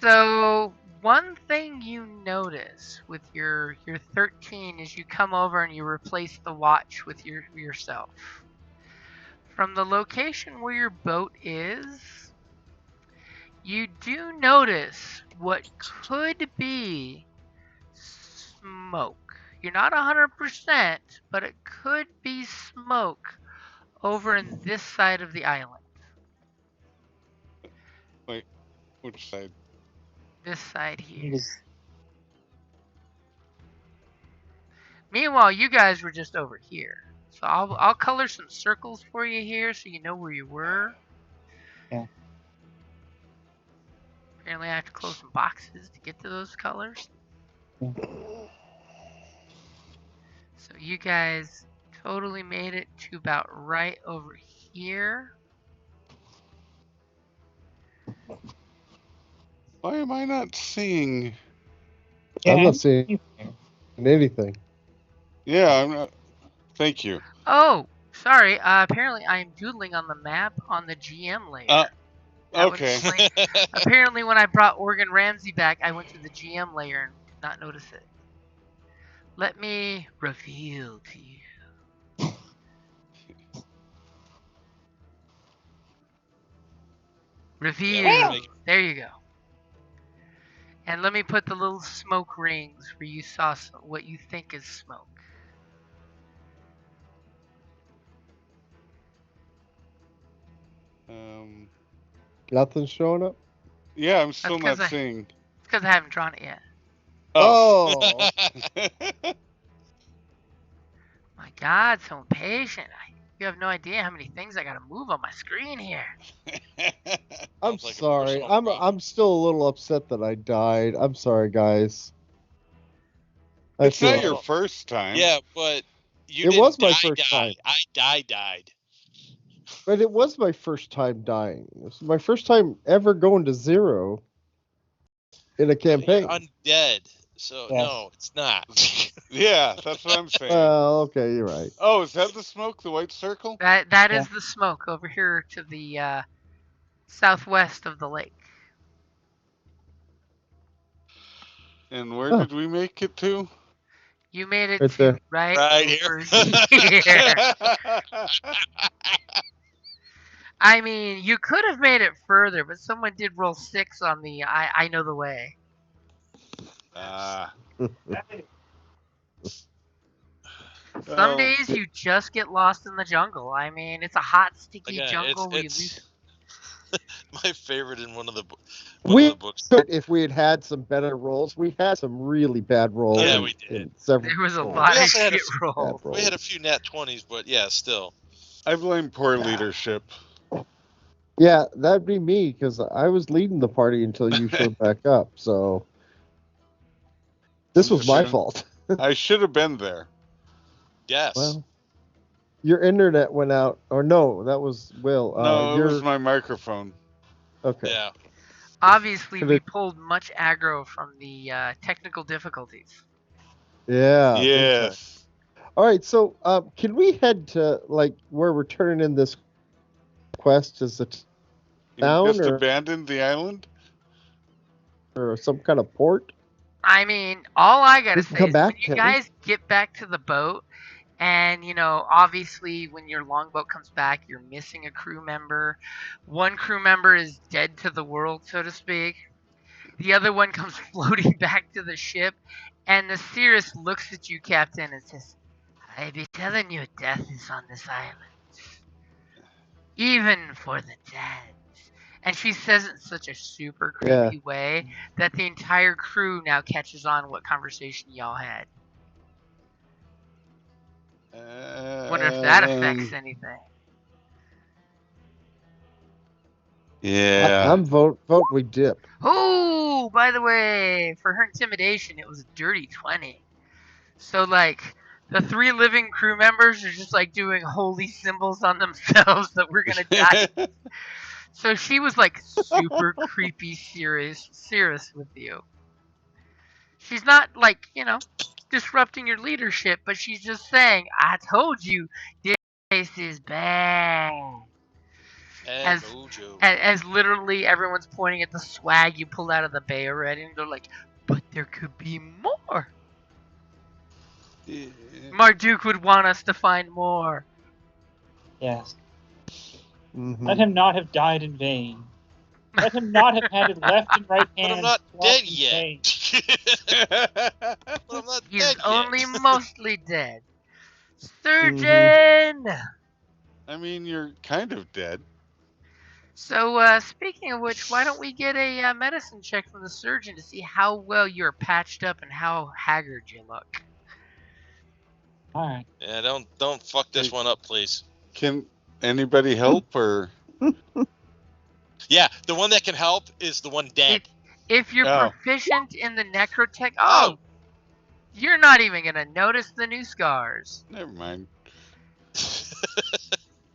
So one thing you notice with your 13 is you come over and you replace the watch with yourself. From the location where your boat is, you do notice what could be smoke. You're not 100%, but it could be smoke over in this side of the island. Wait, which side? This side here. Just... Meanwhile, you guys were just over here. So I'll color some circles for you here so you know where you were. Yeah. Apparently I have to close some boxes to get to those colors. Yeah. So you guys totally made it to about right over here. Why am I not seeing? I'm not seeing anything. Yeah, I'm not. Thank you. Oh, sorry. Apparently I am doodling on the map on the GM layer. Okay. Apparently when I brought Oregon Ramsey back, I went to the GM layer and did not notice it. Let me reveal to you. Reveal. Yeah, there you go. And let me put the little smoke rings where you saw what you think is smoke. Nothing's showing up? Yeah, I'm still That's not seeing. It's because I haven't drawn it yet. Oh. My God, so impatient. You have no idea how many things I gotta move on my screen here. I'm sorry. I'm still a little upset that I died. I'm sorry, guys. It's not your first time. Yeah, but it was my first time. I died. But it was my first time dying. It was my first time ever going to 0 in a campaign. You're undead, so no, it's not. Yeah, that's what I'm saying. Well, okay, you're right. Oh, is that the smoke, the white circle? That is the smoke over here to the southwest of the lake. And where did we make it to? You made it Right to there. right here. here. I mean, you could have made it further, but someone did roll 6 on the I know the way. Some days you just get lost in the jungle. I mean, it's a hot, sticky jungle. It's my favorite in one of the books. If we had had some better rolls, we had some really bad rolls. Yeah, we did. There was a lot of shit rolls. We had a few nat 20s, but yeah, still. I blame poor leadership. Yeah, that'd be me, because I was leading the party until you showed back up, so... This was my fault. I should have been there. Yes. Well, your internet went out, or no, that was Will. No, it was my microphone. Okay. Yeah. Obviously, we pulled much aggro from the technical difficulties. Yeah. Yes. All right, so can we head to, like, where we're turning in this quest? Is it town, just abandoned the island? Or some kind of port? I mean, all I gotta say is when you guys we? get back to the boat, and, you know, obviously when your longboat comes back, you're missing a crew member. One crew member is dead to the world, so to speak. The other one comes floating back to the ship, and the Cirrus looks at you, Captain, and says, I be telling you, death is on this island. Even for the dead. And she says it in such a super creepy way that the entire crew now catches on what conversation y'all had. Wonder if that affects anything. Yeah. I'm vote we dip. Oh, by the way, for her intimidation, it was a dirty 20. So, like, the 3 living crew members are just, like, doing holy symbols on themselves that we're gonna die. So she was, like, super creepy serious with you. She's not, like, you know, disrupting your leadership, but she's just saying, I told you, this place is bad. As literally everyone's pointing at the swag you pulled out of the bay already, and they're like, but there could be more. Marduck would want us to find more. Yes. Mm-hmm. Let him not have died in vain. Let him not have had his left and right hand. But I'm not dead yet. He's only mostly dead. Surgeon! I mean, you're kind of dead. So, speaking of which, why don't we get a medicine check from the surgeon to see how well you're patched up and how haggard you look. Alright. Yeah, don't fuck this one up, please. Can anybody help, or...? Yeah, the one that can help is the one dead. If you're proficient in the necrotech... You're not even going to notice the new scars. Never mind.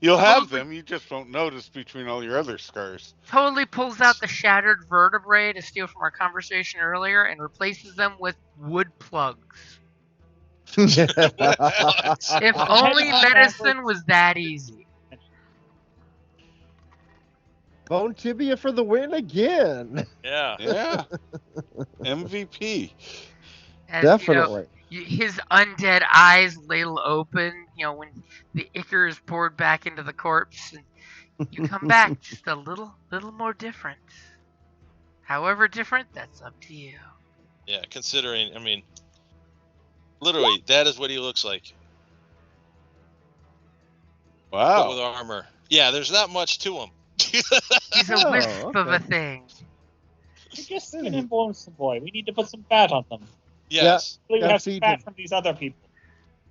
You'll have them, you just won't notice between all your other scars. Totally pulls out the shattered vertebrae to steal from our conversation earlier and replaces them with wood plugs. If only medicine was that easy. Bone tibia for the win again. Yeah. MVP. Definitely. You know, his undead eyes ladle open, you know, when the ichor is poured back into the corpse, and you come back just a little more different. However different, that's up to you. Yeah, considering, I mean, literally, that is what he looks like. Wow. But with armor. Yeah, there's not much to him. He's a wisp of a thing. You're just skin and bones, boy. We need to put some fat on them. Yes. We have some fat from these other people.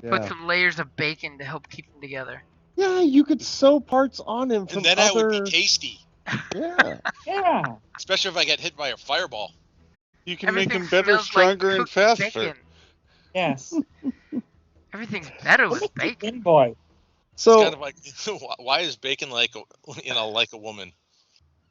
Put some layers of bacon to help keep them together. Yeah, you could sew parts on him from and then I would be tasty. Yeah. Yeah. Especially if I get hit by a fireball. You can make him better, stronger, and faster. Bacon. Yes. Everything's better with bacon, boy. So it's kind of like, why is bacon like a woman?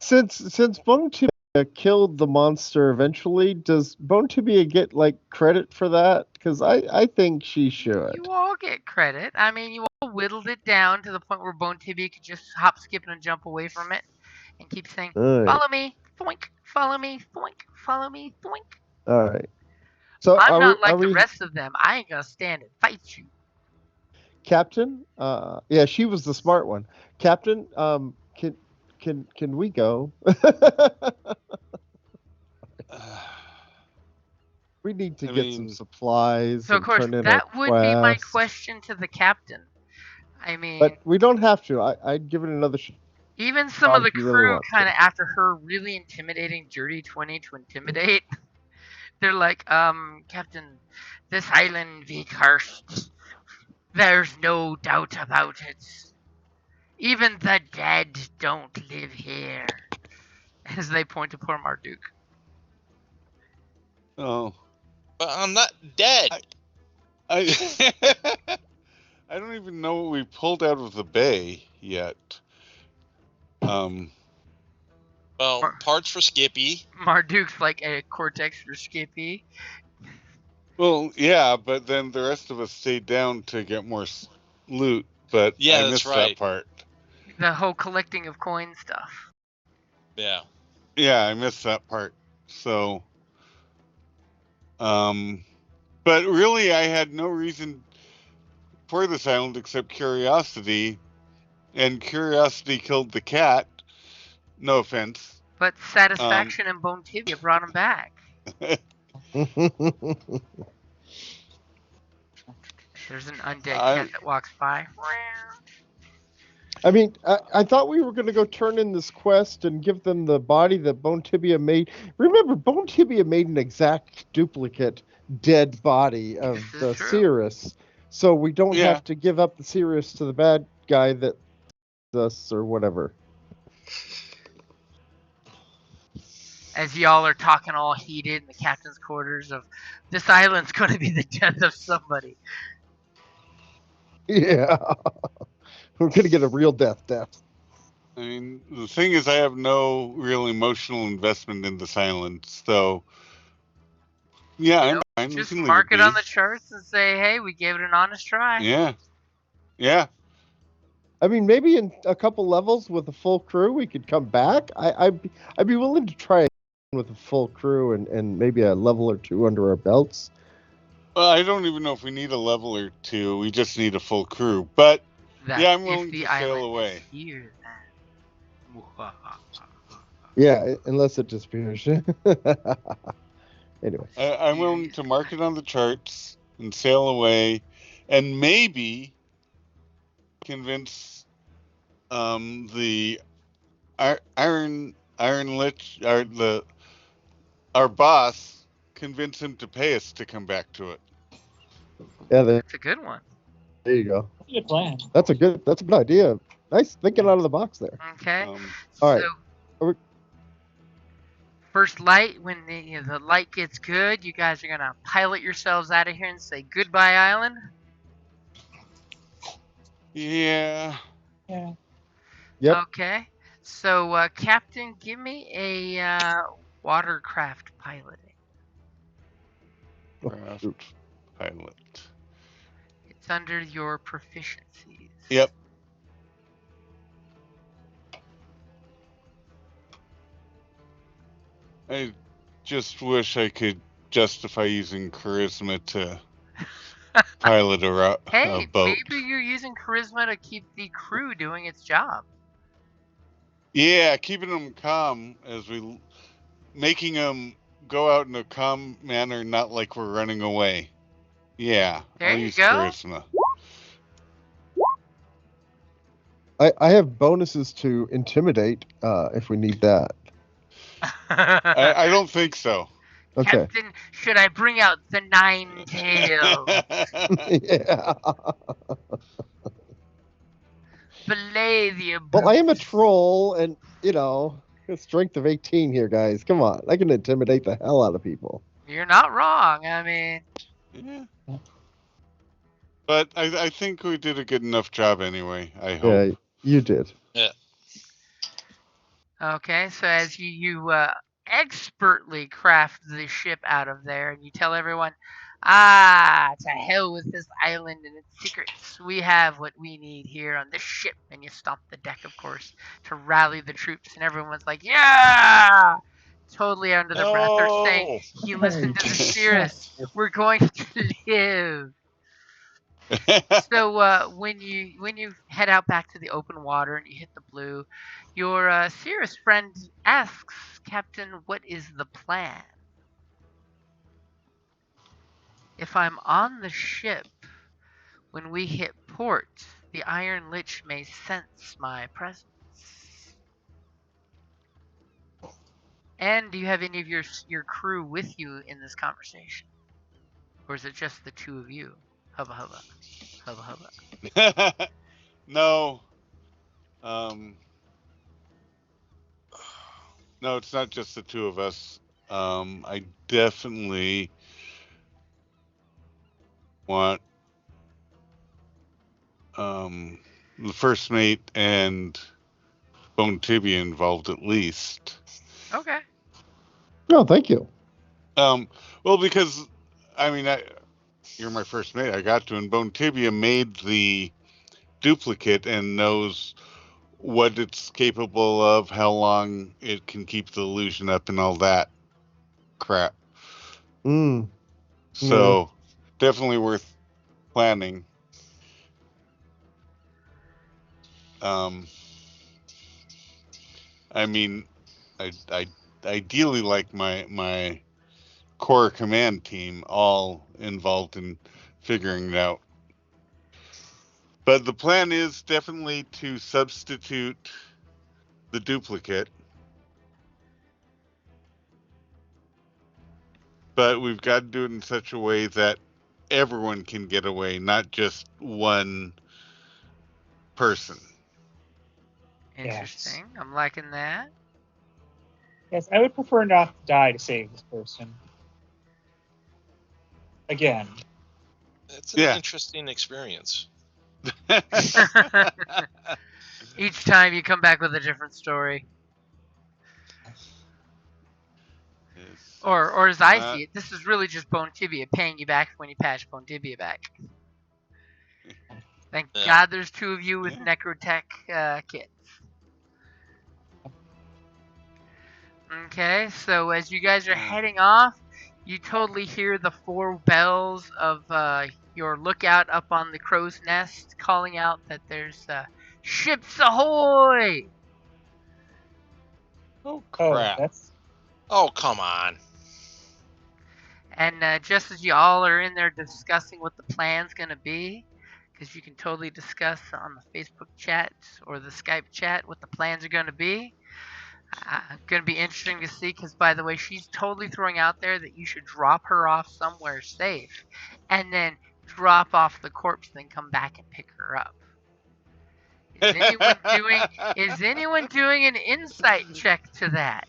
Since Bone Tibia killed the monster eventually, does Bone Tibia get like credit for that? Because I think she should. You all get credit. I mean, you all whittled it down to the point where Bone Tibia could just hop, skip, and jump away from it, and keep saying, "Follow me, thoink. Follow me, thoink. Follow me, thoink." All right. So I'm not are like the we, rest of them. I ain't gonna stand and fight you. Captain? Yeah, she was the smart one. Captain, can we go? We need to get some supplies So of and course turn in our that would be my quest. question to the captain. I mean, But we don't have to. I'd give it another shot. even some of the If you really crew want kind of after her really intimidating dirty 20 to intimidate, they're like, Captain, this island be cursed. There's no doubt about it. Even the dead don't live here. As they point to poor Marduck. Oh. But I'm not dead. I I don't even know what we pulled out of the bay yet. Well, parts for Skippy. Marduck's like a Cortex for Skippy. Well, yeah, but then the rest of us stayed down to get more loot. But Yeah, I that's missed right. that part. The whole collecting of coin stuff. Yeah. Yeah, I missed that part. So, but really, I had no reason for this island except curiosity, and curiosity killed the cat. No offense. But satisfaction and Bone Tibia brought him back. There's an undead cat that walks by. I mean, I thought we were going to go turn in this quest and give them the body that Bone Tibia made. Remember, Bone Tibia made an exact duplicate dead body of the Cirrus. So we don't have to give up the Cirrus to the bad guy that us or whatever. As y'all are talking all heated in the captain's quarters of, this island's going to be the death of somebody. Yeah. We're going to get a real death. I mean, the thing is, I have no real emotional investment in this island, so yeah, I'm fine. Just we can mark leave it on the charts and say, hey, we gave it an honest try. Yeah. I mean, maybe in a couple levels with a full crew, we could come back. I'd be willing to try with a full crew and maybe a level or two under our belts. Well, I don't even know if we need a level or two. We just need a full crew. But yeah, I'm willing to sail away. Here, yeah, unless it disappears. Anyway, I'm willing to mark it on the charts and sail away, and maybe convince the Iron Lich, our boss, convince him to pay us to come back to it. Yeah, that's a good one. There you go. Good plan. That's a good idea. Nice thinking out of the box there. Okay. All right. So, first light, when the light gets good, you guys are gonna pilot yourselves out of here and say goodbye, island. Yeah. Yep. Okay. So, Captain, give me a watercraft piloting. Craft pilot. It's under your proficiencies. Yep. I just wish I could justify using charisma to pilot a boat. Maybe you're using charisma to keep the crew doing its job. Yeah, keeping them calm making them go out in a calm manner, not like we're running away. Yeah, I'll use charisma. I have bonuses to intimidate if we need that. I don't think so. Okay. Captain, should I bring out the 9 tails? Yeah. Belay the abuse. Well, I am a troll, and a strength of 18 here, guys. Come on, I can intimidate the hell out of people. You're not wrong. I mean, yeah. But I think we did a good enough job anyway. I hope. Yeah, you did. Yeah. Okay, so as you expertly craft the ship out of there, and you tell everyone, to hell with this island and its secrets. We have what we need here on this ship. And you stomp the deck, of course, to rally the troops. And everyone's like, yeah! totally under their breath are saying, he listened to the spirits. We're going to live. So when you head out back to the open water and you hit the blue, your Cirrus friend asks, Captain, what is the plan? If I'm on the ship, when we hit port, the Iron Lich may sense my presence. And do you have any of your crew with you in this conversation? Or is it just the two of you? Hubba hubba. Hubba hubba. No. No, it's not just the two of us. I definitely want the first mate and Bone Tibia involved at least. Okay. No, thank you. Well, because you're my first mate. I got to, and Bone Tibia made the duplicate and knows what it's capable of, how long it can keep the illusion up, and all that crap. So definitely worth planning. I ideally like my core command team all involved in figuring it out. But the plan is definitely to substitute the duplicate. But we've got to do it in such a way that everyone can get away, not just one person. Interesting. Yes. I'm liking that. Yes, I would prefer not to die to save this person. Again. It's an interesting experience. Each time you come back with a different story. Or as I see it, this is really just Bone Tibia paying you back when you patch Bone Tibia back. Thank God there's two of you with Necrotech kits. Okay, so as you guys are heading off, you totally hear the 4 bells of your lookout up on the crow's nest calling out that there's ships ahoy! Oh, crap. Oh, come on. And just as you all are in there discussing what the plan's going to be, because you can totally discuss on the Facebook chat or the Skype chat what the plans are going to be. Going to be interesting to see because, by the way, she's totally throwing out there that you should drop her off somewhere safe and then drop off the corpse and then come back and pick her up. Is anyone doing an insight check to that?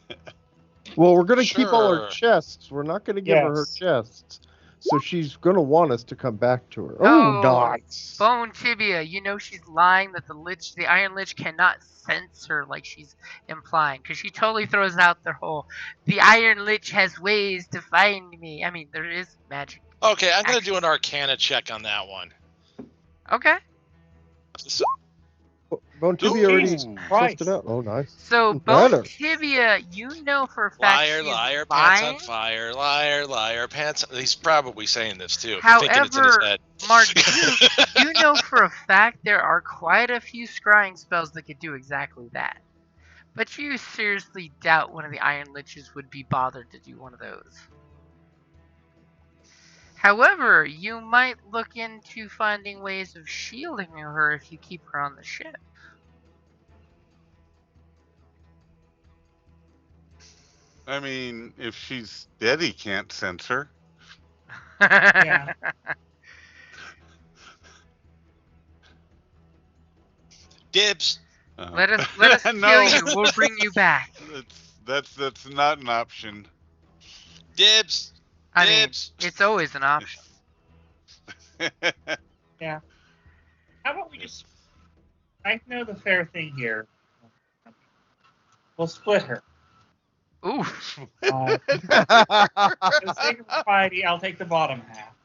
Well, we're going to keep all her chests. We're not going to give her chests. So she's going to want us to come back to her. Oh, nice. Bone Tibia, you know she's lying that the Iron Lich cannot sense her like she's implying. Because she totally throws out the Iron Lich has ways to find me. I mean, there is magic. Okay, I'm going to do an Arcana check on that one. Okay. Bone Tibia already tested out. Oh, nice. So, Bone Tibia, you know for a fact liar, pants on fire, liar, pants on... He's probably saying this, too. However, thinking it's in his head. Marduck, you know for a fact there are quite a few scrying spells that could do exactly that. But you seriously doubt one of the Iron Liches would be bothered to do one of those. However, you might look into finding ways of shielding her if you keep her on the ship. I mean, if she's dead, he can't sense her. Yeah. Dibs. Let us kill you. We'll bring you back. That's not an option. Dibs. I mean, it's always an option. Yeah. How about we just... I know the fair thing here. We'll split her. Oof. For the sake of propriety, I'll take the bottom half.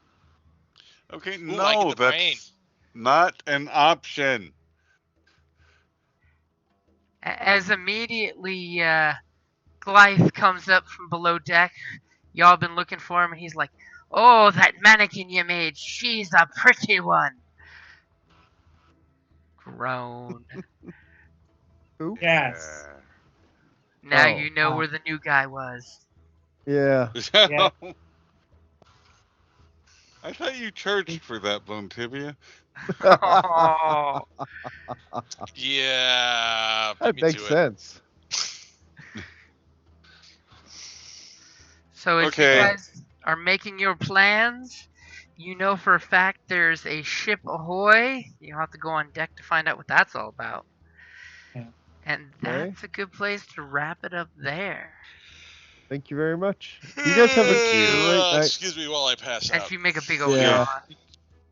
Okay, no, that's not an option. As immediately Glythe comes up from below deck. Y'all been looking for him, and he's like, "Oh, that mannequin you made, she's a pretty one." Groan. Who? Yes. Now Oh, you know where the new guy was. Yeah. Yeah. I thought you charged for that, Bone Tibia. Oh. Yeah, beat That me makes to it. sense. So as Okay. you guys are making your plans, you know for a fact there's a ship ahoy. You have to go on deck to find out what that's all about. Yeah. And Okay. that's a good place to wrap it up there. Thank you very much. You guys have a great night. Excuse me while I pass As out. you make a big old Yeah. yawn.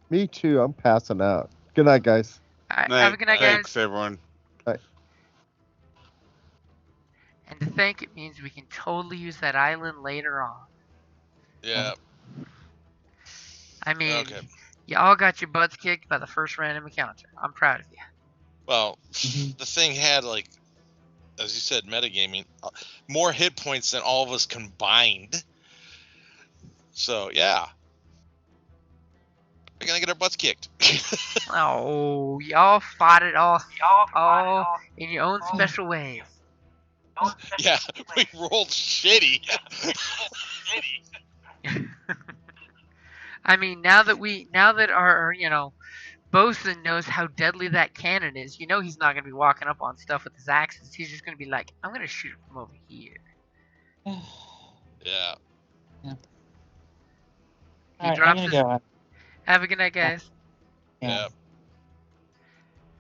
Me too. I'm passing out. Good night, guys. All right, have a good night, Thanks, guys. everyone. And to think it means we can totally use that island later on. Yeah. I mean, Okay. you all got your butts kicked by the first random encounter. I'm proud of you. Well, the thing had, like, as you said, metagaming, more hit points than all of us combined. So, yeah. We're going to get our butts kicked. Oh, y'all fought it all in your own special ways. Yeah, we rolled shitty. I mean, now that our Bosun knows how deadly that cannon is, he's not gonna be walking up on stuff with his axes. He's just gonna be like, I'm gonna shoot it from over here. Yeah. He drops his. Go. Have a good night, guys. Yeah.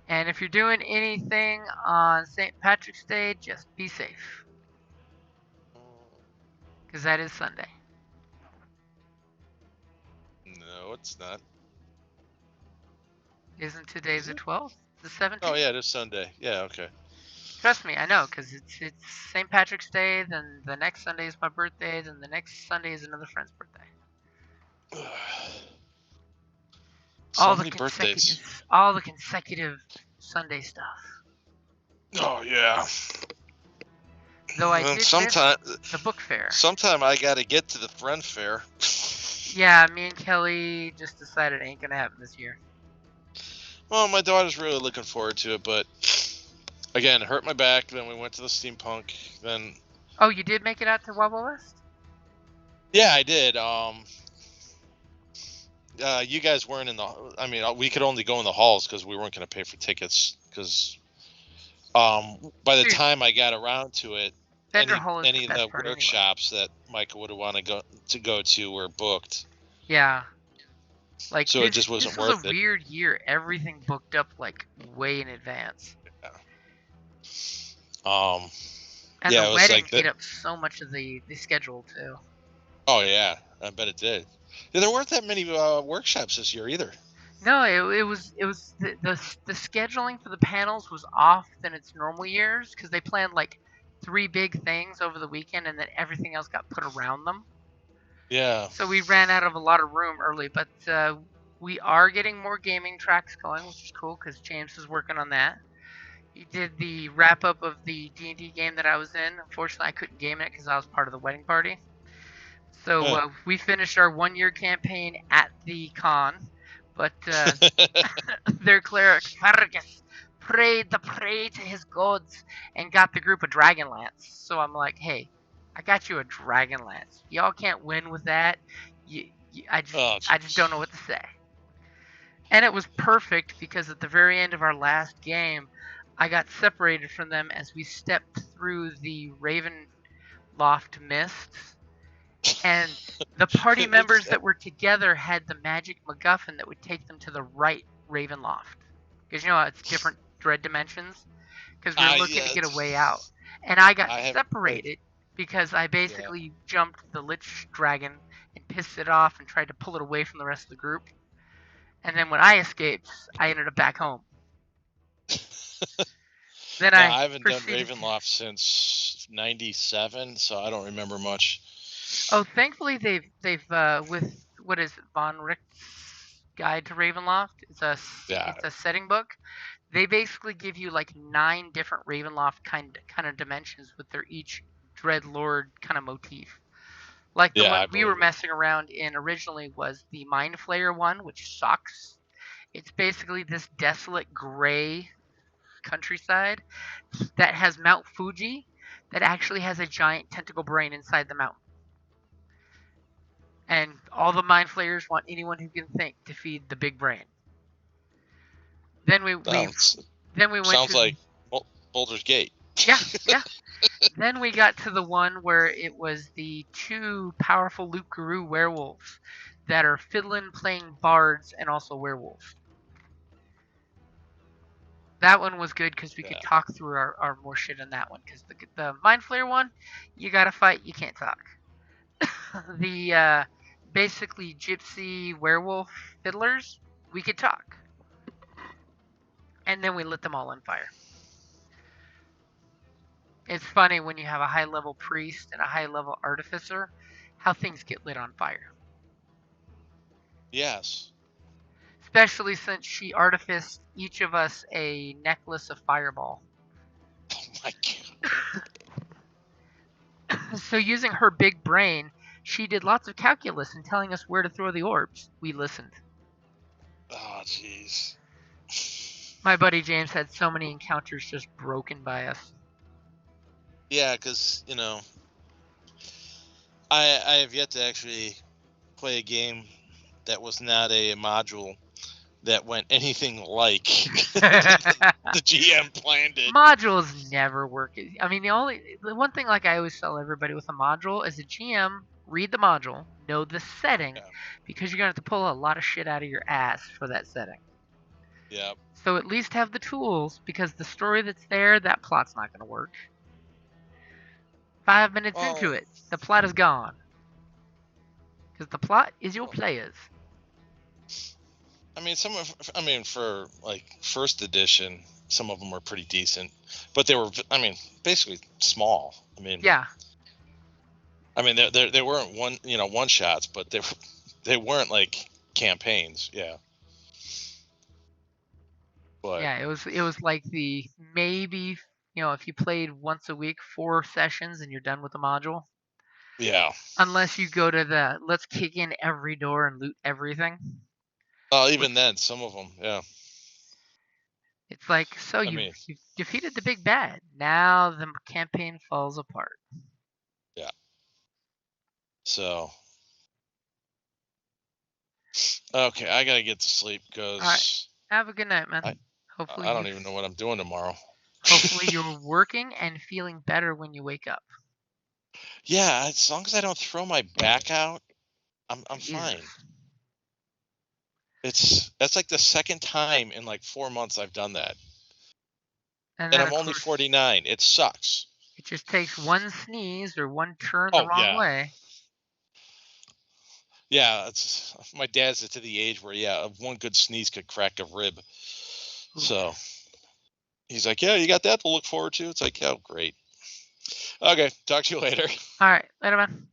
And if you're doing anything on St. Patrick's Day, just be safe. Because that is Sunday. No, it's not. Isn't today the 12th? The 17th? Oh, yeah, it is Sunday. Yeah, okay. Trust me, I know, because it's St. Patrick's Day, then the next Sunday is my birthday, then the next Sunday is another friend's birthday. So many birthdays. All the consecutive Sunday stuff. Oh, yeah. Though I did miss the book fair. Sometime I got to get to the friend fair. Yeah, me and Kelly just decided it ain't going to happen this year. Well, my daughter's really looking forward to it, but again, hurt my back. Then we went to the steampunk. Then. Oh, you did make it out to Wobble West? Yeah, I did. You guys weren't in the. I mean, we could only go in the halls because we weren't going to pay for tickets. Because by the time I got around to it, any of the workshops that Michael would want to go to were booked. Yeah. Like, so it just wasn't worth it. This was a weird year. Everything booked up like way in advance. Yeah. And the wedding ate up so much of the schedule too. Oh yeah, I bet it did. Yeah, there weren't that many workshops this year either. No, it was the scheduling for the panels was off than its normal years because they planned like 3 big things over the weekend and then everything else got put around them. Yeah. So we ran out of a lot of room early, but we are getting more gaming tracks going, which is cool because James is working on that. He did the wrap up of the D&D game that I was in. Unfortunately, I couldn't game it because I was part of the wedding party. So we finished our 1-year campaign at the con, but their cleric Fergus prayed to his gods and got the group a Dragonlance. So I'm like, hey, I got you a Dragonlance. Y'all can't win with that. I just don't know what to say. And it was perfect because at the very end of our last game, I got separated from them as we stepped through the Ravenloft mists. And the party members that were together had the magic MacGuffin that would take them to the right Ravenloft. Because it's different dread dimensions. Because we were looking to get a way out. And I got separated because I basically jumped the Lich Dragon and pissed it off and tried to pull it away from the rest of the group. And then when I escaped, I ended up back home. Then I haven't done Ravenloft since '97, so I don't remember much. Oh, thankfully they've with what is it, Von Richt's Guide to Ravenloft? It's a setting book. They basically give you like 9 different Ravenloft kind of dimensions with their each Dreadlord kind of motif. Like the one we were messing around in originally was the Mind Flayer one, which sucks. It's basically this desolate gray countryside that has Mount Fuji that actually has a giant tentacle brain inside the mountain. And all the Mind Flayers want anyone who can think to feed the big brain. Then we went sounds like Baldur's Gate. Yeah. Then we got to the one where it was the 2 powerful Loup-Garou werewolves that are fiddling, playing bards, and also werewolves. That one was good because we could talk through our more shit in that one. Because the Mind Flayer one, you gotta fight, you can't talk. The basically gypsy werewolf fiddlers, we could talk. And then we lit them all on fire. It's funny when you have a high-level priest and a high-level artificer, how things get lit on fire. Yes. Especially since she artificed each of us a necklace of fireball. Oh my god. So using her big brain, she did lots of calculus in telling us where to throw the orbs. We listened. Oh, jeez. My buddy James had so many encounters just broken by us. Yeah, because, I have yet to actually play a game that was not a module that went anything like the GM planned it. Modules never work. I mean, the one thing like I always tell everybody with a module is a GM, read the module, know the setting, because you're going to have to pull a lot of shit out of your ass for that setting. Yeah. So at least have the tools, because the story that's there, that plot's not going to work. 5 minutes into it, the plot is gone. Because the plot is your players. I mean, for like first edition, some of them were pretty decent, but they were, basically small. Yeah. They weren't one shots, but they weren't like campaigns. Yeah. But yeah, it was like the maybe if you played once a week 4 sessions and you're done with the module. Yeah. Unless you go to the let's kick in every door and loot everything. Even then, some of them, yeah. It's like, so you've defeated the big bad. Now the campaign falls apart. Yeah. So. Okay, I gotta get to sleep because. All right. Have a good night, man. Hopefully. I don't even know what I'm doing tomorrow. Hopefully you're working and feeling better when you wake up. Yeah, as long as I don't throw my back out, I'm fine. That's like the second time in like 4 months I've done that. And I'm only 49. It sucks. It just takes one sneeze or one turn the wrong way. Yeah, my dad's to the age where one good sneeze could crack a rib. Ooh. So he's like, yeah, you got that to look forward to. It's like, oh, great. Okay, talk to you later. All right, later, man.